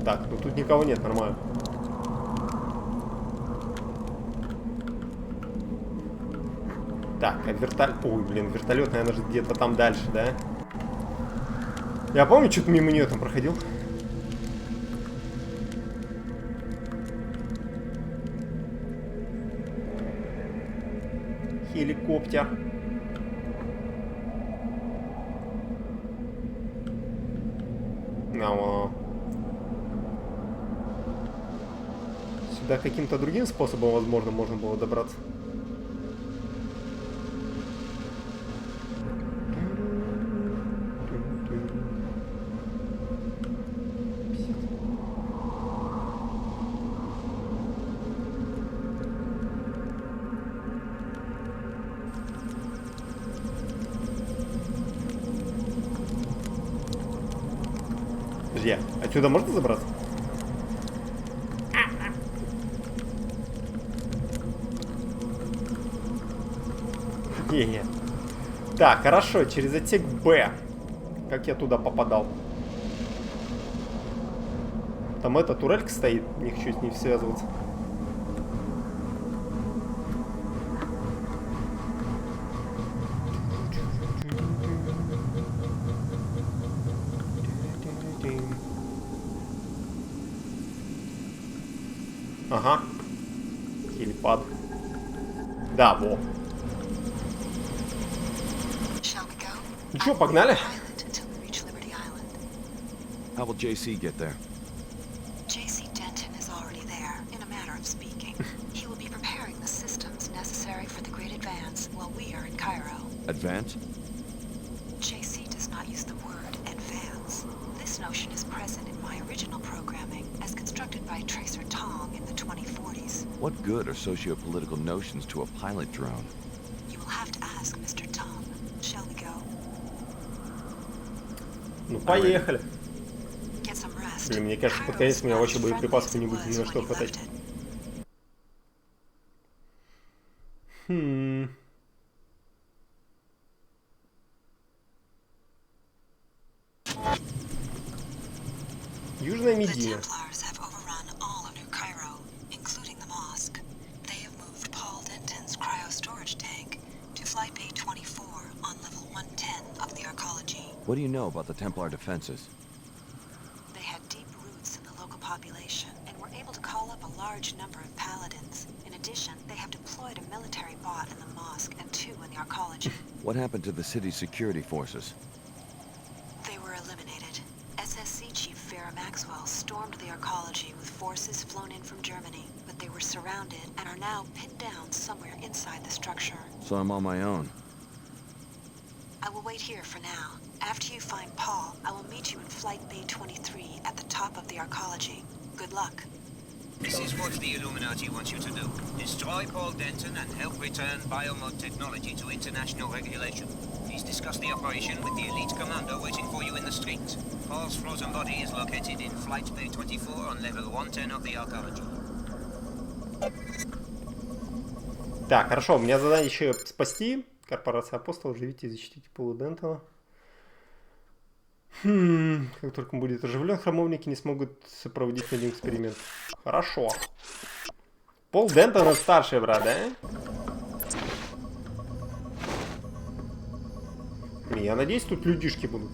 Так, ну тут никого нет, нормально. Так, а вертолет... Ой, блин, вертолет, наверное, же где-то там дальше, да? Я помню, что-то мимо нее там проходил. Хеликоптер. Сюда каким-то другим способом, возможно, можно было добраться. Подожди, отсюда можно забраться? Не-не. Так, хорошо, через отсек Б. Как я туда попадал? Там эта турелька стоит, не хочу с ней связываться. Ага. Хелипад. Да, во. Ну что, погнали? How will JC get there? JC Denton is already there, in a manner of speaking. He will be preparing the systems necessary for the great advance while we are in Cairo. Advance? JC does not use the word advance. This notion is present in my original programming, as constructed by Tracer Tong in the 2040s. What good are socio-political notions to a pilot drone? You will have to ask Mr. Tong. Shall we go? Ну, поехали. Блин, мне кажется, под конец у меня вообще боеприпасов не будет ни на что хватать. Южная Медина. What do you know about the Templar defenses? They had deep roots in the local population and were able to call up a large number of paladins. In addition, they have deployed a military bot in the mosque and 2 in the arcology. What happened to the city's security forces? They were eliminated. SSC Chief Vera Maxwell stormed the arcology with forces flown in from Germany, but they were surrounded and are now pinned down somewhere inside the structure. So I'm on my own. I will wait here for now. After you find Paul, I will meet you in Flight Bay 23 at the top of the arcology. Good luck. This is what the Illuminati wants you to do. Destroy Paul Denton and help return biomod technology to international regulation. Please discuss the operation with the elite commander waiting for you in the streets. Paul's frozen body is located in Flight Bay 24 on level 110 of the arcology. Так, хорошо, у меня задание еще спасти. Корпорация Апостол, живите и защитите Пола Дентона. Как только он будет оживлен, храмовники не смогут проводить над ним эксперимент. Хорошо. Пол Дентона старший брат, да? Я надеюсь, тут людишки будут.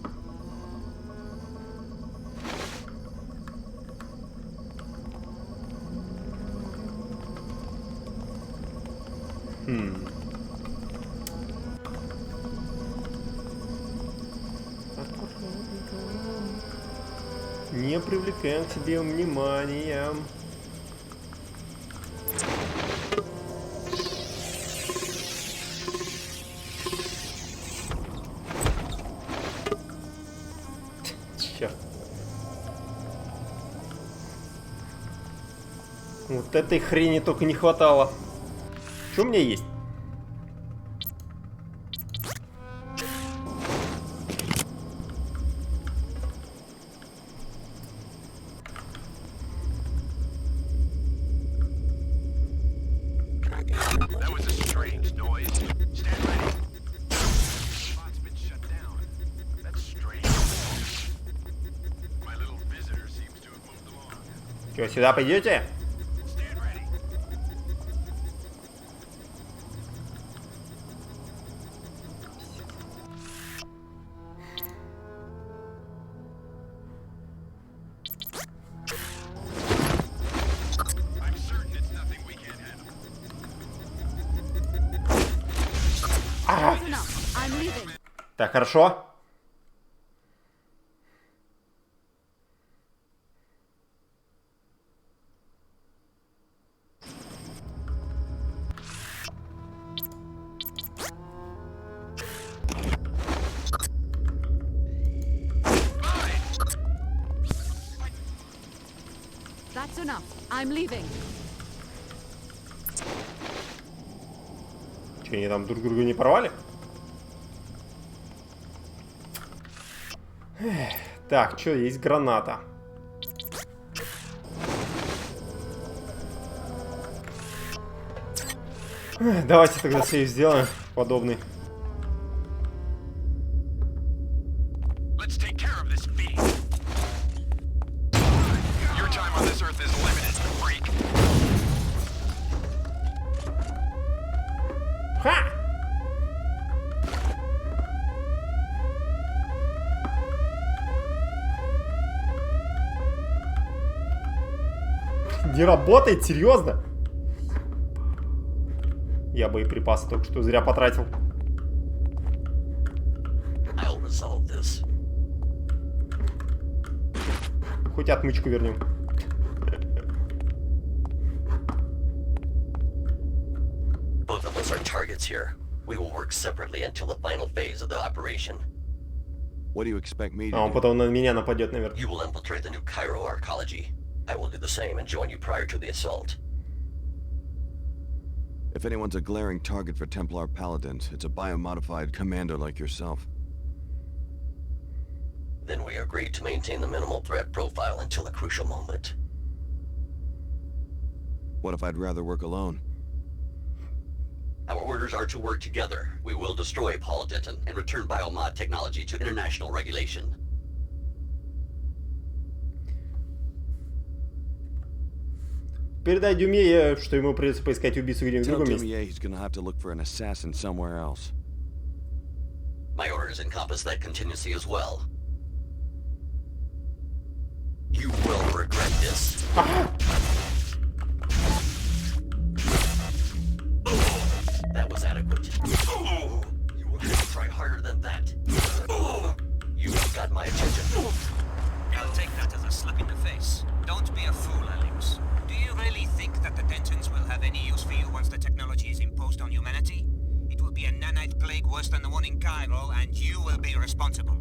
Не привлекаем к себе внимания. Черт. Вот этой хрени только не хватало. Что у меня есть? Что, сюда пойдете? Так, хорошо. That's enough. I'm leaving. Че, они там друг друга не порвали? Так, что, есть граната. Давайте тогда сейв сделаем подобный. Не работает, серьезно? Я боеприпасы только что зря потратил. Хоть отмычку вернем. Both of us are targets here. We will work separately until the final phase of the operation. What do you expect me to А он do? потом на меня нападет, наверное. You will infiltrate the new Cairo arcology. I will do the same and join you prior to the assault. If anyone's a glaring target for Templar Paladins, it's a biomodified commando like yourself. Then we agreed to maintain the minimal threat profile until a crucial moment. What if I'd rather work alone? Our orders are to work together. We will destroy Paul Denton and return biomod technology to international regulation. Передай Дюмье, что ему придется поискать убийцу где-нибудь в Tell другом месте. Demier he's gonna have to look for an assassin somewhere else. My orders encompass that contingency as well. You will regret this. That was adequate. You will have to try harder than that. You have got my attention. I'll take that as a slap in the face. Don't be a fool, Alex. Do you really think that the Dentons will have any use for you once the technology is imposed on humanity? It will be a nanite plague worse than the one in Cairo, and you will be responsible.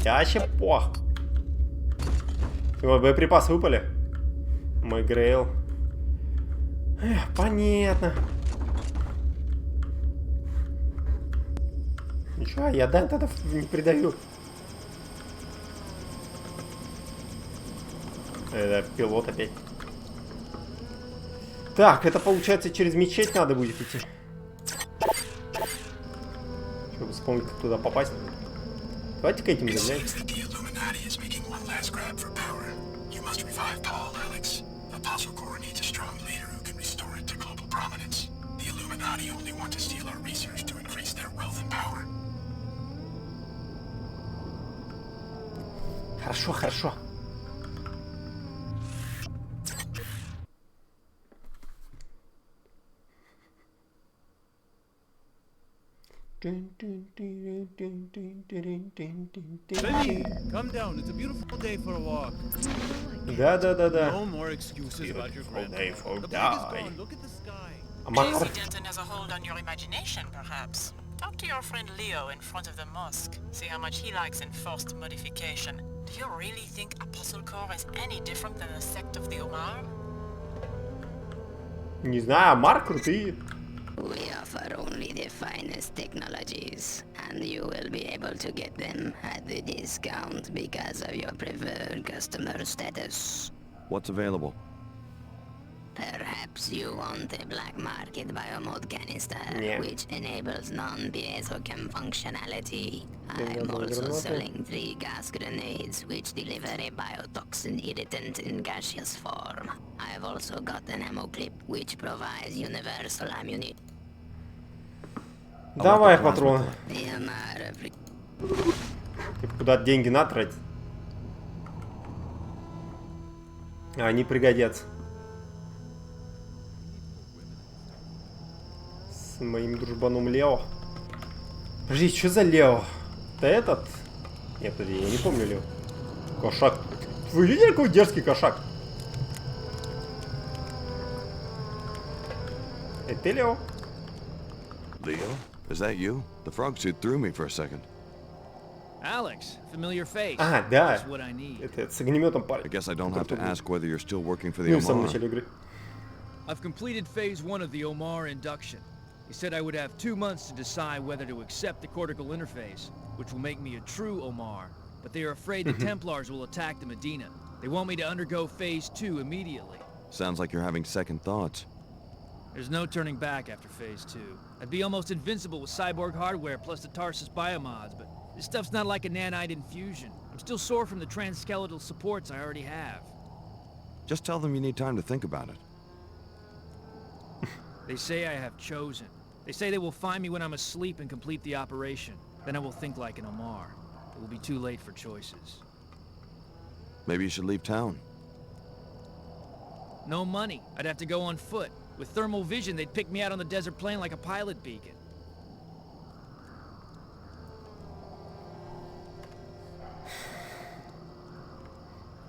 Я вообще пох. Его боеприпасы выпали. Мой Грейл. Понятно. Ничего, я Дентонов не придавил. Это пилот опять. Так, это получается через мечеть надо будет идти. Чтобы вспомнить, как туда попасть. Давайте-ка этим заняемся. Хорошо, хорошо. Benny, come down. It's a beautiful day for a walk. Да. No more excuses about your grandmother. The plague is gone. Look at the sky. JC Denton has a hold on your imagination, perhaps. Talk to your friend Leo in front of the mosque. See how much he likes enforced modification. Do you really think Apostle Corps is any different than a sect of the Omar? Не знаю, Амар крутые. We offer only the finest technologies, and you will be able to get them at the discount because of your preferred customer status. What's available? Perhaps you want a black market biomod canister, Yeah. which enables non-piezochem functionality. I'm also selling 3 gas grenades, which deliver a biotoxin irritant in gaseous form. I've also got an ammo clip, which provides universal ammunition. Давай патроны. Куда деньги надо тратить? Они пригодятся. С моим дружбаном Лео. Подожди, что за Лео? Это этот? Нет, подожди, я не помню Лео. Кошак. Вы видели, какой дерзкий кошак? Это ты, Лео? Leo? Is that you? The frog suit threw me for a second. Alex, familiar face. А, да. That's what I need. Это с огнеметом парень. I guess I don't have to ask whether you're still working for the Ну, в самом Omar. начале игры. I've completed phase 1 of the Omar induction. He said I would have 2 months to decide whether to accept the cortical interface, which will make me a true Omar. But they are afraid the Templars will attack the Medina. They want me to undergo phase 2 immediately. Sounds like you're having second thoughts. There's no turning back after phase 2. I'd be almost invincible with cyborg hardware plus the Tarsus biomods, but this stuff's not like a nanite infusion. I'm still sore from the transskeletal supports I already have. Just tell them you need time to think about it. They say I have chosen. They say they will find me when I'm asleep and complete the operation. Then I will think like an Omar. It will be too late for choices. Maybe you should leave town. No money. I'd have to go on foot. With thermal vision, they'd pick me out on the desert plain like a pilot beacon.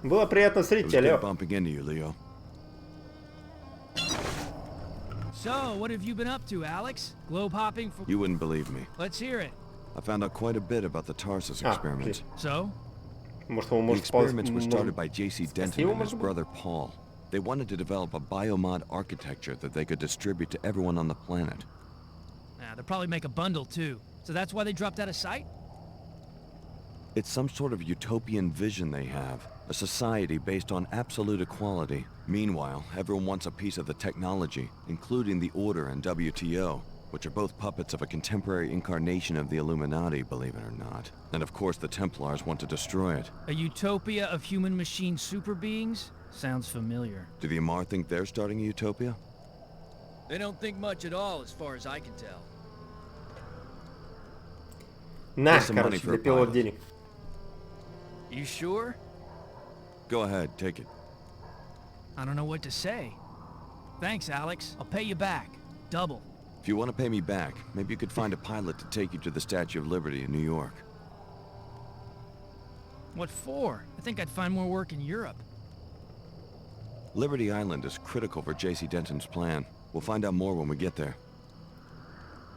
Было приятно встретить тебя, Лео. Bumping into you, Leo. So, what have you been up to, Alex? Globe hopping for... You wouldn't believe me. Let's hear it. I found out quite a bit about the Tarsus experiments. So? The experiments were started by J.C. Denton and his brother Paul. They wanted to develop a biomod architecture that they could distribute to everyone on the planet. They'll probably make a bundle too. So that's why they dropped out of sight? It's some sort of utopian vision they have. A society based on absolute equality. Meanwhile, everyone wants a piece of the technology, including the Order and WTO, which are both puppets of a contemporary incarnation of the Illuminati, believe it or not. And of course the Templars want to destroy it. A utopia of human-machine super beings? Sounds familiar. Do the Amar think they're starting a utopia? They don't think much at all, as far as I can tell. На, короче, допил денег. You sure? Go ahead, take it. I don't know what to say. Thanks, Alex. I'll pay you back. Double. If you want to pay me back, maybe you could find a pilot to take you to the Statue of Liberty in New York. What for? I think I'd find more work in Europe. Liberty Island is critical for J.C. Denton's plan. We'll find out more when we get there.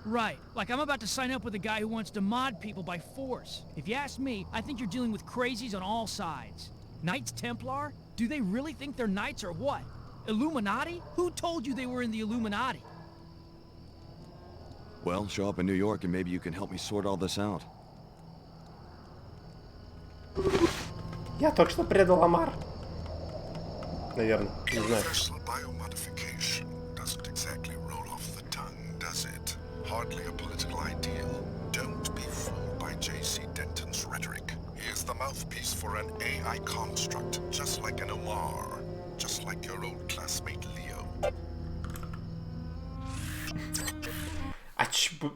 Right. Like I'm about to sign up with a guy who wants to mod people by force. If you ask me, I think you're dealing with crazies on all sides. Knights Templar? Do they really think they're knights or what? Illuminati? Who told you they were in the Illuminati? Well, show up in New York and maybe you can help me sort all this out. Я только что предал Амар. Наверное, не знаю. Universal biomodification doesn't exactly roll off the tongue, does it? Hardly a political ideal. Don't be fooled by J.C. Denton's rhetoric. He is the mouthpiece for an AI construct, just like an Omar, just like your old classmate Leo.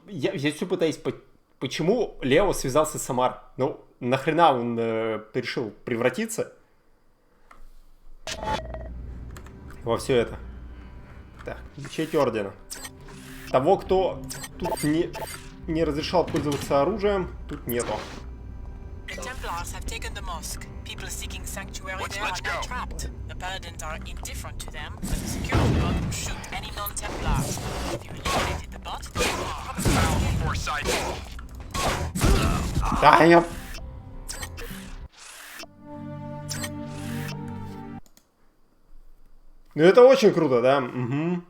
Я все пытаюсь... Почему Лео связался с Амар? Ну, нахрена он решил превратиться во все это? Так, ячейки ордена. Того, кто тут не разрешал пользоваться оружием, тут нету. The Templars have taken the mosque. People seeking sanctuary there are now trapped. The Paladins are indifferent to them, but the security bot will shoot any non-Templars. If you eliminated the bot, they will probably... Foresight. Да, я... Ну это очень круто, да? Угу.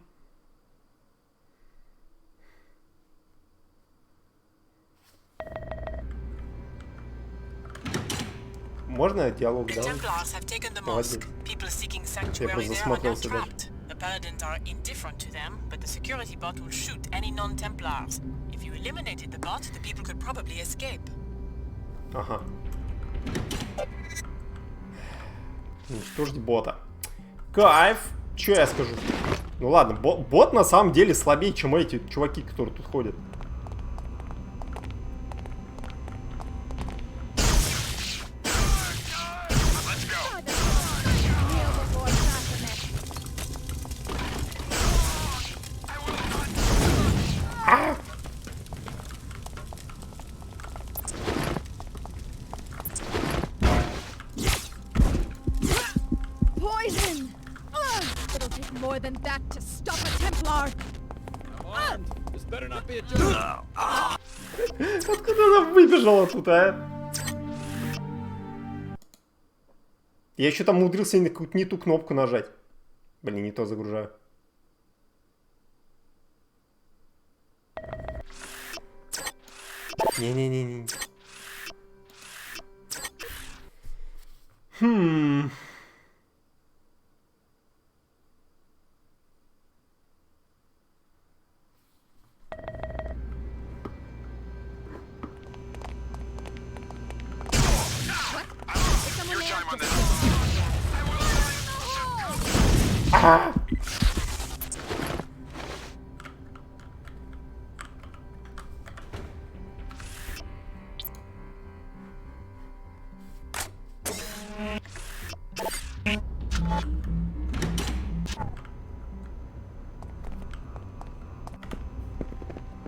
Можно диалог, да? Молодец. Я просто засмотрелся даже. The Paladins are indifferent to them, but the security bot will shoot any non-Templars. If you eliminated the bot, the people could probably escape. Ага. Уничтожить бота. Кайф! Че я скажу? Ну ладно, бот на самом деле слабее, чем эти чуваки, которые тут ходят. Откуда она выбежала тут, а? Я еще там умудрился какую-то не ту кнопку нажать. Блин, не то загружаю. Не-не-не-не.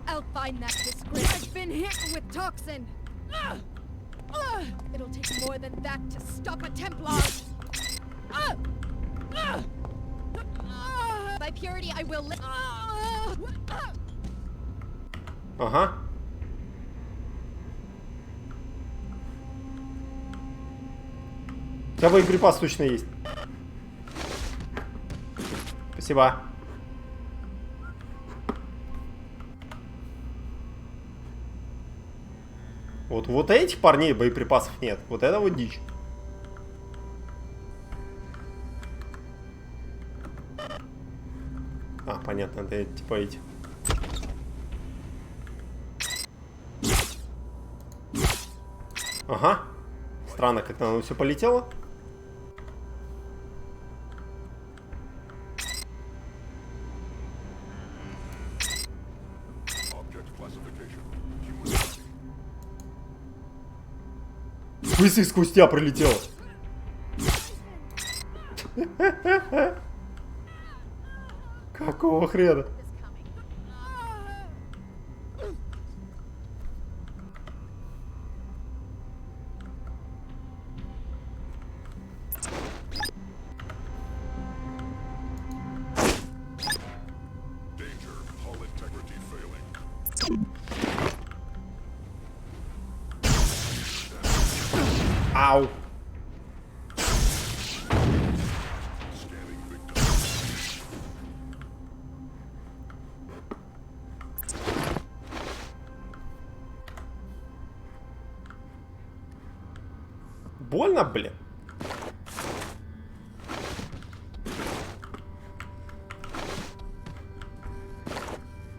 I'll find that disgrace. I've been hit with toxin. It'll take more than that to stop a Templar. By purity, I will live. Ага. У тебя боеприпас точно есть. Спасибо. Вот у этих парней боеприпасов нет. Вот это вот дичь. А, понятно, это типа эти. Ага. Странно, как-то оно все полетело. В смысле сквозь тебя пролетело? Какого хрена? Ау. Больно, блин.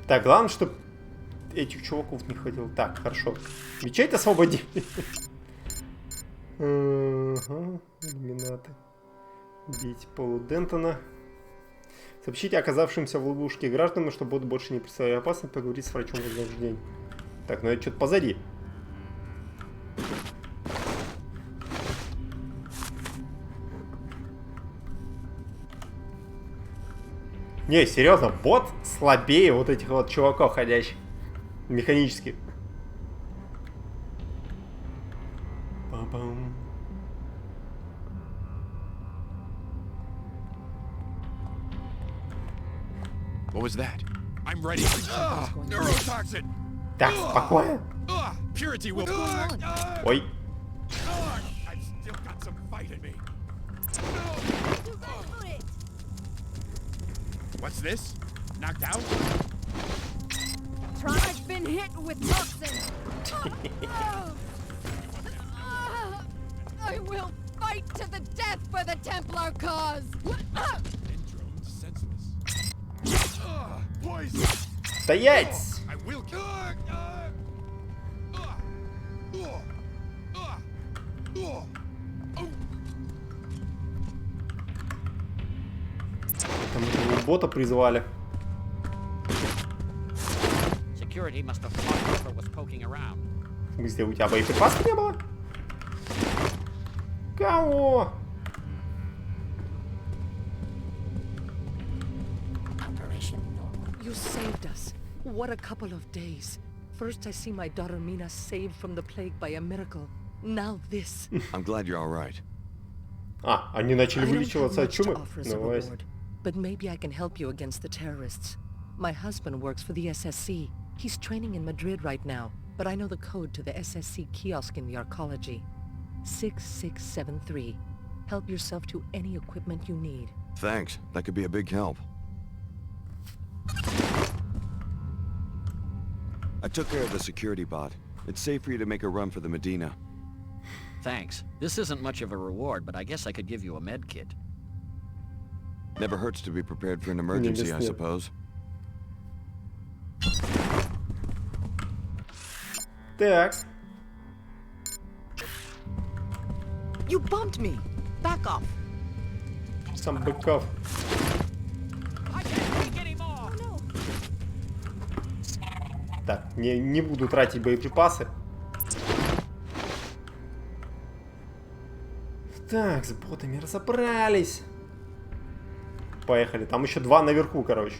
Так, главное, чтобы этих чуваков не хватило. Так, хорошо. Мечеть освободи. Иллюминаты. Бить Полу Дентона. Сообщите оказавшимся в ловушке гражданам, что бот больше не представляет опасность, поговорить с врачом вознаграждения. Так, ну это что-то позади. Не, серьезно, бот слабее вот этих вот чуваков ходящих. Механически. Па-пам. What was that? I'm ready. Neurotoxin. Так, спокойно. Purity will. Ой. I've still got some fight in me. What's this? Knocked out? Tribe's been hit with toxin. I will fight to the death for the Templar cause. Drone senseless. Poison. Стоять! I will kill. Там этого бота призвали. Security must have thought whoever was poking around. В смысле, у тебя боеприпасов не было? Кого? You saved us. What a couple of days. First I see my daughter Mina saved from the plague by a miracle. Now this. I'm glad you're all right. А, они начали вылечиваться от чумы? But maybe I can help you against the terrorists. My husband works for the SSC. He's training in Madrid right now, but I know the code to the SSC kiosk in the arcology. 6673. Help yourself to any equipment you need. Thanks. That could be a big help. I took care of the security bot. It's safe for you to make a run for the Medina. Thanks. This isn't much of a reward, but I guess I could give you a med kit. Never hurts to be prepared for an emergency, I suppose. Так. You bumped me. Back off. Сам быков. Так, не буду тратить боеприпасы. Так, с ботами разобрались. Поехали. Там еще два наверху, короче.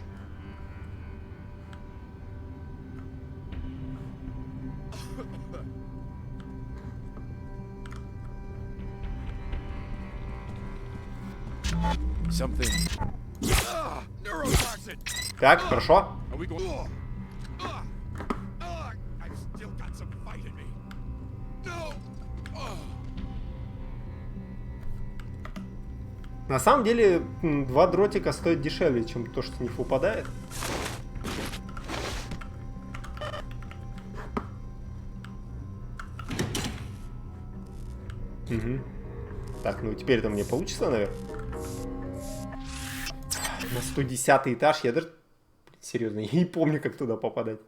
Так, хорошо. На самом деле, 2 дротика стоят дешевле, чем то, что с них выпадает. Угу. Так, ну теперь-то мне получится, наверное. На 110 этаж я даже... Серьезно, я не помню, как туда попадать.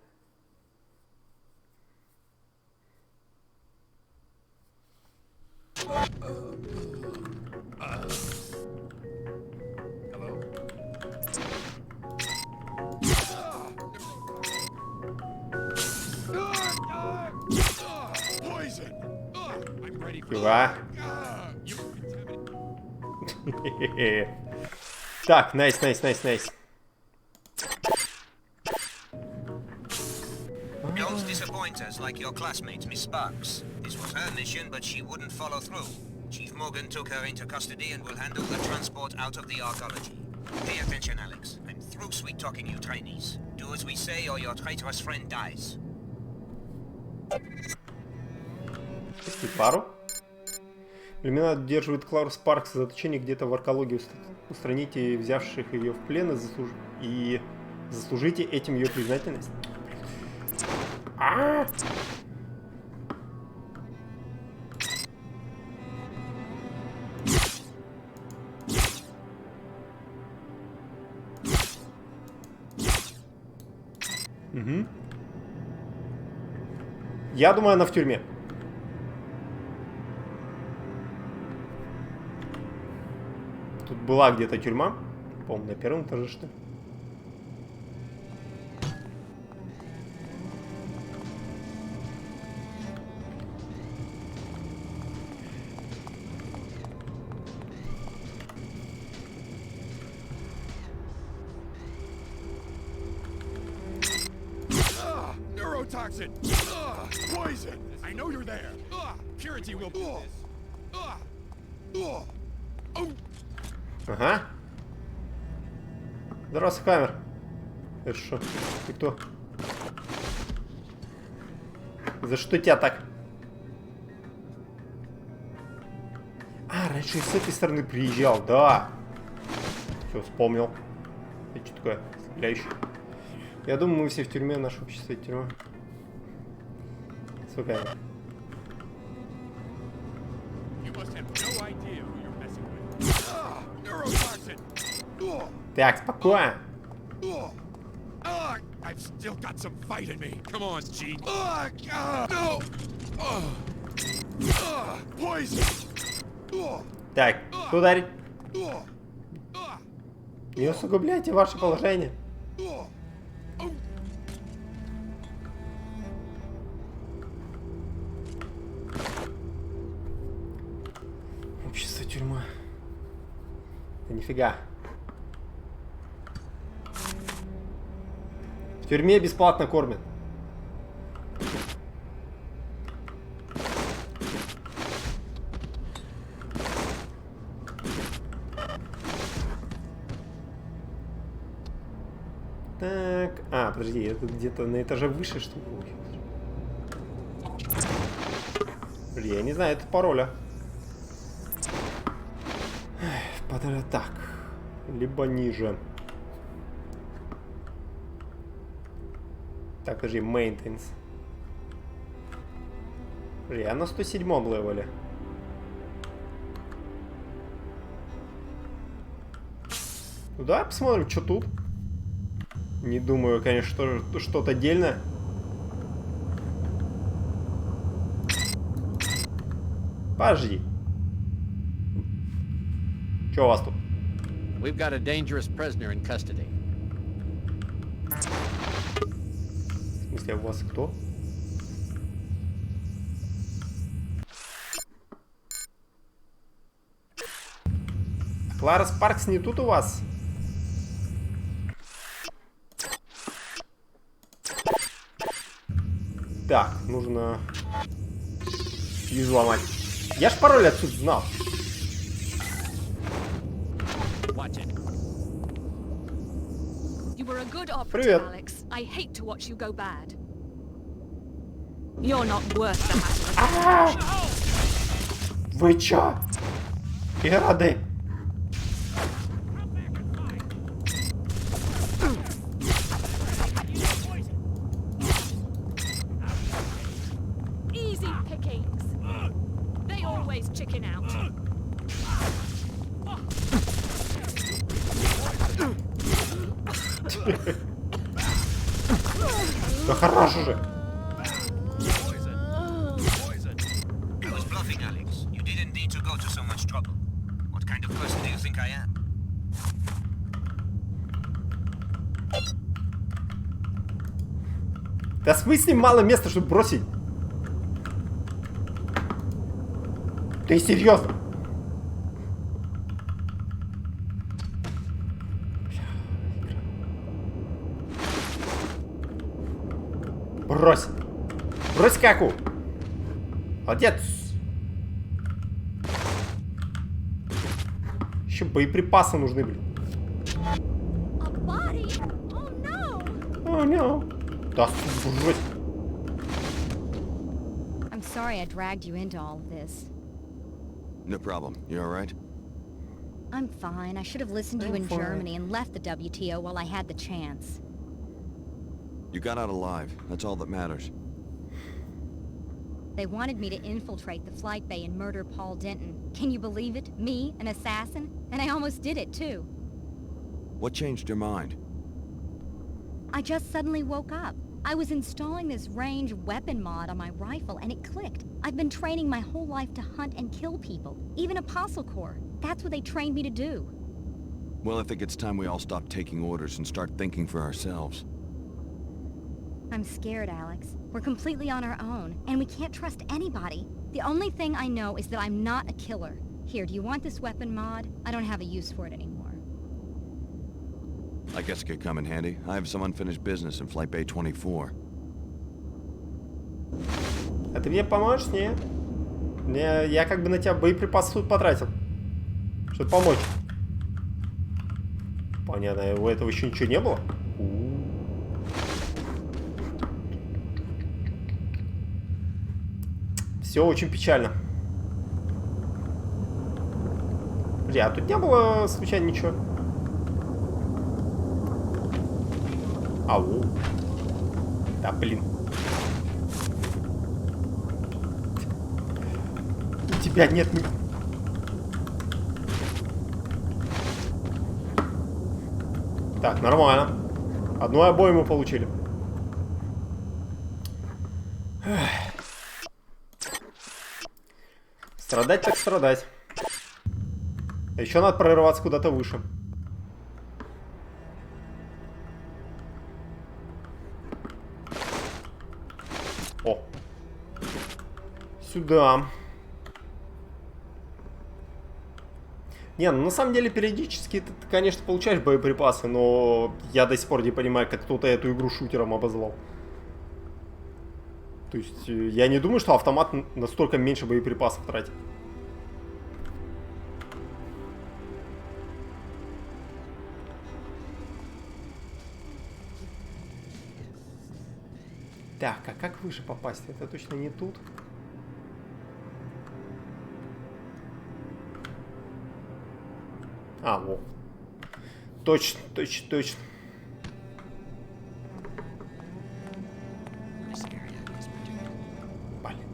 Пила. Так, найс. Don't disappoint us like your classmate, Miss Sparks. This was her mission, but she wouldn't follow through. Chief Morgan took her into custody and will handle the transport out of the arcology. Pay attention, Alex. I'm through sweet-talking you trainees. Do as we say or your traitorous friend dies. Спасти пару. Иллюминат удерживает Клару Спаркс в заточении где-то в аркологии. Устраните взявших ее в плен и заслужите этим ее признательность. Угу. Я думаю, она в тюрьме. Тут была где-то тюрьма. По-моему, на первом этаже, что ли. Neurotoxin! Poison! I know you're there! Purity will do this! Ага. Здравствуй, Хаммер. Это что? Ты кто? За что тебя так? А, раньше и с этой стороны приезжал, да. Все, вспомнил. Это что такое? Стреляющий. Я думаю, мы все в тюрьме, наше общество это тюрьма. Сука. Так, спокойно. I've still got some fight in me. Come on, G. No. Poison. Так, ударить. Не усугубляйте ваше положение. Общество тюрьма. Да нифига. В тюрьме бесплатно кормят. Так, подожди, это где-то на этаже выше, что ли? Блин, я не знаю, это пароля. Так, либо ниже. Так, подожди, maintenance. Я на 107-м левеле. Ну да, посмотрим, что тут. Не думаю, конечно, что-то отдельное. Подожди. Что у вас тут? We've got a dangerous prisoner in custody. В смысле, у вас кто? Клара Спаркс не тут у вас? Так, нужно фьюз ломать. Я ж пароль отсюда знал. Привет. Alex. I hate to watch you go bad. You're not worth the hassle. Вы чё? Ирады. always chicken out. Да хорош уже. I was bluffing, Alex. You didn't need to go to so much trouble. What kind of person do you think I am? Да в смысле мало места, чтобы бросить? Ты серьезно? Брось! Брось каку! Молодец! Еще боеприпасы нужны, блин. О, no. Да, брось! I'm sorry I dragged you into all of this. No problem. You alright? I'm fine. I should have listened to you in Germany and left the WTO while I had the chance. You got out alive. That's all that matters. They wanted me to infiltrate the flight bay and murder Paul Denton. Can you believe it? Me, an assassin? And I almost did it, too. What changed your mind? I just suddenly woke up. I was installing this range weapon mod on my rifle, and it clicked. I've been training my whole life to hunt and kill people, even Apostle Corps. That's what they trained me to do. Well, I think it's time we all stop taking orders and start thinking for ourselves. I'm scared, Alex. We're completely on our own, and we can't trust anybody. The only thing I know is that I'm not a killer. Here, do you want this weapon mod? I don't have a use for it anymore. I guess it could come in handy. I have some unfinished business in Flight Bay 24. А ты мне поможешь? Не. Я как бы на тебя боеприпасы тут потратил. Чтобы помочь. Понятно, у этого еще ничего не было? Все очень печально. Бля, а тут не было случайно ничего? Ау. Да, блин. У тебя нет... Так, нормально. Одну обойму получили. Страдать так страдать. А еще надо прорываться куда-то выше. О. Сюда. Не, ну на самом деле периодически ты, конечно, получаешь боеприпасы, но я до сих пор не понимаю, как кто-то эту игру шутером обозвал. То есть я не думаю, что автомат настолько меньше боеприпасов тратит. Так, а как выше попасть? Это точно не тут. А, во. Точно, точно, точно. Блин.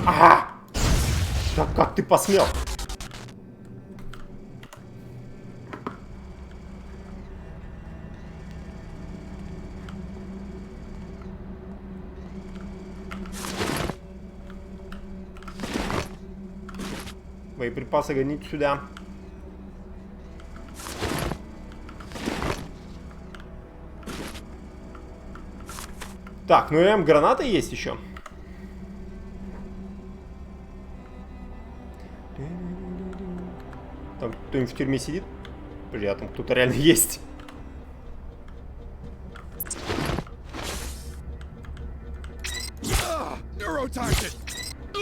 Ага! Да как ты посмел? Боеприпасы гонить сюда. Так, ну и гранаты есть еще. Там кто-нибудь в тюрьме сидит? Бля, там кто-то реально есть.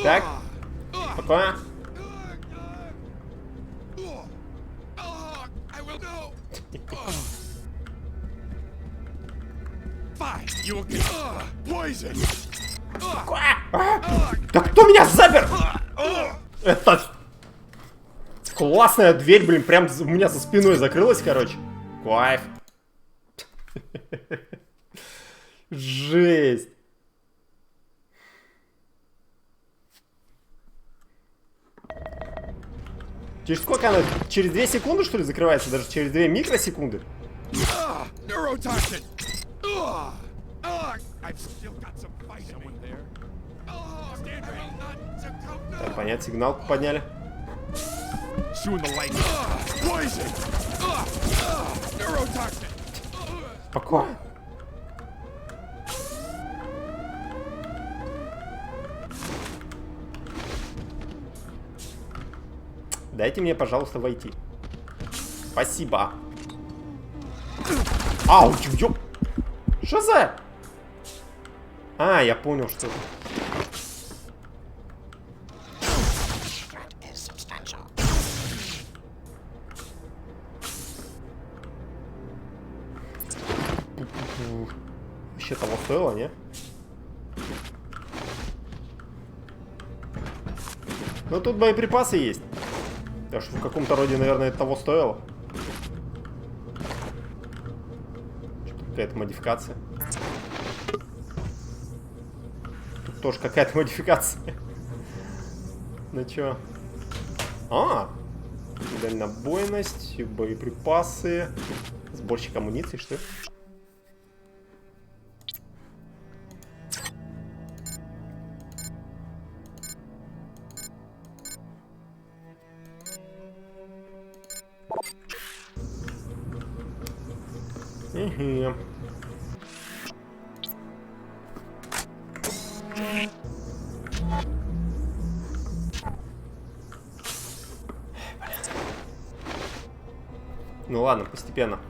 Так, спокойно. Да кто меня запер? Это... Классная дверь, блин, прям у меня за спиной закрылась, короче. Кайф. Жесть. Через сколько она? Через 2 секунды, что ли, закрывается? Даже через 2 микросекунды? Так, понятно, сигналку подняли. Спокойно. Дайте мне, пожалуйста, войти. Спасибо. Ау, ёп. Что за? А, я понял, что... Вообще того стоило, не? Ну тут боеприпасы есть. Так что в каком-то роде, наверное, это того стоило. Что-то какая-то модификация. Тут тоже какая-то модификация. Ну чё? А! Дальнобойность, боеприпасы. Сборщик амуниции, что ли? Угу. Ну ладно, постепенно.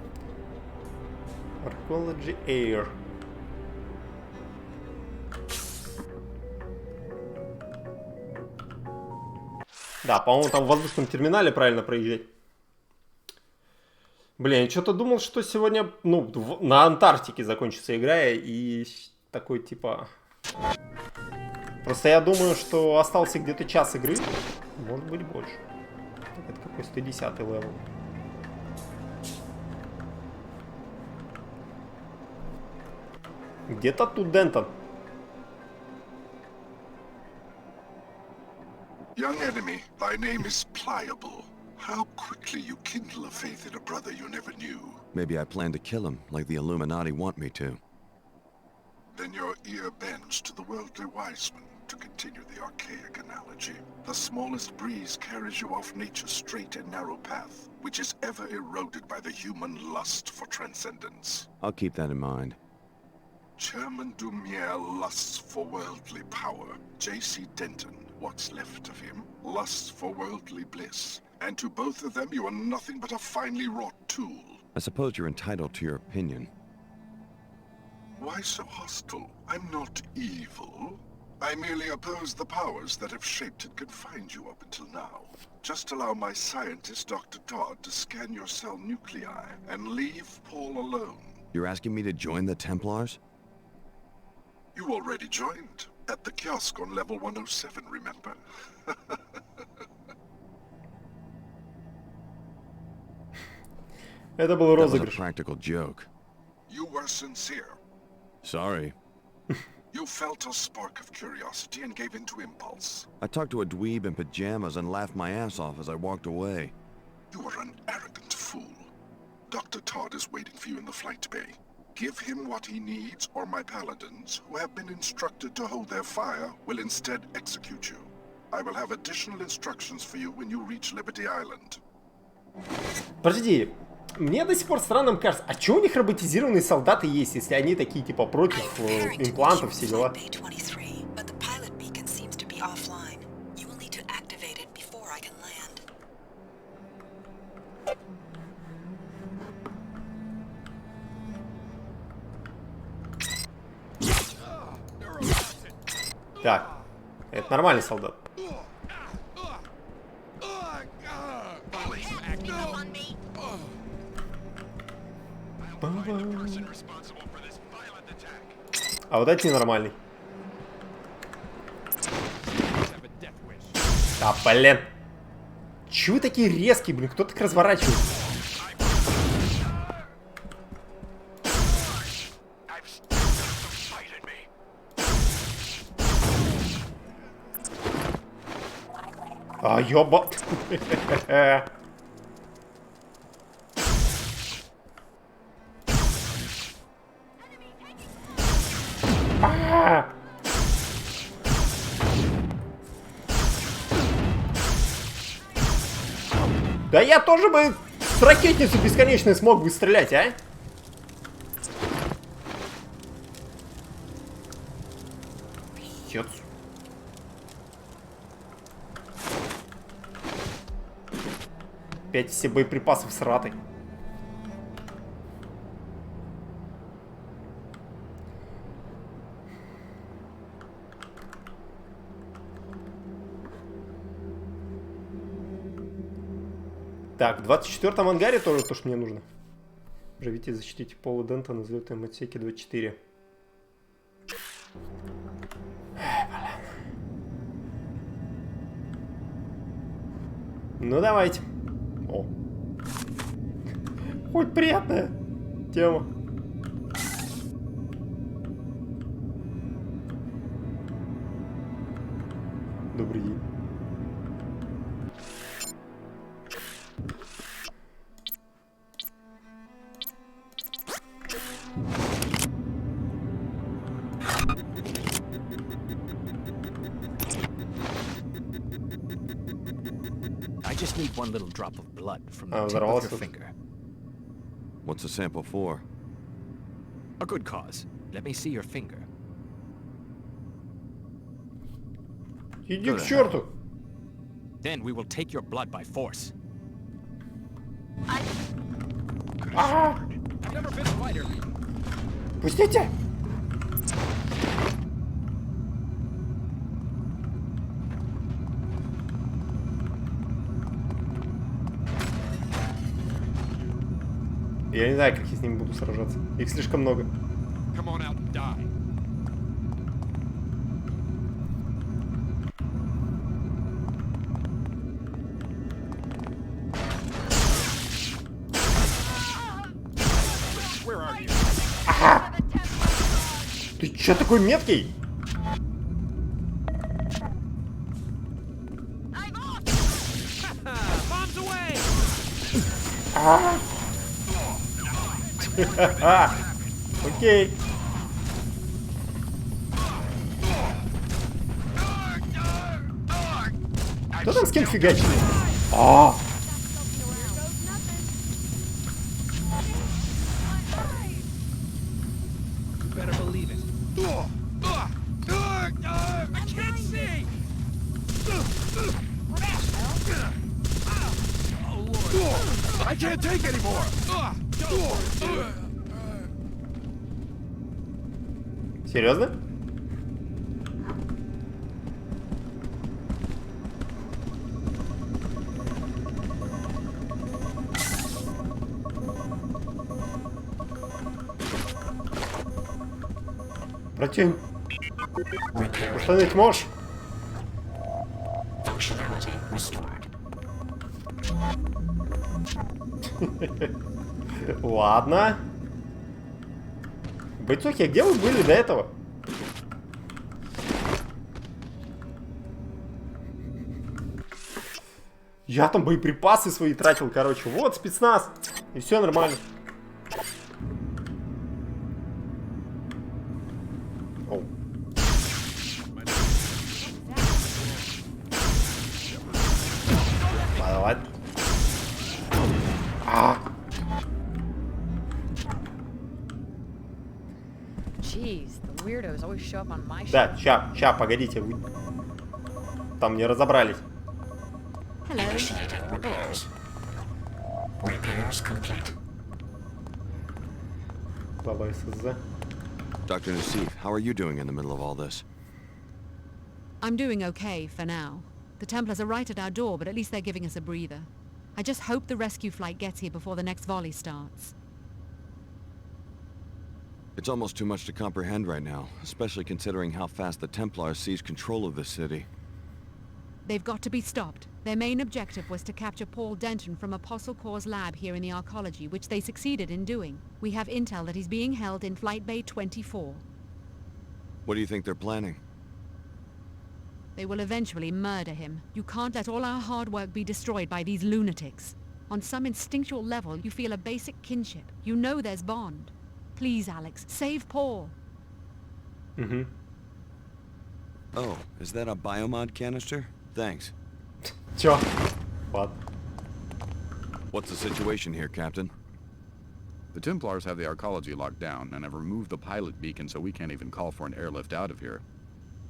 Archaeology Air. Да, по-моему, там в воздушном терминале правильно проезжать. Блин, я что-то думал, что сегодня, ну, на Антарктике закончится игра, и такой, типа... Просто я думаю, что остался где-то час игры. Может быть, больше. Это какой 110-й левел. Где-то тут Дентон. Young enemy, thy name is Pliable. How quickly you kindle a faith in a brother you never knew. Maybe I plan to kill him, like the Illuminati want me to. Then your ear bends to the worldly wise men, to continue the archaic analogy. The smallest breeze carries you off nature's straight and narrow path, which is ever eroded by the human lust for transcendence. I'll keep that in mind. Chairman Dumier lusts for worldly power. J.C. Denton, what's left of him, lusts for worldly bliss. And to both of them, you are nothing but a finely wrought tool. I suppose you're entitled to your opinion. Why so hostile? I'm not evil. I merely oppose the powers that have shaped and confined you up until now. Just allow my scientist, Dr. Todd, to scan your cell nuclei and leave Paul alone. You're asking me to join the Templars? You already joined. At the kiosk on level 107, remember? Это был розыгрыш. That was a practical joke. You were sincere. Sorry. You felt a spark of curiosity and gave in to impulse. I talked to a dweeb in pajamas and laughed my ass off as I walked away. You are an arrogant fool. Dr. Todd is waiting for you in the flight bay. Give him what he needs, or my paladins, who have been instructed to hold their fire, will instead execute you. I will have additional instructions for you when you reach Liberty Island. Подожди, мне до сих пор странным кажется, а чё у них роботизированные солдаты есть, если они такие типа против имплантов, все дела? Так, это нормальный солдат. А вот это ненормальный. Да, блин. Чего вы такие резкие, блин? Кто так разворачивается? А, ёба... Да я тоже бы с ракетницы бесконечной смог бы стрелять, а? Пиздец. Опять все боеприпасы всраты. Так, в 24-м ангаре тоже то, что мне нужно. Живите и защитите Пола Дента на взлетном отсеке 24. Ну давайте. О. Хоть приятная тема. Добрый день. I just need one little drop of blood from the tip of your finger. What's the sample for? A good cause. Let me see your finger. Иди к черту. Then we will take your blood by force. Never been a fighter. Пустите! Я не знаю, как я с ними буду сражаться. Их слишком много. Come on out and die. Where are you? Ага! Ты чё такой меткий? Bombs away! Окей. Кто там с кем фигачит? Better believe it. I can't see! Oh, Lord. I can't take anymore! Серьезно? Противник. Установить можешь? Ладно. Бойцохи, а где вы были до этого? Я там боеприпасы свои тратил, короче. Вот спецназ. И все нормально. Оу. Давай. Да, ща, погодите. Вы... Там не разобрались. Baba SSZ. Dr. Nassif, how are you doing in the middle of all this? I'm doing okay for now. The Templars are right at our door, but at least they're giving us a breather. I just hope the rescue flight gets here before the next volley starts. It's almost too much to comprehend right now, especially considering how fast the Templars seized control of the city. They've got to be stopped. Their main objective was to capture Paul Denton from Apostle Corps' lab here in the Arcology, which they succeeded in doing. We have intel that he's being held in Flight Bay 24. What do you think they're planning? They will eventually murder him. You can't let all our hard work be destroyed by these lunatics. On some instinctual level, you feel a basic kinship. You know there's bond. Please, Alex, save Paul. Mm-hmm. Oh, is that a biomod canister? Thanks. Чё? What? What's the situation here, Captain? The Templars have the Arcology locked down and have removed the pilot beacon, so we can't even call for an airlift out of here.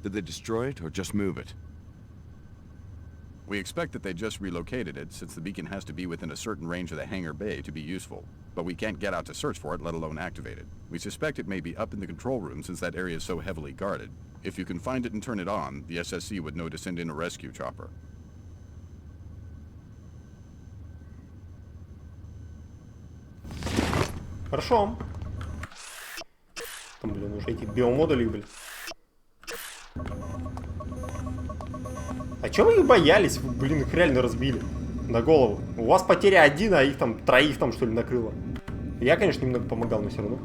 Did they destroy it or just move it? We expect that they just relocated it, since the beacon has to be within a certain range of the hangar bay to be useful. But we can't get out to search for it, let alone activate it. We suspect it may be up in the control room since that area is so heavily guarded. If you can find it and turn it on, the SSC would know to send in a rescue chopper. Хорошо. Там, блин, уже эти биомодули, блин. А чё вы их боялись? Вы, блин, их реально разбили на голову. У вас потеря 1, а их там троих там что ли накрыло. Я, конечно, немного помогал, но все равно.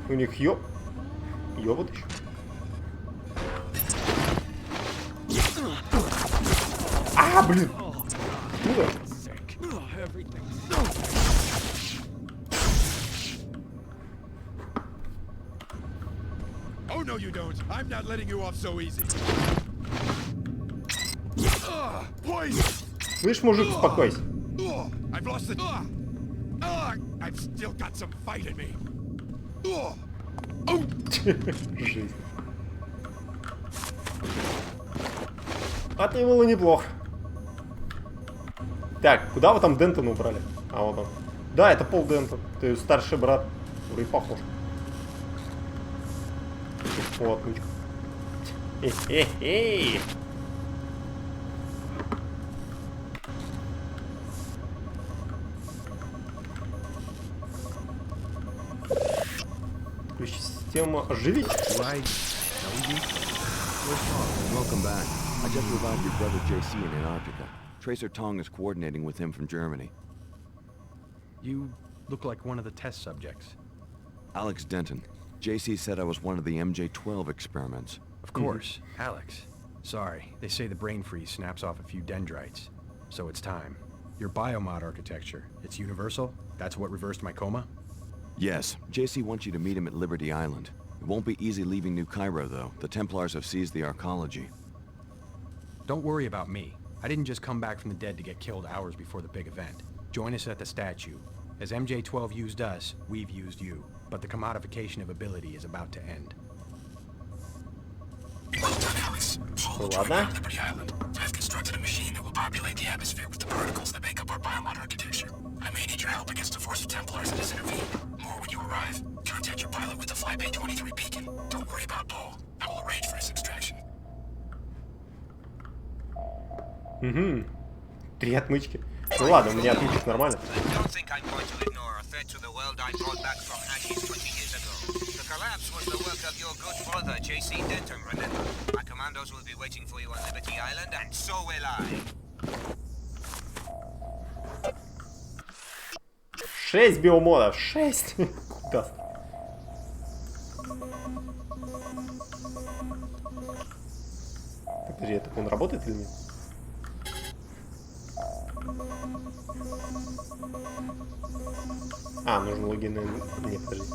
У них ёбот еще. А, блин! Куда? Oh no, you don't! I'm not letting you off so easy. Слышь, мужик, успокойся. I've lost the. I've still got some fight in me. Жизнь. А ты было неплохо. Так, куда вы там Дентона убрали? А вот он. Да, это Пол Дентон. Ты старший брат. Уже и похож. Вот, нычка. Хе-хе-хе. Система оживить. Welcome back. I just revived your brother JC in Antarctica. Tracer Tong is coordinating with him from Germany. You look like one of the test subjects. Alex Denton. JC said I was one of the MJ-12 experiments. Of course, Alex. Sorry, they say the brain freeze snaps off a few dendrites. So it's time. Your biomod architecture, it's universal? That's what reversed my coma? Yes, JC wants you to meet him at Liberty Island. It won't be easy leaving New Cairo, though. The Templars have seized the Arcology. Don't worry about me. I didn't just come back from the dead to get killed hours before the big event. Join us at the statue. As MJ-12 used us, we've used you. But the commodification of ability is about to end. Well done, Alex. Paul will join you on Liberty Island. I've constructed a machine that will populate the atmosphere with the particles that make up our biomod architecture. I may need your help against a force of Templars that has intervened. More when you arrive. Contact your pilot with the Flight Bay 23 beacon. Don't worry about Paul. I will arrange for his extraction. Угу. 3 отмычки. Ну ладно, у меня отмычек нормально. Don't think I'm going to ignore a threat to the world I brought back from ashes 20 years ago. The collapse was the work of your good brother, JC Denton, remember? My commandos will be waiting for you on Liberty Island, and so will I. 6 биомодов. 6. Куда? Подожди, это он работает или нет? А, нужен логин. Нет, подожди.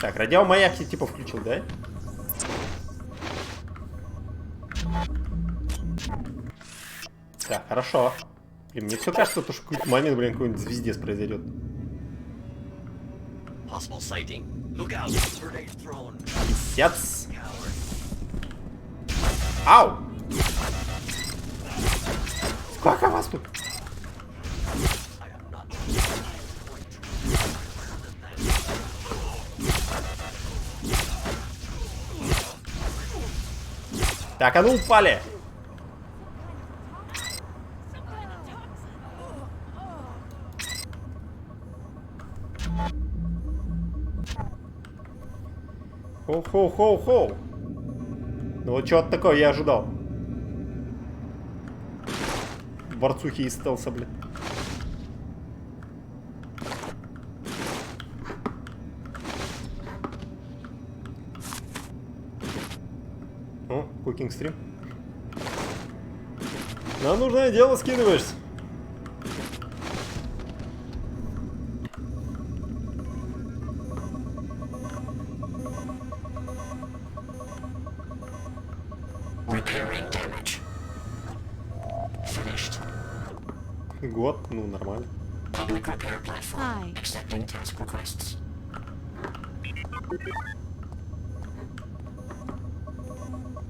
Так, радиомаяк я типа включил, да? Так, хорошо. Блин, мне все кажется, что в какой-то момент, блин, какой-нибудь звездец произойдет. Писец. Ау! Сколько вас тут? Так, а ну упали! Хоу-хоу-хоу-хоу. Ну вот что-то такое я ожидал. Борцухи из стелса, блин. О, кукинг стрим. На нужное дело скидываешься. Год, ну нормально.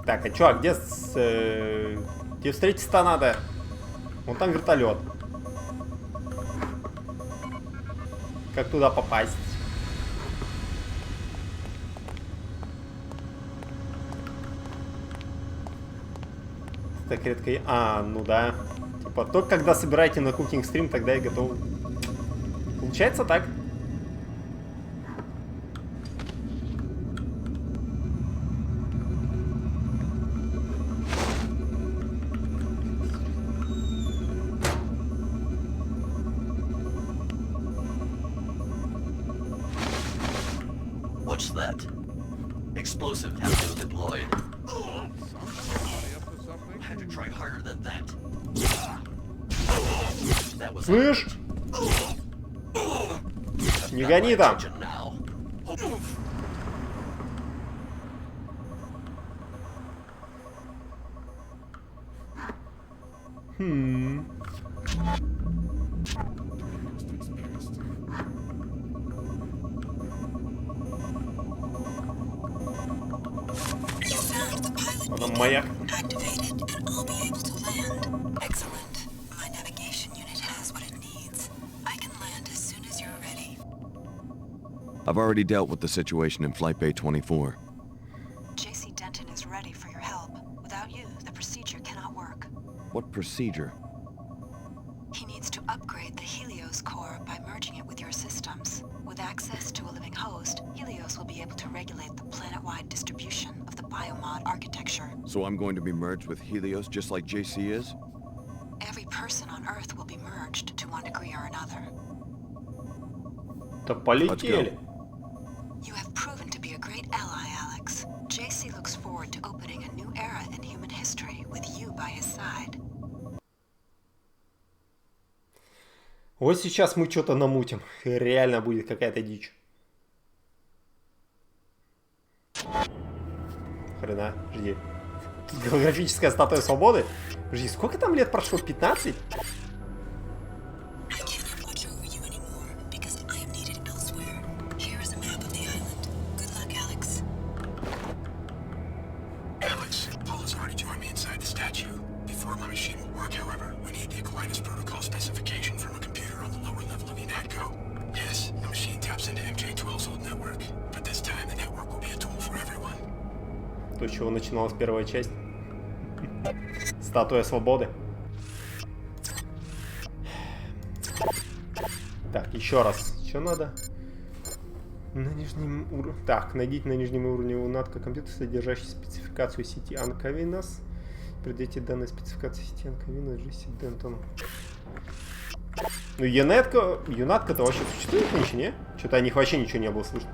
Так, а чё, а где где встретиться-то надо? Вон там вертолет. Как туда попасть? Так редко. А, ну да. Типа, только когда собираете на кукинг стрим, тогда и готов. Получается так? What's that? Explosive has been deployed. Had to try harder than that. That was. Слышь? Не гони там. Потом маяк. I've already dealt with the situation in Flight Bay 24. JC Denton is ready for your help. Without you, the procedure cannot work. What procedure? He needs to upgrade the Helios core by merging it with your systems. With access to a living host, Helios will be able to regulate the planet-wide distribution of the biomod architecture. So I'm going to be merged with Helios just like JC is? Every person on Earth will be merged to one degree or another. То полетели. You have proven to be a great ally, Alex. JC looks forward to opening a new era in human history with you by his side. Вот сейчас мы что-то намутим. Реально будет какая-то дичь. Хрена, жди. Тут голографическая статуя свободы? Жди, сколько там лет прошло? 15? То, с чего начиналась первая часть. Статуя свободы. Так, еще раз. Что надо? На нижнем уровне. Так, найдите на нижнем уровне унатка компьютер, содержащий спецификацию сети Анковинас. Придайте данные спецификации сети Анковинас Джесси Дентон. Ну, юнатка-то вообще существует нынче, не? Что-то о них вообще ничего не было слышно.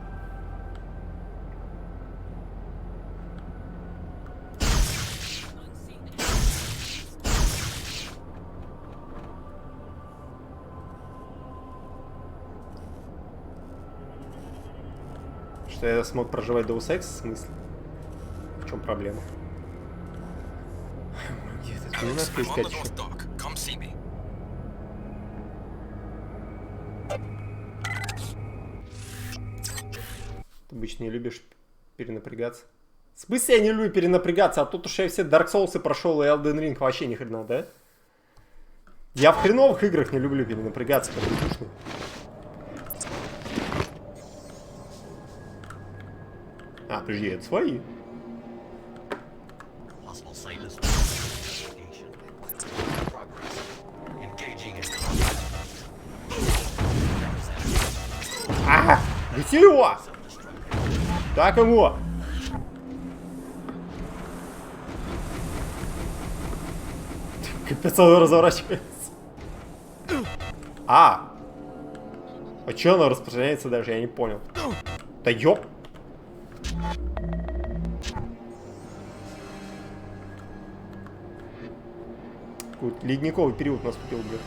Что я смог проживать Deus Ex, в смысле? В чем проблема? Где этот юнатка искать еще? Ты обычно не любишь перенапрягаться. В смысле я не люблю перенапрягаться, а тут уж я все Dark Souls прошел и Elden Ring вообще ни хрена, да? Я в хреновых играх не люблю перенапрягаться, как душный. А, подожди, это свои. Ага, гати его! Так ему! Капец, он разворачивается. А чё оно распространяется даже, я не понял. Да ёп. Какой-то ледниковый период наступил, блядь.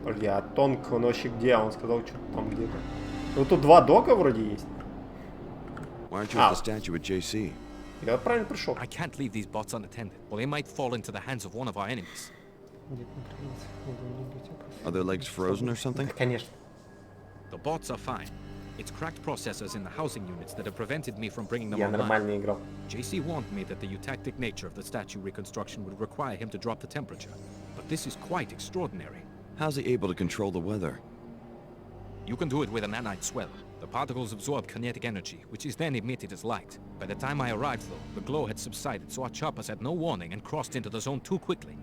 Подожди, а Тонг, он вообще где? Он сказал, что там где-то. Ну тут два дока вроде есть. Я правильно пришел. I can't leave these bots unattended, or they might fall into the hands of one of our enemies. Are their legs frozen or something? Конечно. The bots are fine. It's cracked processors in the housing units that have prevented me from bringing them Я online. нормально играл. JC warned me that the eutactic nature of the statue reconstruction would require him to drop the temperature. But this is quite extraordinary. How's he able to control the weather? You can do it with a nanite swell. The particles absorb kinetic energy, which is then emitted as light. By the time I arrived, though, the glow had subsided, so our choppers had no warning and crossed into the zone too quickly.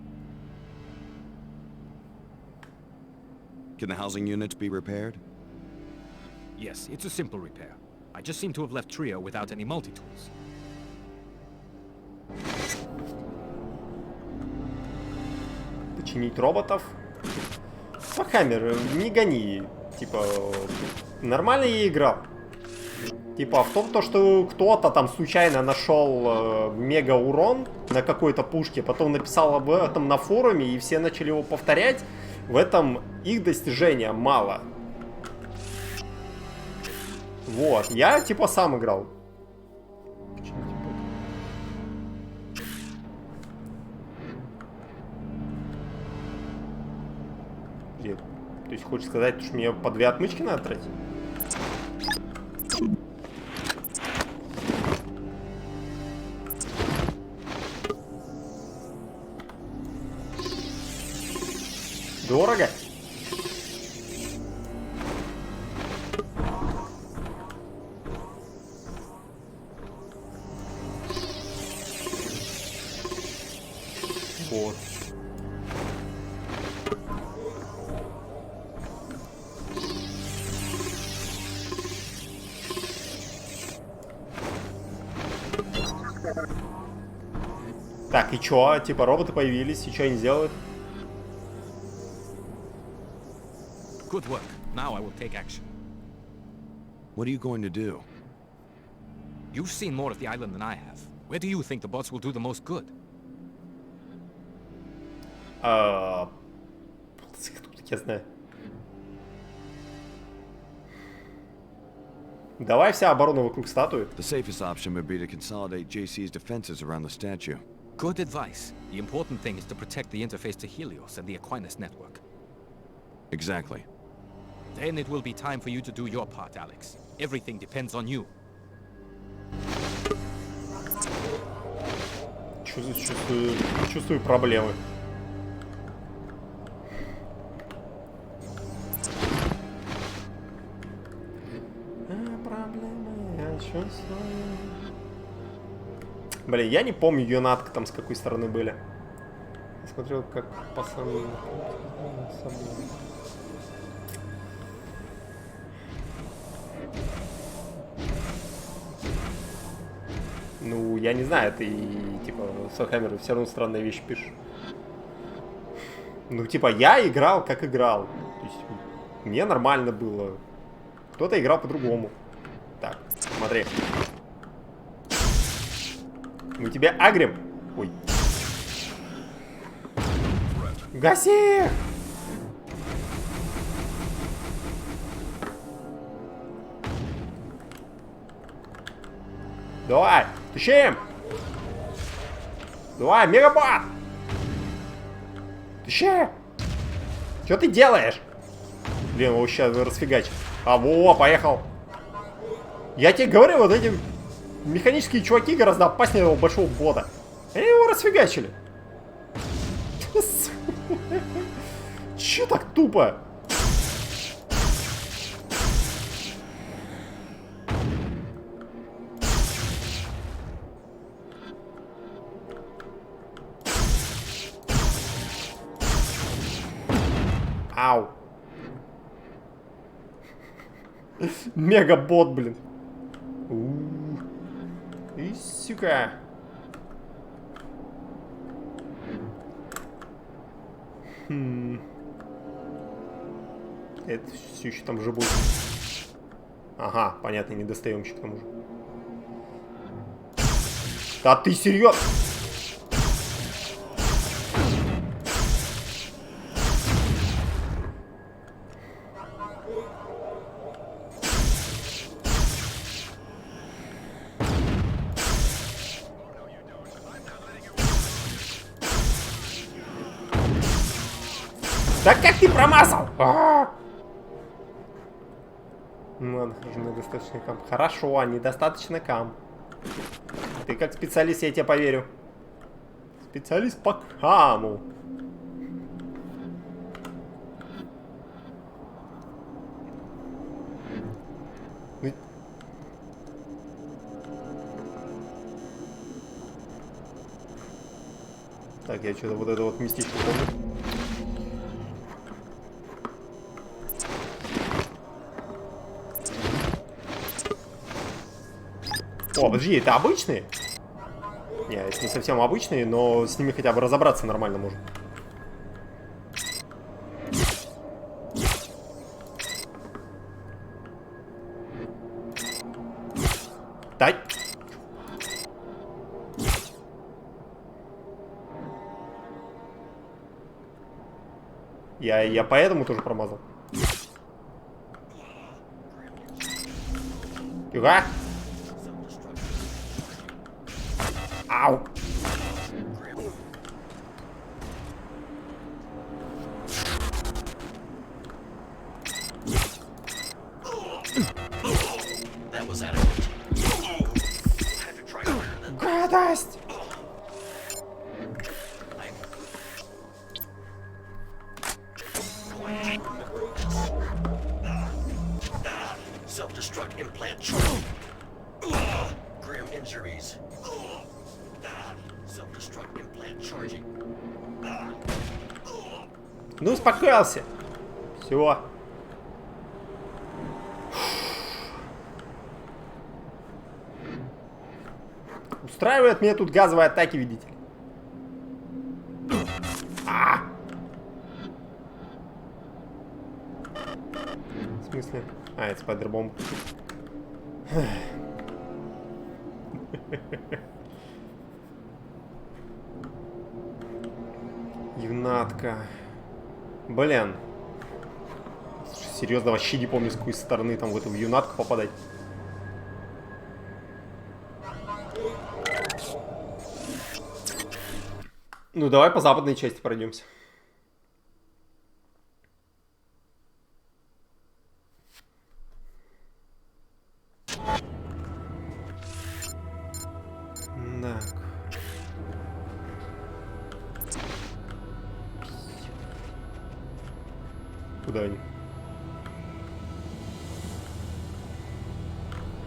Can the housing units be repaired? Yes, it's a simple repair. I just seem to have left Trio without any multi-tools. Починить роботов. Хаммер, не гони. Типа, нормально я играл. Типа, в том, то, что кто-то там случайно нашел мега урон на какой-то пушке, потом написал об этом на форуме, и все начали его повторять, в этом их достижения мало. Вот, я типа сам играл. То есть хочешь сказать, что мне по 2 отмычки надо тратить? Дорого. Вот. Так, и чё? Типа роботы появились, и чё они делают? Good work. Now I will take action. What are you going to do? You've seen more of the island than I have. Where do you think the bots will do the most good? Я знаю. Давай вся оборона вокруг статуи. The safest option would be to consolidate JC's defenses around the statue. Good advice. The important thing is to protect the interface to Helios and the Aquinas network. Exactly. Then it will be time for you to do your part, Alex. Everything depends on you. Чувствую проблемы. Блин, я не помню юнатка там с какой стороны были. Я смотрел, как пацаны. Ну, я не знаю, ты, типа, Сохаммер, все равно странные вещи пишешь. Ну, типа, я играл, как играл. То есть, мне нормально было. Кто-то играл по-другому. Так, смотри. Мы тебя агрим. Ой. Гаси! Давай, тащим! Давай, мегабат! Тащи! Что ты делаешь? Блин, его сейчас расфигачит. А, во, поехал. Я тебе говорю, вот эти механические чуваки гораздо опаснее этого большого бота. Они его расфигачили. Че так тупо? Ау. Мегабот, блин. И сука. Это все еще там же будет. Ага, понятно, недостаемщик к тому же. Да ты серьезно? Да как ты промазал? Ну ладно, хорошо, недостаточно кам. Хорошо, недостаточно кам. Ты как специалист, я тебе поверю. Специалист по каму. Так, я что-то вот это вот местечко помню. О, подожди, это обычные? Не, это не совсем обычные, но с ними хотя бы разобраться нормально можно. Дай! Я поэтому тоже промазал. Тихо! Ау! Гадость! Self-destruct implant grim injuries. Self-destruct implant charging. Ну, успокоился. Все. Устраивает меня тут газовые атаки, видите ли. В смысле? А, это спайдербомб. Юнатка. Блин. Серьезно, вообще не помню, с какой стороны там в эту юнатку попадать. Ну, давай по западной части пройдемся. Так. Куда они?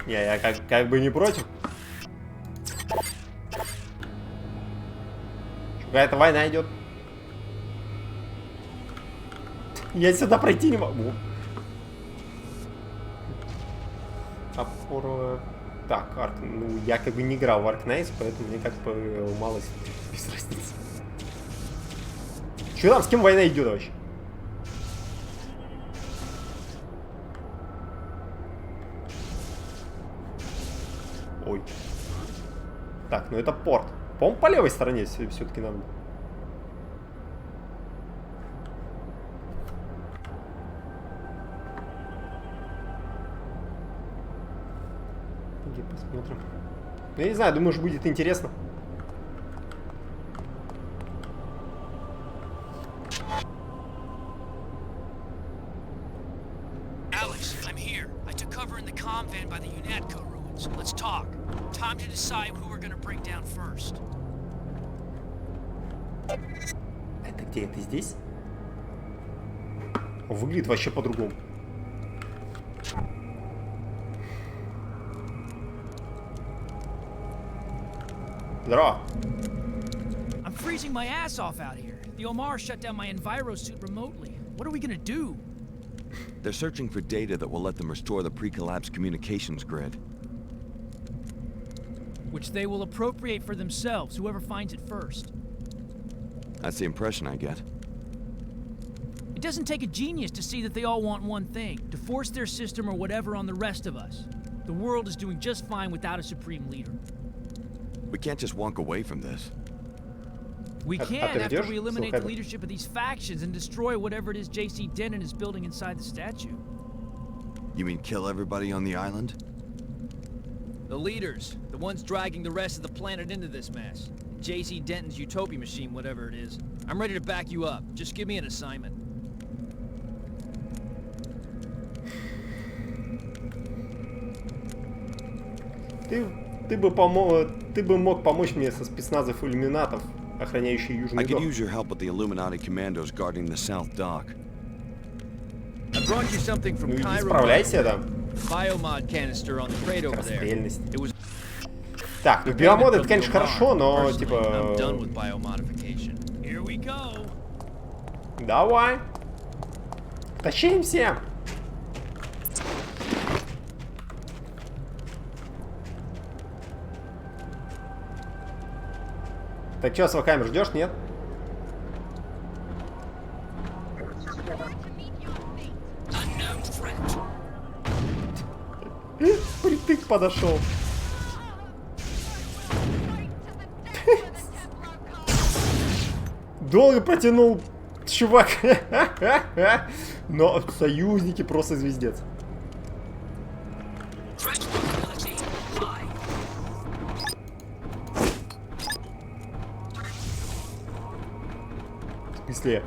Не, я как бы не против. Какая-то война идет. Я сюда пройти не могу. Опора. Так, Арк. Ну, я как бы не играл в Аркнайс, поэтому мне как бы малость без разницы. Че там, с кем война идет вообще? Ой. Так, ну это порт. По-моему, по левой стороне все-таки надо. Где посмотрим. Ну, я не знаю, думаю, что будет интересно. Alex, I'm here. I took cover in the comm van by the UNATCO ruins. Let's talk. Time to decide who we're gonna bring down first. Это где? Это здесь? Выглядит вообще по-другому. Здорово. I'm freezing my ass off out here. The Omar shut down my enviro suit remotely. What are we gonna do? They're searching for data that will let them restore the pre-collapse communications grid. Which they will appropriate for themselves, whoever finds it first. That's the impression I get. It doesn't take a genius to see that they all want one thing, to force their system or whatever on the rest of us. The world is doing just fine without a supreme leader. We can't just walk away from this. We can after we eliminate the leadership of these factions and destroy whatever it is J.C. Denton is building inside the statue. You mean kill everybody on the island? The leaders, the ones dragging the rest of the planet into this mess. J.C. Denton's utopia machine, whatever it is. I'm ready to back you up. Just give me an assignment. Ты бы мог помочь мне со спецназов иллюминатов, охраняющие Южный док. I could док. use your help with the Illuminati commandos guarding the South Dock. I brought you something from Cairo. Справляйся, да. Biomod canister on the crate over there. It was. Так, ну биомод это, конечно, хорошо, но типа. I'm done with biomodification. Here we go. Давай. Тащимся. Так что, Свахаймер, ждешь, нет? Притык подошел. Долго протянул, чувак. Но союзники просто звездец. В смысле?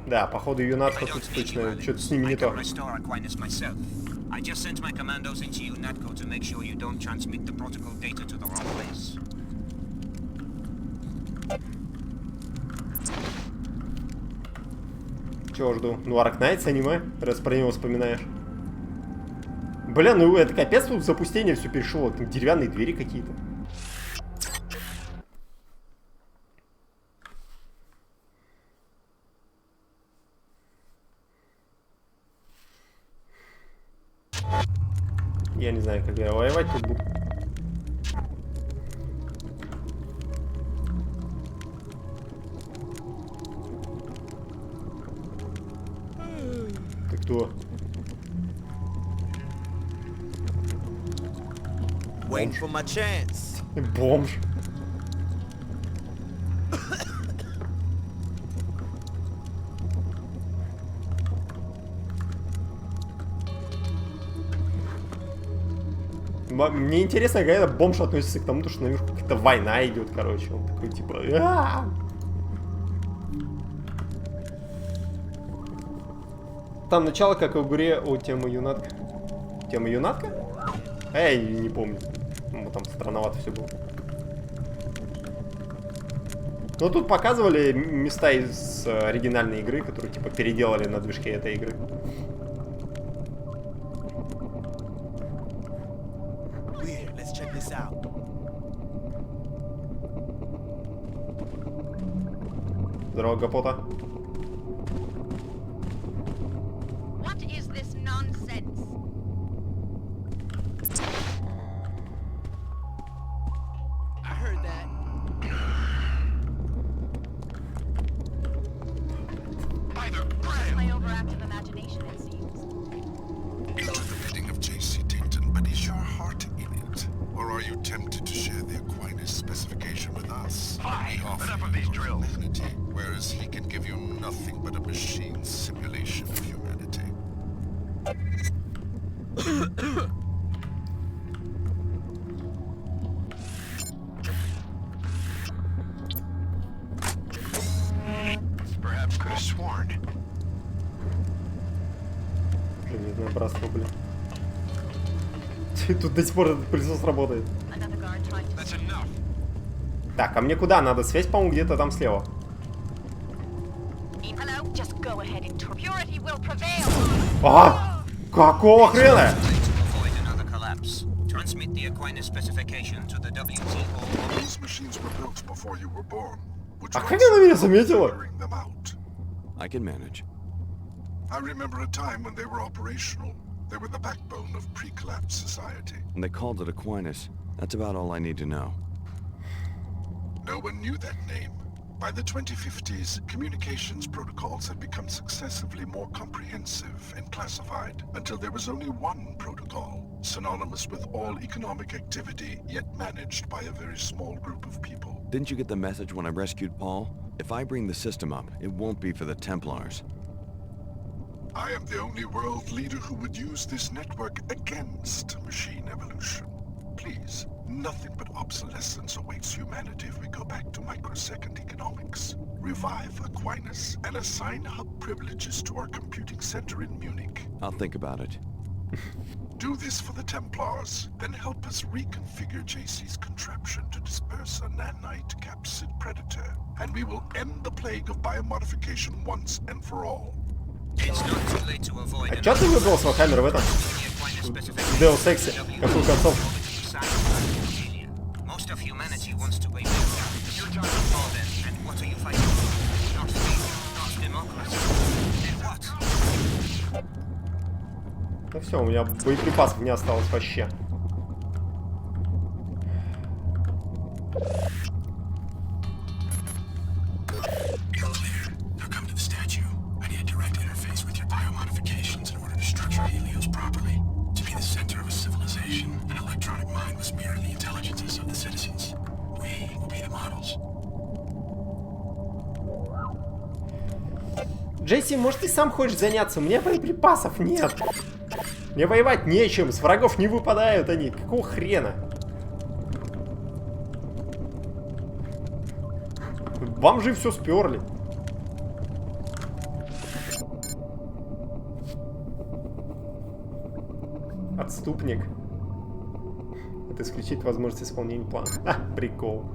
Да, походу юнатка тут точно что-то с ними не то. I just sent my commandos into UNATCO to make sure you don't transmit the protocol data to the wrong place. Чего жду? Ну, Аркнайтс аниме, раз про него вспоминаешь. Бля, ну это капец, тут запустение все перешло. Там деревянные двери какие-то. Я не знаю, как я воевать тут буду. Ты кто? Waiting for my chance. Бомж. Мне интересно, как этот бомж относится к тому, что наверху какая-то война идет, короче. Он такой типа. Там начало, как в игре о тема юнатка. Тема юнатка? Я не помню. Ну, там странновато все было. Но тут показывали места из оригинальной игры, которые типа переделали на движке этой игры. Здорово, Гапота. Братство, блин. Тут до сих пор этот пылесос работает. Так, а мне куда надо? Связь, по-моему, где-то там слева. А! Какого хрена? Transmit the Aquinas specification to the WTO. These machines were built before you were born. А как она меня заметила? I can manage. I remember a time when they were operational. They were the backbone of pre-collapse society. And they called it Aquinas. That's about all I need to know. No one knew that name. By the 2050s, communications protocols had become successively more comprehensive and classified, until there was only one protocol, synonymous with all economic activity, yet managed by a very small group of people. Didn't you get the message when I rescued Paul? If I bring the system up, it won't be for the Templars. I am the only world leader who would use this network against machine evolution. Please, nothing but obsolescence awaits humanity if we go back to microsecond economics. Revive Aquinas and assign hub privileges to our computing center in Munich. I'll think about it. Do this for the Templars, then help us reconfigure JC's contraption to disperse a nanite capsid predator, and we will end the plague of biomodification once and for all. А чё ты выбрал с Вахаммер в этом? В Deus Ex? Какую концовку? Ну все, у меня боеприпасов не осталось вообще. Джесси, может, ты сам хочешь заняться? У меня боеприпасов нет. Мне воевать нечем, с врагов не выпадают они. Какого хрена? Вам же все сперли. Отступник. Это исключить возможность исполнения плана. Ха, прикол.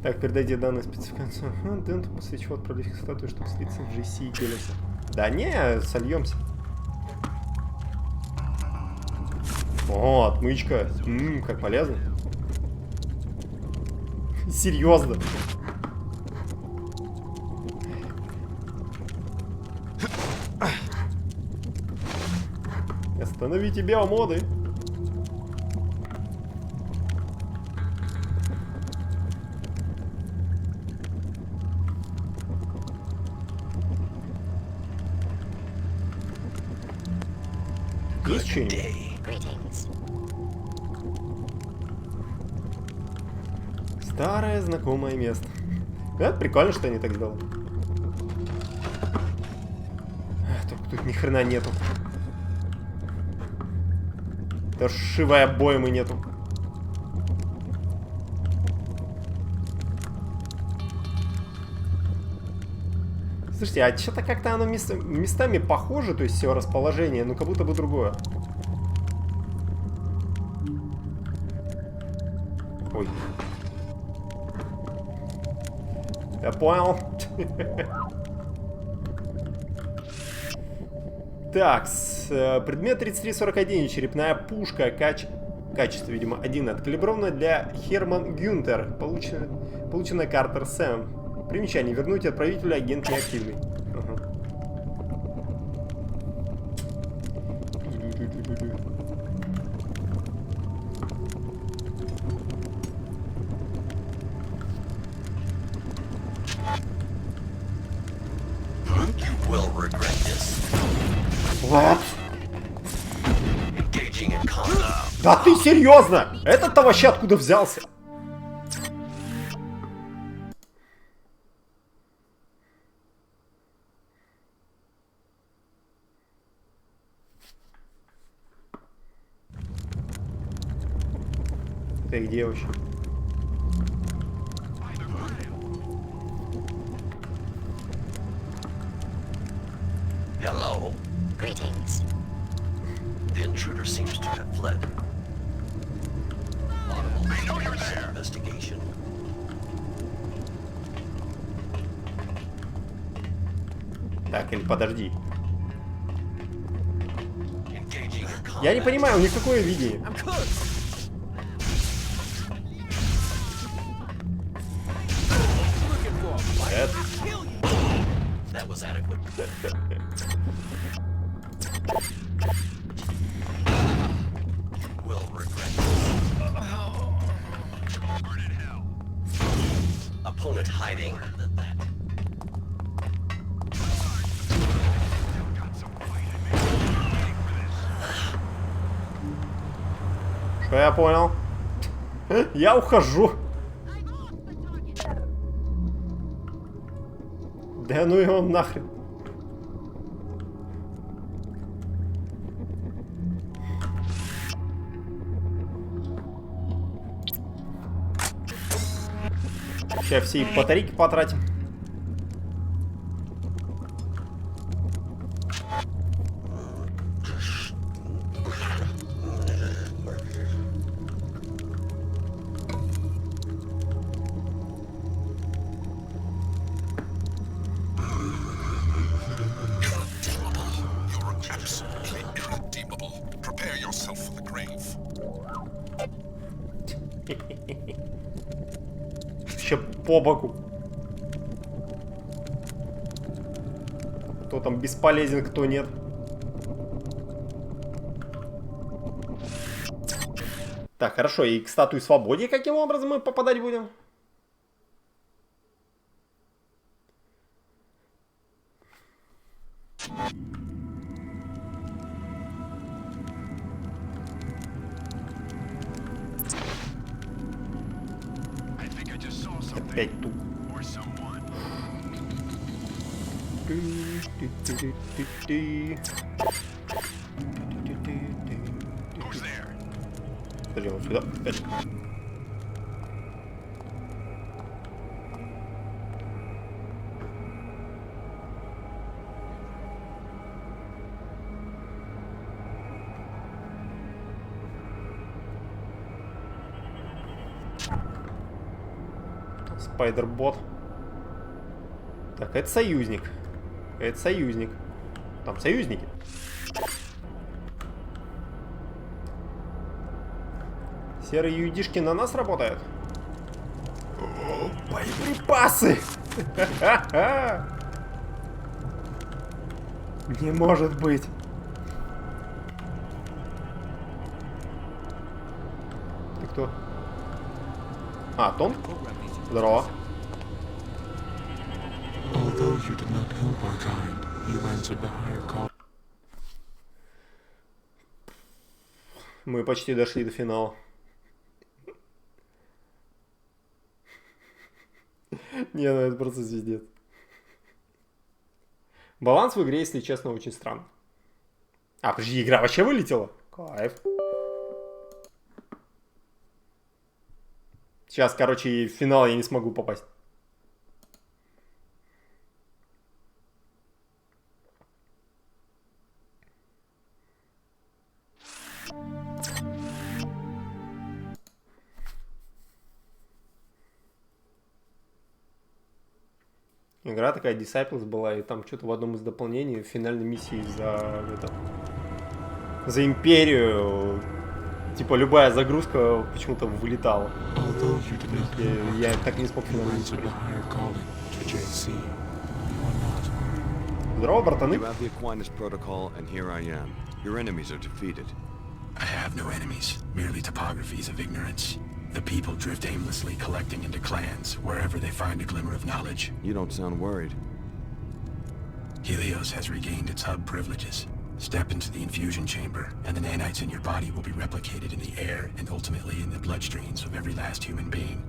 Так, передайте данные спецификацию. Денту, после чего отправить их статую, чтобы слиться в GC и Гелиса. Да не, сольемся. О, отмычка. Как полезно. Серьезно. Остановите биомоды. Есть что-нибудь? Старое знакомое место. Это прикольно, что они так сделали. Только тут ни хрена нету. Даже шивой обоймы нету. Слушайте, а что-то как-то оно местами похоже, то есть все расположение, но как будто бы другое. Ой. Я понял. Так, предмет 3341, черепная пушка, качество, видимо, 1, откалибрована для Херман Гюнтер, получена Картер Сэм. Примечание, вернуть отправителю, агент неактивный. Ага. What? Да ты серьезно? Этот-то вообще откуда взялся? Ты где вообще? Hello. Greetings. The intruder seems to have fled. Audible investigation. Так, или подожди. Я не понимаю, у них какое видение? That was adequate. Will regret this. Opponent hiding. Что я понял? Я ухожу. Да ну его нахрен. Сейчас все их батарейки потратим. Еще по боку. Кто там бесполезен, кто нет. Так, хорошо. И к статуе свободы каким образом мы попадать будем? Опять тут. Подожди, вот сюда. Опять. Спайдербот. Так, это союзник. Это союзник. Там союзники. Серые юдишки на нас работают. О, боеприпасы! Не может быть. Ты кто? А, Том? Здорово. Мы почти дошли до финала. Не, ну это просто звездец. Баланс в игре, если честно, очень странный. А, подожди, игра вообще вылетела? Кайф. Сейчас, короче, в финал я не смогу попасть. Игра такая Disciples была, и там что-то в одном из дополнений в финальной миссии за Империю, типа любая загрузка почему-то вылетала. Я так не смог финальную миссию. Здорово, братаны. The people drift aimlessly, collecting into clans, wherever they find a glimmer of knowledge. You don't sound worried. Helios has regained its hub privileges. Step into the infusion chamber, and the nanites in your body will be replicated in the air and ultimately in the bloodstreams of every last human being.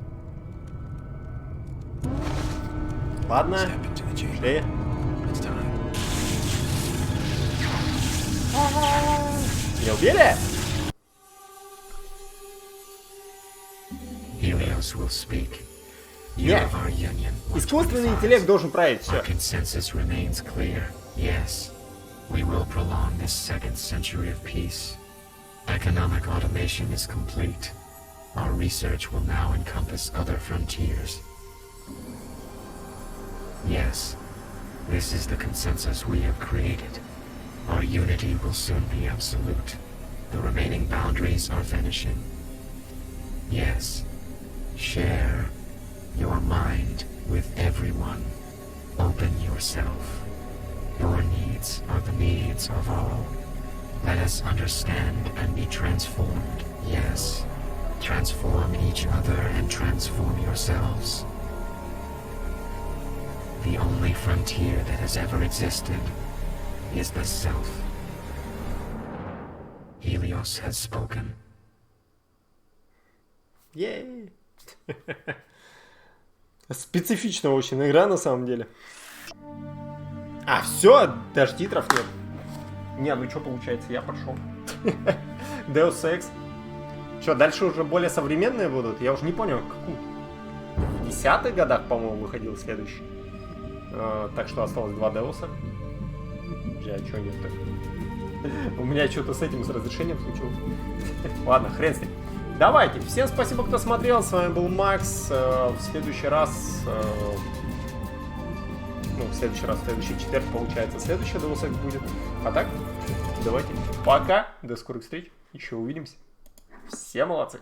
Ладно. Step into the chamber. It's time. Меня убили? Helios will speak. Нет. Искусственный интеллект должен править все. Consensus remains clear. Yes, we will prolong this second century of peace. Economic automation is complete. Our research will now encompass other frontiers. Yes, this is the consensus we have created. Our unity will soon be absolute. The remaining boundaries are vanishing. Yes. Share your mind with everyone. yourself. Your needs are the needs of all. Let us understand and be transformed. Yes. Transform each other and transform yourselves. The only frontier that has ever existed is the self. Helios has spoken. Ей! Специфичная очень игра на самом деле. А, все, даже титров нет. Не, ну что получается, я пошел. Deus Ex. Что, дальше уже более современные будут? Я уже не понял, в каком. В 10-х годах, по-моему, выходил следующий. Так что осталось 2 Деуса. А что нет так? У меня что-то с этим, с разрешением случилось. Ладно, хрен с ним. Давайте, всем спасибо, кто смотрел. С вами был Макс. В следующий раз... в следующий четверг, получается, следующий Deus Ex будет. А так, давайте, пока, до скорых встреч, еще увидимся. Все молодцы.